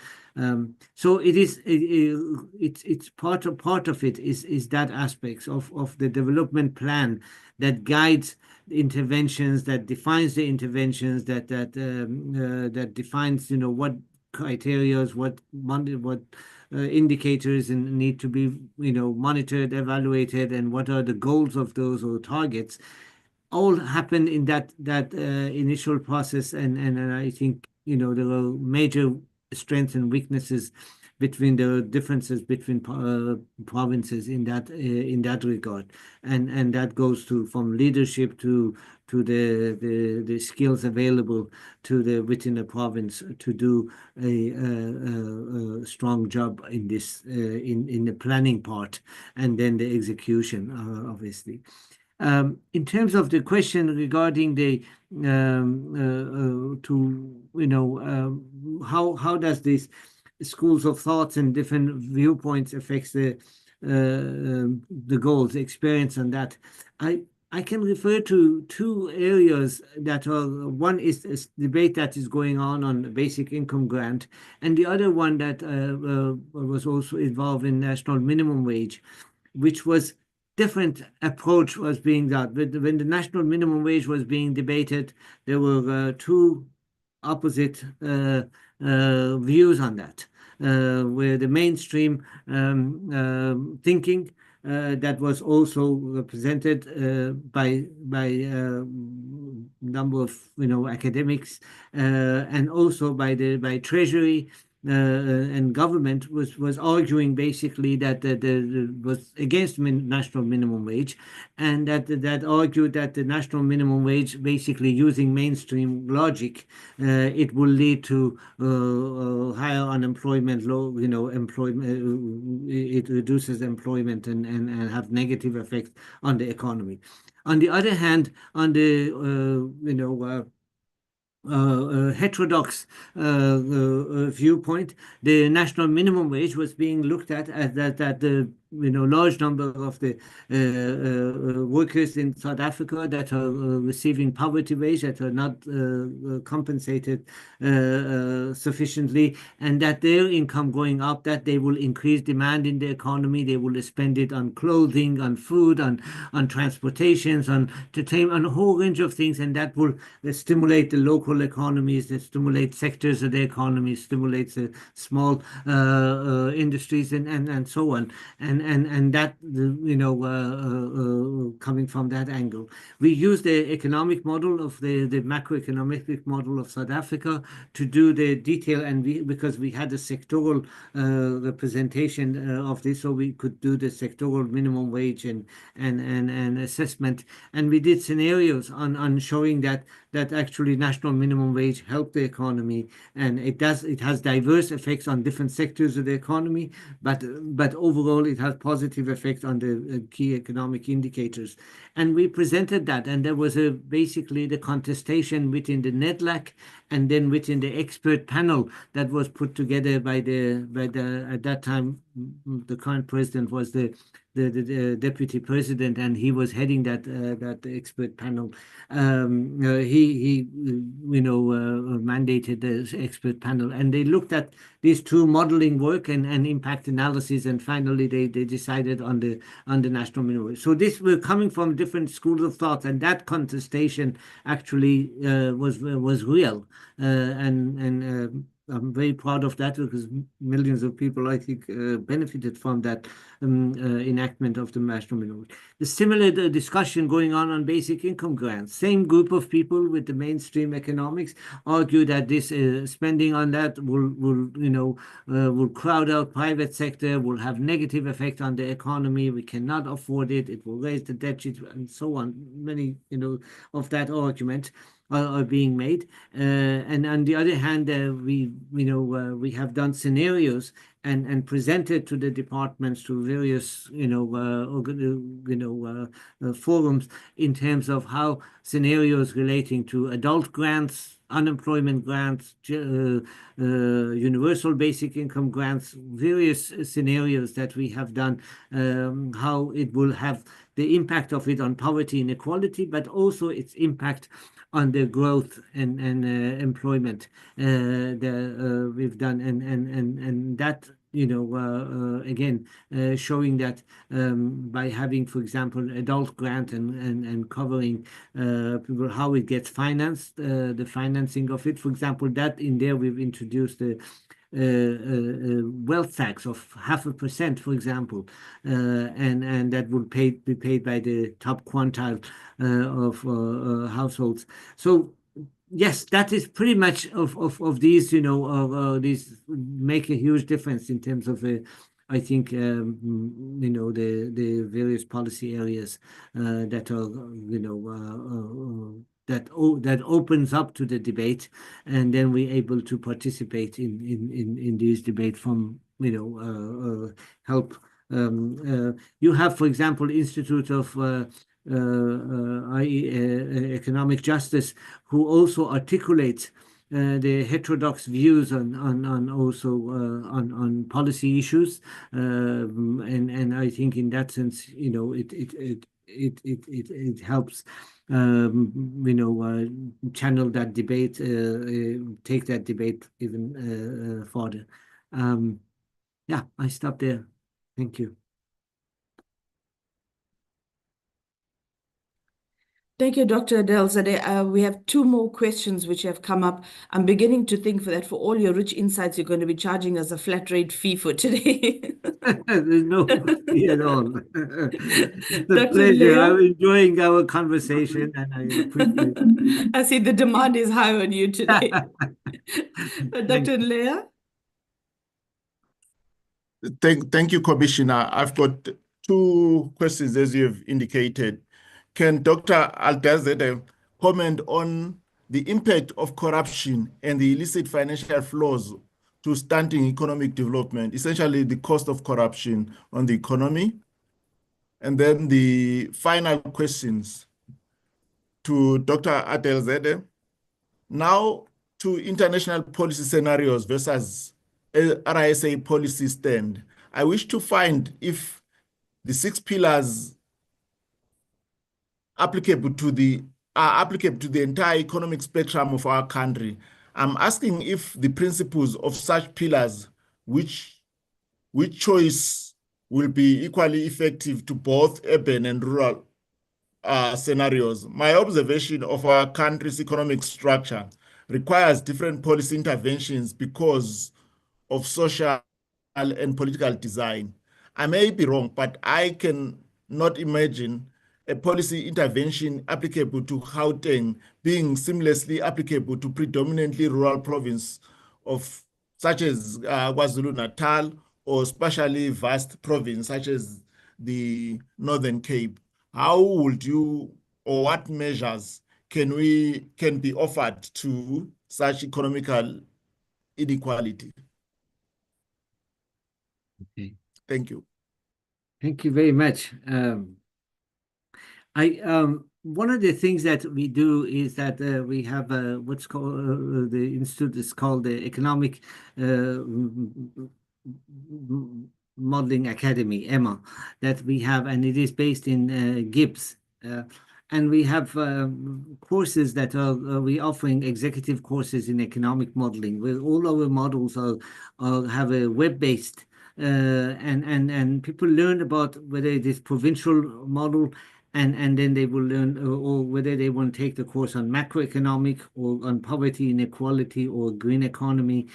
So it is. It's part of it is that aspects of the development plan that guides interventions, that defines the interventions, that defines what criteria, what indicators need to be monitored, evaluated, and what are the goals of those or targets. All happen in that initial process, and I think there are major strengths and weaknesses between the differences between provinces in that regard, and that goes from leadership to the skills available within the province to do a strong job in this in the planning part, and then the execution, obviously. In terms of the question regarding the how does this schools of thoughts and different viewpoints affects the goals, experience, and that I can refer to two areas that are, one is this debate that is going on the basic income grant, and the other one that was also involved in national minimum wage, which was different approach was being done. When the national minimum wage was being debated, there were two opposite views on that, where the mainstream thinking that was also represented by number of academics and also by Treasury and government was arguing basically that was against national minimum wage, and that argued that the national minimum wage, basically using mainstream logic, it will lead to higher unemployment, low employment, it reduces employment and have negative effects on the economy. On the other hand, on the heterodox viewpoint, the national minimum wage was being looked at as that the large number of the workers in South Africa that are receiving poverty wage, that are not compensated sufficiently, and that their income going up, that they will increase demand in the economy, they will spend it on clothing, on food, on transportations, on entertainment, on a whole range of things, and that will stimulate the local economies, that stimulate sectors of the economy, stimulates the small industries and so on. And that coming from that angle, we use the economic model of the macroeconomic model of South Africa to do the detail, and because we had a sectoral representation of this, so we could do the sectoral minimum wage and assessment, and we did scenarios on showing that actually national minimum wage helped the economy, and it has diverse effects on different sectors of the economy, but overall it has positive effects on the key economic indicators. And we presented that, and there was basically the contestation within the NEDLAC and then within the expert panel that was put together by the at that time the current president was the deputy president, and he was heading that expert panel. He mandated the expert panel, and they looked at these two modeling work and impact analysis, and finally they decided on the national minimum wage. So this were coming from different schools of thought, and that contestation actually was real, and I'm very proud of that, because millions of people, I think, benefited from that enactment of the national minimum wage. The similar discussion going on basic income grants. Same group of people with the mainstream economics argue that this spending on that will crowd out private sector, will have negative effect on the economy. We cannot afford it. It will raise the debt, and so on. Many of that argument are being made, and on the other hand, we have done scenarios and presented to the departments, to various forums, in terms of how scenarios relating to adult grants, unemployment grants, universal basic income grants, various scenarios that we have done, how it will have the impact of it on poverty inequality, but also its impact on the growth and employment that we've done, and that again showing that by having, for example, adult grant and covering people, how it gets financed, the financing of it, for example, that in there we've introduced the wealth tax of 0.5%, for example, and that would be paid by the top quintile of households. So yes, that is pretty much of these, these make a huge difference in terms of I think the various policy areas that are that opens up to the debate, and then we're able to participate in these debates from help. You have, for example, Institute of Economic Justice, who also articulates the heterodox views on policy issues, and I think in that sense, it helps channel that debate, take that debate even further. Yeah, I stop there. Thank you. Thank you, Dr. Adelsade. We have two more questions which have come up. I'm beginning to think that for all your rich insights, you're going to be charging us a flat rate fee for today. There's no fee at all. The Dr. pleasure. Leah? I'm enjoying our conversation, and I appreciate it. I see the demand is high on you today. Thank Dr. Leah? Thank you, Commissioner. I've got two questions, as you've indicated. Can Dr. Adelsade comment on the impact of corruption and the illicit financial flows to stunting economic development, essentially the cost of corruption on the economy? And then the final questions to Dr. Adelsade. Now to international policy scenarios versus RISA policy stand. I wish to find if the 6 pillars applicable to the entire economic spectrum of our country. I'm asking if the principles of such pillars, which choice will be equally effective to both urban and rural scenarios. My observation of our country's economic structure requires different policy interventions because of social and political design. I may be wrong, but I can not imagine a policy intervention applicable to Gauteng being seamlessly applicable to predominantly rural province of such as KwaZulu-Natal or spatially vast province such as the Northern Cape. How would you, or what measures can be offered to such economical inequality? Okay. Thank you. Thank you very much. One of the things that we do is that we have what's called the institute is called the Economic Modeling Academy, EMA, that we have, and it is based in Gibbs. And we have courses that we're offering executive courses in economic modeling, where all our models have a web-based, and people learn about whether it is provincial model, and then they will learn or whether they want to take the course on macroeconomic or on poverty, inequality, or green economy,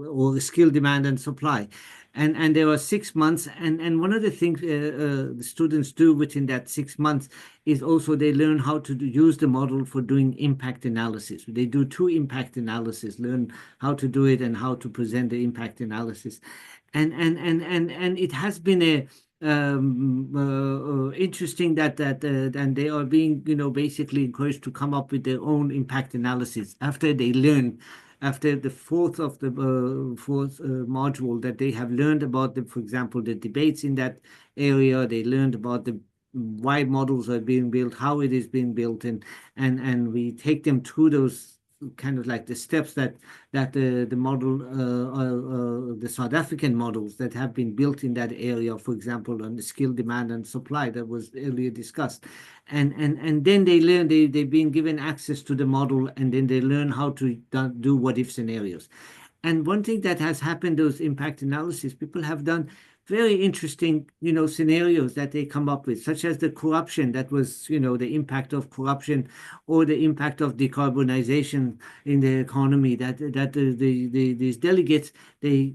or skill demand and supply. And there are 6 months, and one of the things the students do within that 6 months is also they learn how to use the model for doing impact analysis. They do 2 impact analysis, learn how to do it and how to present the impact analysis, and it has been a interesting that and they are being basically encouraged to come up with their own impact analysis after they learn. After the fourth module, that they have learned about for example, the debates in that area, they learned about why models are being built, how it is being built, and we take them through those kind of like the steps that the model, the South African models that have been built in that area, for example, on the skill demand and supply that was earlier discussed. And then they learn, they've been given access to the model, and then they learn how to do what-if scenarios. And one thing that has happened, those impact analysis, people have done very interesting, scenarios that they come up with, such as the corruption that was, the impact of corruption, or the impact of decarbonization in the economy. That these delegates, they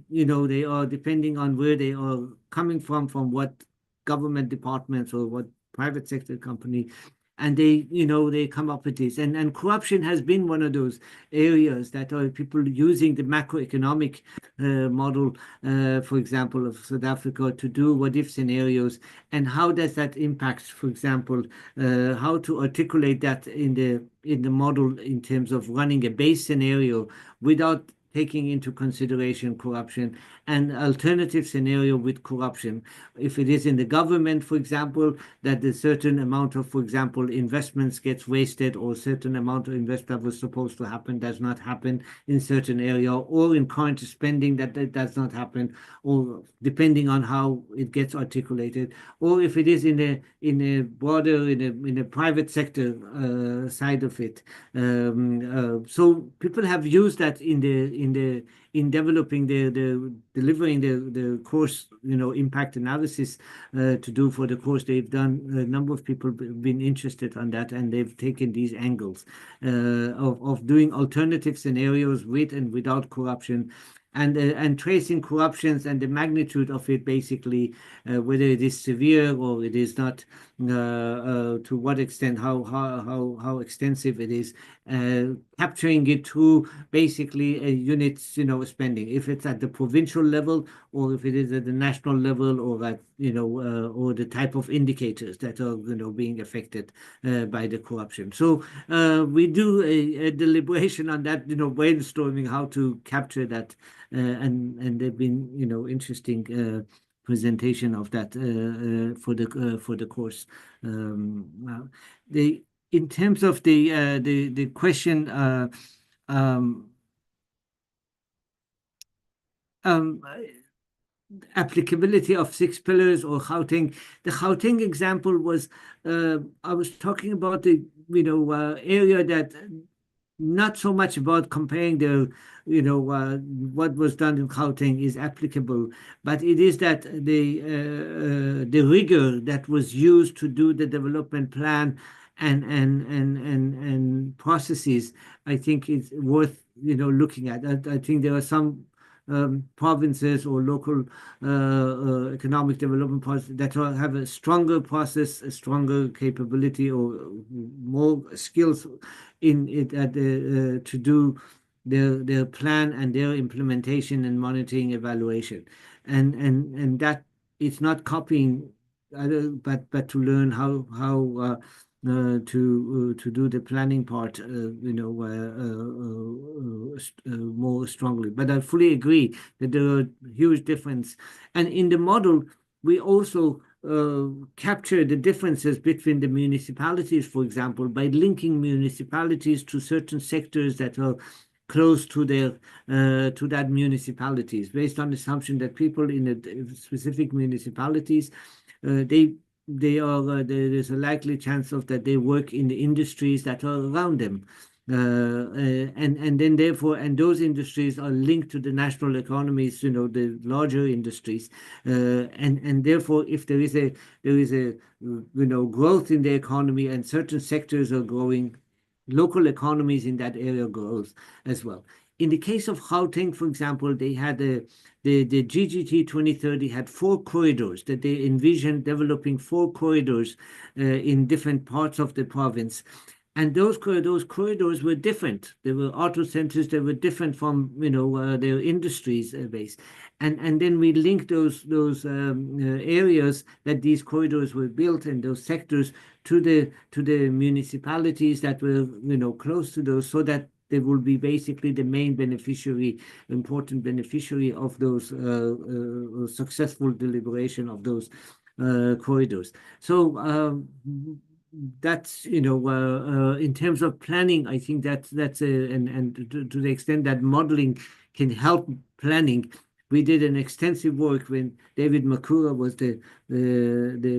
are depending on where they are coming from what government departments or what private sector company, and they come up with this. And corruption has been one of those areas that are people using the macroeconomic model, for example, of South Africa to do what-if scenarios, and how does that impact, for example, how to articulate that in the model in terms of running a base scenario without taking into consideration corruption, and alternative scenario with corruption. If it is in the government, for example, that a certain amount of, for example, investments gets wasted, or a certain amount of investment that was supposed to happen does not happen in certain area, or in current spending that does not happen, or depending on how it gets articulated, or if it is in a broader, in a private sector side of it. So people have used that in developing delivering the course, impact analysis to do for the course. They've done, a number of people been interested on that, and they've taken these angles of doing alternative scenarios with and without corruption, and tracing corruptions and the magnitude of it, basically, whether it is severe or it is not, to what extent, how extensive it is, capturing it through basically units, spending, if it's at the provincial level, or if it is at the national level, or at, or the type of indicators that are, being affected by the corruption. So we do a deliberation on that, brainstorming how to capture that, and they've been, interesting presentation of that for the course. In terms of the question, applicability of 6 pillars or Gauteng. The Gauteng example was, I was talking about the area that not so much about comparing the what was done in Gauteng is applicable, but it is that the rigor that was used to do the development plan and processes, I think is worth looking at. I think there are some provinces or local economic development processes that have a stronger process, a stronger capability, or more skills in it to do their plan and their implementation and monitoring evaluation, and that it's not copying, but to learn how to do the planning part, more strongly. But I fully agree that there are huge difference, and in the model we also capture the differences between the municipalities, for example, by linking municipalities to certain sectors that are close to their to that municipalities, based on the assumption that people in a specific municipalities, there's a likely chance of that they work in the industries that are around them, and then therefore, and those industries are linked to the national economies, the larger industries, and therefore, if there is a growth in the economy and certain sectors are growing, local economies in that area grows as well. In the case of Gauteng, for example, they had the GGT 2030 had 4 corridors that they envisioned developing, 4 corridors in different parts of the province. And those corridors were different. They were auto centers. They were different from their industries base, and then we linked those areas that these corridors were built and those sectors to the municipalities that were close to those, so that they will be basically the main beneficiary, important beneficiary of those successful deliberation of those corridors. So that's in terms of planning, I think that's and to the extent that modeling can help planning. We did an extensive work when David Makura was the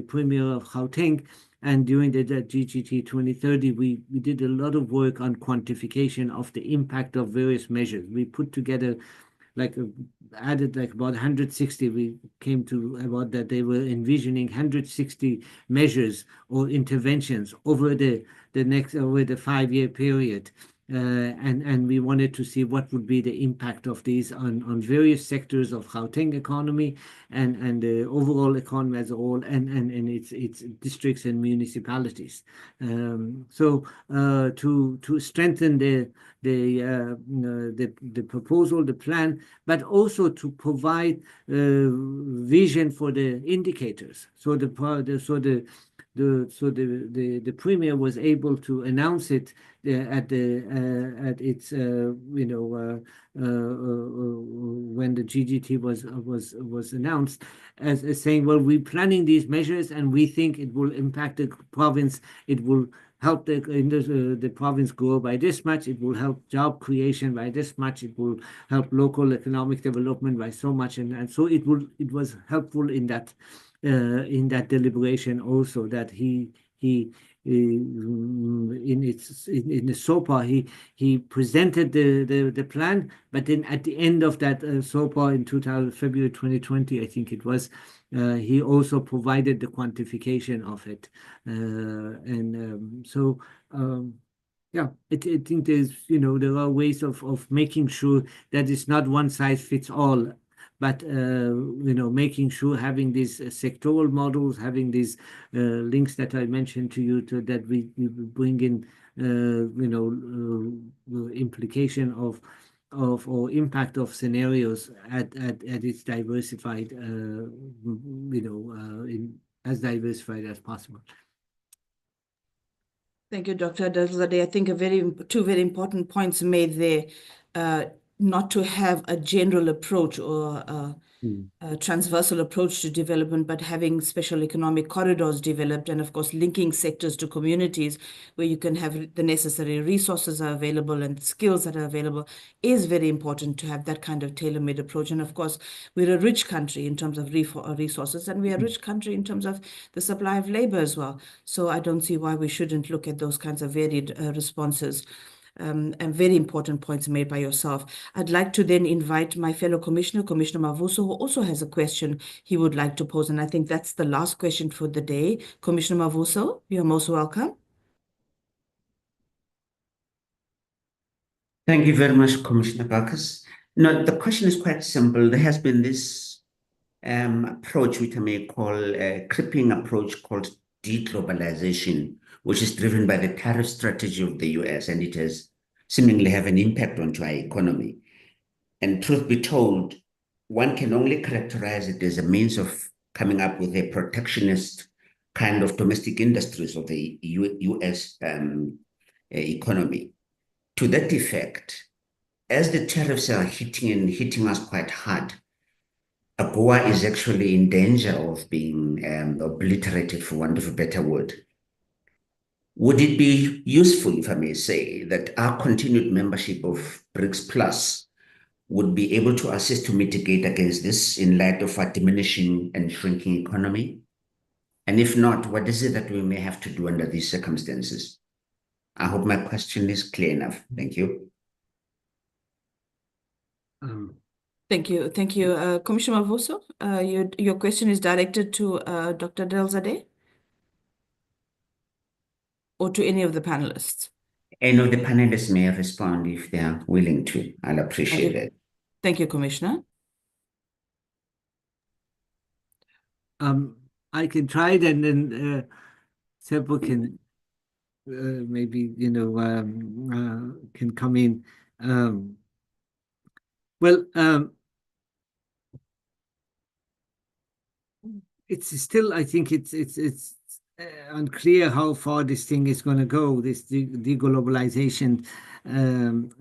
premier of Gauteng, and during the GGT 2030, we did a lot of work on quantification of the impact of various measures. We put together added about 160. We came to about that they were envisioning 160 measures or interventions over the 5-year period. And we wanted to see what would be the impact of these on various sectors of Gauteng economy and the overall economy as a whole, and its districts and municipalities. So to strengthen the proposal, the plan, but also to provide vision for the indicators. So the the premier was able to announce it at its when the GGT was announced as saying, well, we're planning these measures and we think it will impact the province. It will help the province grow by this much. It will help job creation by this much. It will help local economic development by so much, and so it was helpful in that deliberation also, that in the SOPA he presented the plan, but then at the end of that SOPA in February 2020, I think it was, he also provided the quantification of it, yeah, I think there's there are ways of making sure that it's not one size fits all, but making sure having these sectoral models, having these links that I mentioned to you, that we bring in implication of or impact of scenarios at its diversified as diversified as possible. Thank you, Dr. Adelsade. I think two very important points made there. Not to have a general approach or a transversal approach to development, but having special economic corridors developed, and of course linking sectors to communities where you can have the necessary resources are available and skills that are available, is very important to have that kind of tailor-made approach. And of course, we're a rich country in terms of resources, and we are a rich country in terms of the supply of labor as well. So I don't see why we shouldn't look at those kinds of varied responses. And very important points made by yourself. I'd like to then invite my fellow commissioner, Commissioner Mavuso, who also has a question he would like to pose. And I think that's the last question for the day. Commissioner Mavuso, you're most welcome. Thank you very much, Commissioner Baucus. No, the question is quite simple. There has been this approach, which I may call a creeping approach, called deglobalization, which is driven by the tariff strategy of the US, and it has seemingly have an impact onto our economy. And truth be told, one can only characterize it as a means of coming up with a protectionist kind of domestic industries of the US economy. To that effect, as the tariffs are hitting us quite hard, AGOA is actually in danger of being obliterated, for want of a better word. Would it be useful, if I may say, that our continued membership of BRICS Plus would be able to assist to mitigate against this in light of our diminishing and shrinking economy? And if not, what is it that we may have to do under these circumstances? I hope my question is clear enough. Thank you. Thank you. Thank you. Commissioner Mavuso, your question is directed to Dr. Adelsade or to any of the panelists? Any of the panelists may respond if they are willing to. I'll appreciate it. Thank you, Commissioner. I can try it, and then Seppo can maybe can come in. It's still, I think it's unclear how far this thing is going to go, this deglobalization, and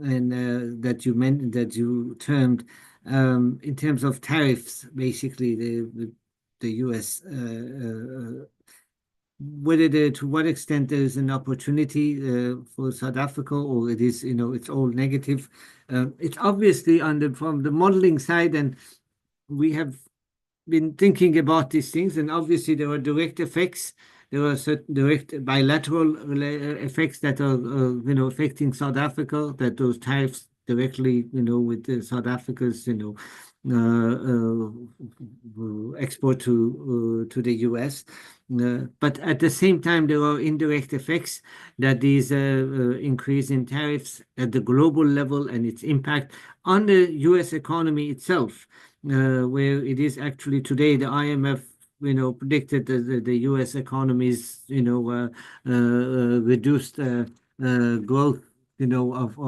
that you meant, that you termed, in terms of tariffs. Basically, the US, whether to what extent there is an opportunity for South Africa, or it is, it's all negative. It's obviously from the modeling side, and we have been thinking about these things, and obviously there are direct effects. There are certain direct bilateral effects that are, affecting South Africa, that those tariffs directly, with South Africa's, export to the US. But at the same time, there are indirect effects that these increase in tariffs at the global level and its impact on the US economy itself, where it is actually today the IMF predicted that the US economy's reduced growth of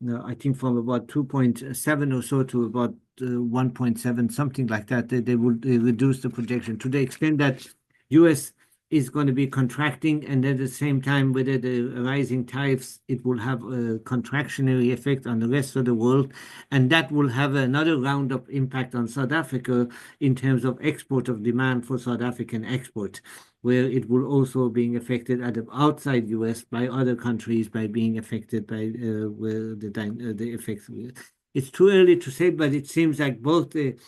I think from about 2.7 or so to about 1.7, something like that. They would reduce the projection to the extent that US is going to be contracting, and at the same time, with the rising tariffs, it will have a contractionary effect on the rest of the world, and that will have another round of impact on South Africa in terms of export of demand for South African export, where it will also being affected at the outside US by other countries by being affected by where the effects. It's too early to say, but it seems like both the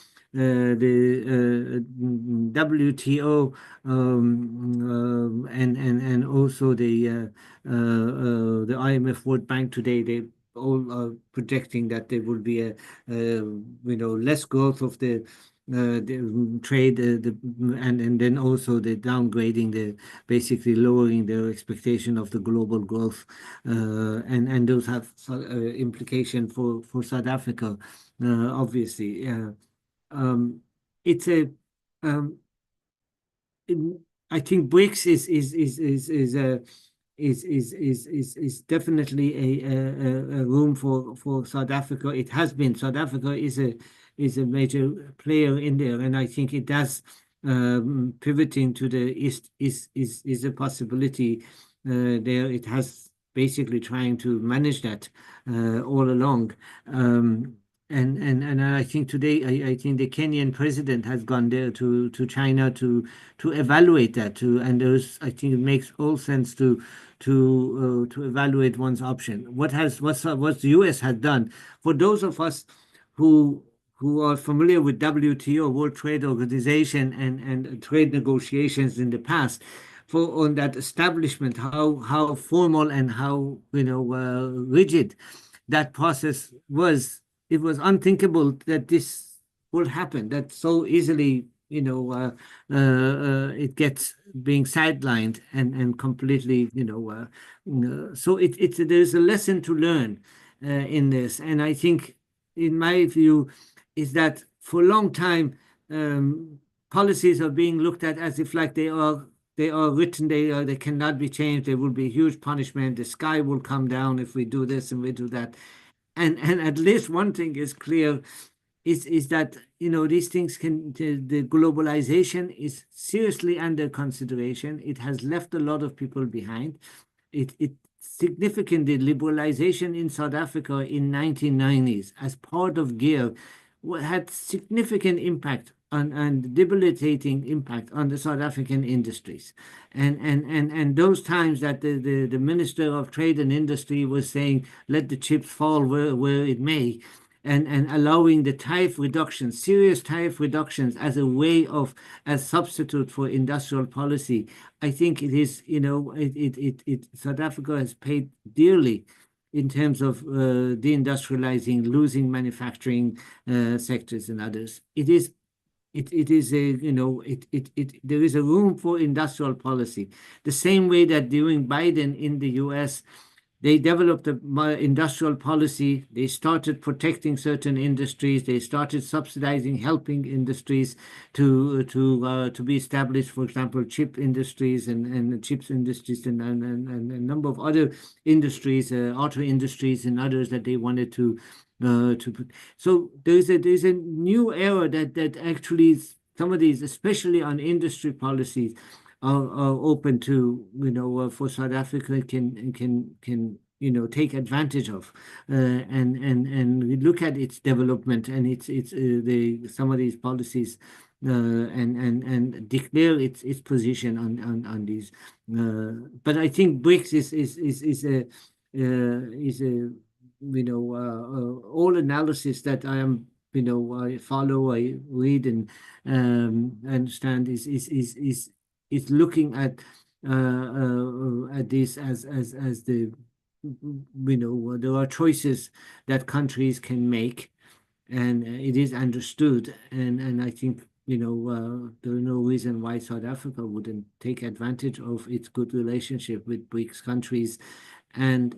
WTO and also the IMF World Bank today, they all are projecting that there will be a less growth of the trade, and then also the downgrading, the basically lowering their expectation of the global growth, and those have implication for South Africa, obviously. It's a I think BRICS is definitely a room for South Africa. It has been. South Africa is a major player in there, and I think it does pivoting to the east is a possibility there. It has basically trying to manage that all along. And I think today, I think the Kenyan president has gone there to China to evaluate that. And I think it makes all sense to evaluate one's option. What the US has done for those of us who are familiar with WTO, World Trade Organization, and trade negotiations in the past, on that establishment, how formal and how rigid that process was. It was unthinkable that this would happen, that so easily, it gets being sidelined and completely, so there's a lesson to learn in this. And I think, in my view, is that for a long time, policies are being looked at as if like they are written, they cannot be changed. There will be huge punishment. The sky will come down if we do this and we do that. And at least one thing is clear, is that these things the globalization is seriously under consideration. It has left a lot of people behind. It significantly liberalization in South Africa in 1990s as part of GEAR had significant impact and debilitating impact on the South African industries, and those times that the Minister of Trade and Industry was saying, let the chips fall where it may, and allowing the tariff reductions, serious tariff reductions, as a way of as substitute for industrial policy. I think it is South Africa has paid dearly in terms of deindustrializing, losing manufacturing sectors and others. There is a room for industrial policy. The same way that during Biden in the US, they developed an industrial policy. They started protecting certain industries. They started subsidizing, helping industries to be established. For example, chip industries and chips industries and a number of other industries, auto industries and others that they wanted to put. So there's a new era that actually some of these, especially on industry policies, are open to for South Africa can take advantage of, and we look at its development and its some of these policies and declare its position on these. But I think BRICS is a all analysis that I am I follow, I read and understand is looking at this as the there are choices that countries can make, and it is understood, and I think there are no reason why South Africa wouldn't take advantage of its good relationship with BRICS countries and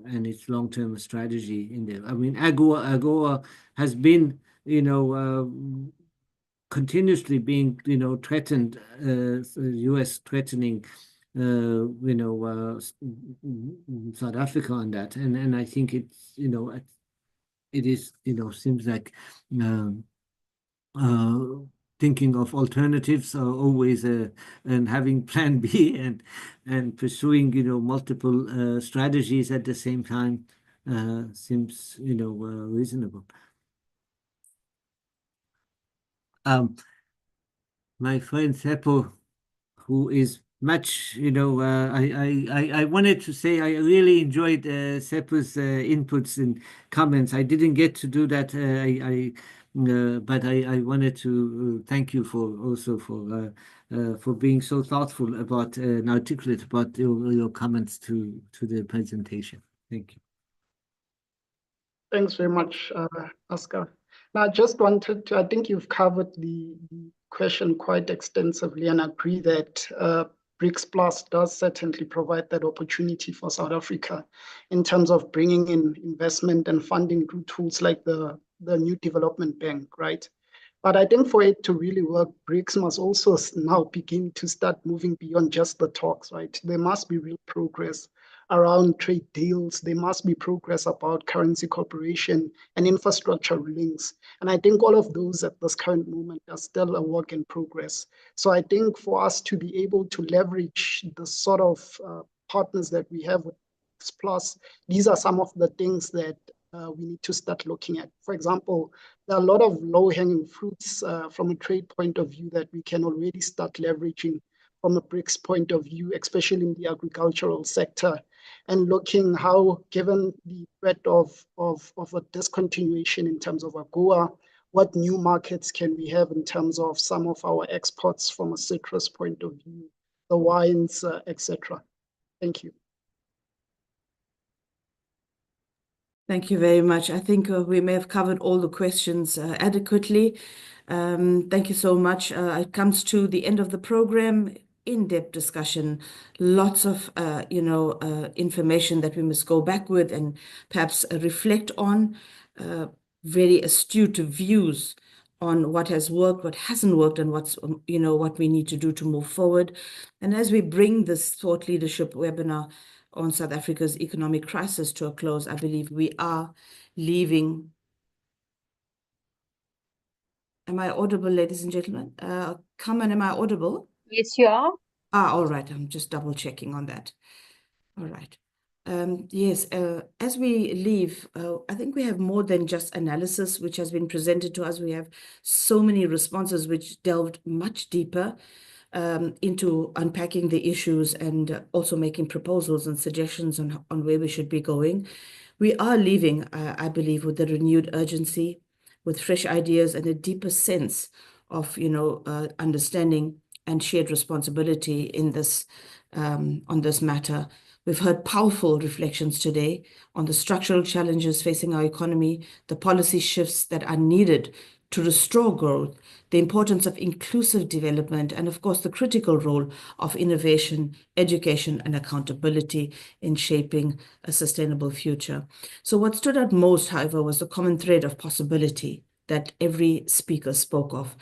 and its long-term strategy in there. I mean, AGOA has been continuously being threatened, US threatening South Africa on that, and I think it's it is seems like thinking of alternatives are always and having plan B and pursuing multiple strategies at the same time seems reasonable. My friend Seppo, who is much, I wanted to say I really enjoyed Seppo's inputs and comments. I didn't get to do that. But I wanted to thank you for being so thoughtful about and articulate about your comments to the presentation. Thank you. Thanks very much, Oscar. Now, I just wanted to, I think you've covered the question quite extensively, and I agree that BRICS Plus does certainly provide that opportunity for South Africa in terms of bringing in investment and funding through tools like the New Development Bank, right? But I think for it to really work, BRICS must also now begin to start moving beyond just the talks, right? There must be real progress around trade deals. There must be progress about currency cooperation and infrastructure links. And I think all of those at this current moment are still a work in progress. So I think for us to be able to leverage the sort of partners that we have with BRICS Plus, these are some of the things that we need to start looking at. For example, there are a lot of low-hanging fruits from a trade point of view that we can already start leveraging from a BRICS point of view, especially in the agricultural sector, and looking how, given the threat of a discontinuation in terms of AGOA, what new markets can we have in terms of some of our exports from a citrus point of view, the wines, etc. Thank you. Thank you very much. I think we may have covered all the questions adequately. Thank you so much. It comes to the end of the program. In-depth discussion, lots of information that we must go back with and perhaps reflect on. Very astute views on what has worked, what hasn't worked, and what's what we need to do to move forward. And as we bring this thought leadership webinar on South Africa's economic crisis to a close, I believe we are leaving. Am I audible, ladies and gentlemen? Carmen, am I audible? Yes, you are. All right. I'm just double checking on that. All right. Yes, as we leave, I think we have more than just analysis which has been presented to us. We have so many responses which delved much deeper into unpacking the issues and also making proposals and suggestions on where we should be going. We are leaving, I believe, with a renewed urgency, with fresh ideas and a deeper sense of, understanding and shared responsibility in this on this matter. We've heard powerful reflections today on the structural challenges facing our economy, the policy shifts that are needed to restore growth, the importance of inclusive development, and of course, the critical role of innovation, education, and accountability in shaping a sustainable future. So what stood out most, however, was the common thread of possibility that every speaker spoke of,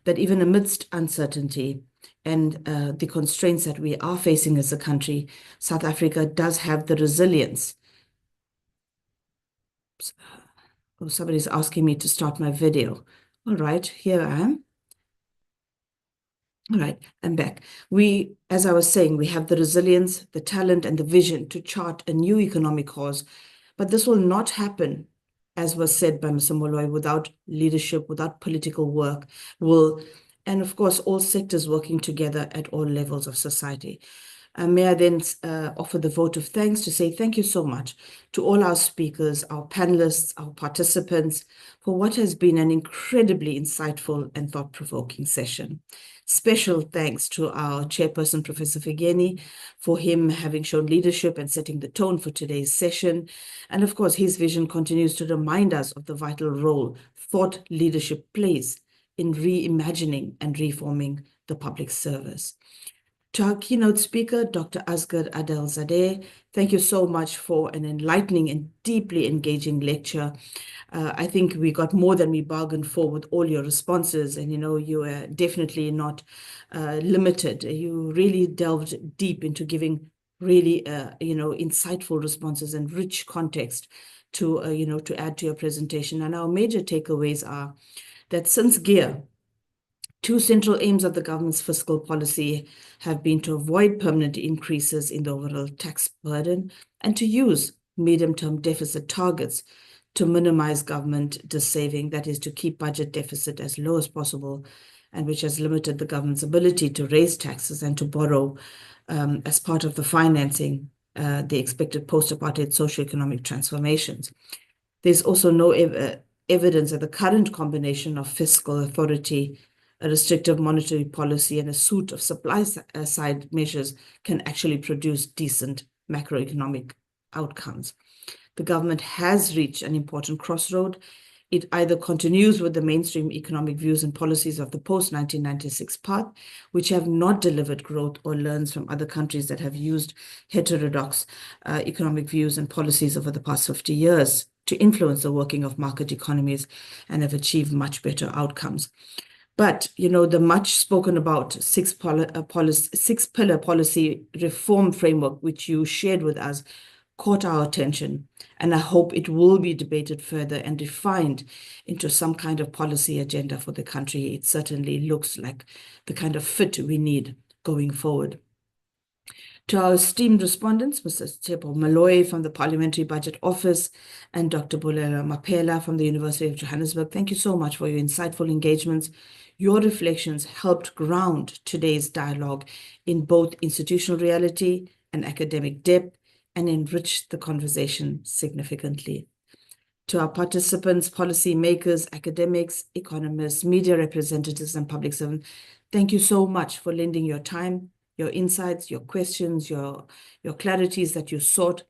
that even amidst uncertainty and the constraints that we are facing as a country, South Africa does have the resilience. Oh, somebody's asking me to start my video. All right, here I am. All right, I'm back. We, as I was saying, we have the resilience, the talent, and the vision to chart a new economic course, but this will not happen, as was said by Mr. Moloi, without leadership, without political work, and of course, all sectors working together at all levels of society. May I then offer the vote of thanks to say thank you so much to all our speakers, our panelists, our participants, for what has been an incredibly insightful and thought-provoking session. Special thanks to our chairperson, Professor Figeni, for him having shown leadership and setting the tone for today's session. And of course, his vision continues to remind us of the vital role thought leadership plays in reimagining and reforming the public service. To our keynote speaker, Dr. Asghar Adelzadeh, thank you so much for an enlightening and deeply engaging lecture. I think we got more than we bargained for with all your responses, and you were definitely not limited. You really delved deep into giving really insightful responses and rich context to to add to your presentation. And our major takeaways are that since GEAR Two central aims of the government's fiscal policy have been to avoid permanent increases in the overall tax burden and to use medium-term deficit targets to minimize government dissaving, that is, to keep budget deficit as low as possible, and which has limited the government's ability to raise taxes and to borrow as part of the financing the expected post-apartheid socioeconomic transformations. There's also no evidence that the current combination of fiscal authority, a restrictive monetary policy, and a suite of supply-side measures can actually produce decent macroeconomic outcomes. The government has reached an important crossroad. It either continues with the mainstream economic views and policies of the post-1996 path, which have not delivered growth, or learns from other countries that have used heterodox economic views and policies over the past 50 years to influence the working of market economies and have achieved much better outcomes. But, you know, the much spoken about six-pillar policy reform framework, which you shared with us, caught our attention, and I hope it will be debated further and refined into some kind of policy agenda for the country. It certainly looks like the kind of fit we need going forward. To our esteemed respondents, Mr. Tshepo Moloi from the Parliamentary Budget Office and Dr. Bulelwa Maphela from the University of Johannesburg, thank you so much for your insightful engagements. Your reflections helped ground today's dialogue in both institutional reality and academic depth, and enriched the conversation significantly. To our participants, policy makers, academics, economists, media representatives, and public servants, thank you so much for lending your time, your insights, your questions, your clarities that you sought.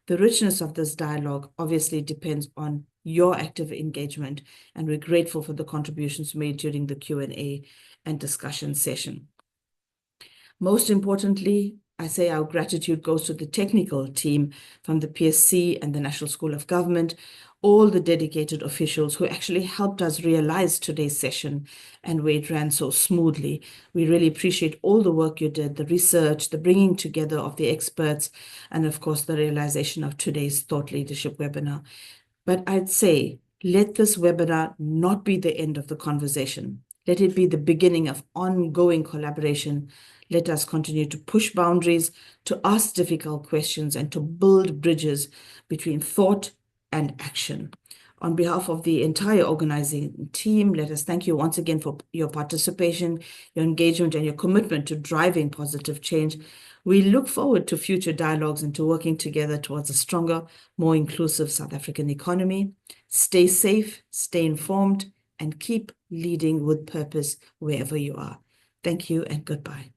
The richness of this dialogue obviously depends on your active engagement, and we're grateful for the contributions made during the Q&A and discussion session. Most importantly, I say our gratitude goes to the technical team from the PSC and the National School of Government, all the dedicated officials who actually helped us realize today's session and where it ran so smoothly. We really appreciate all the work you did, the research, the bringing together of the experts, and of course, the realization of today's Thought Leadership webinar. But I'd say, let this webinar not be the end of the conversation. Let it be the beginning of ongoing collaboration. Let us continue to push boundaries, to ask difficult questions, and to build bridges between thought and action. On behalf of the entire organizing team, let us thank you once again for your participation, your engagement, and your commitment to driving positive change. We look forward to future dialogues and to working together towards a stronger, more inclusive South African economy. Stay safe, stay informed, and keep leading with purpose wherever you are. Thank you and goodbye.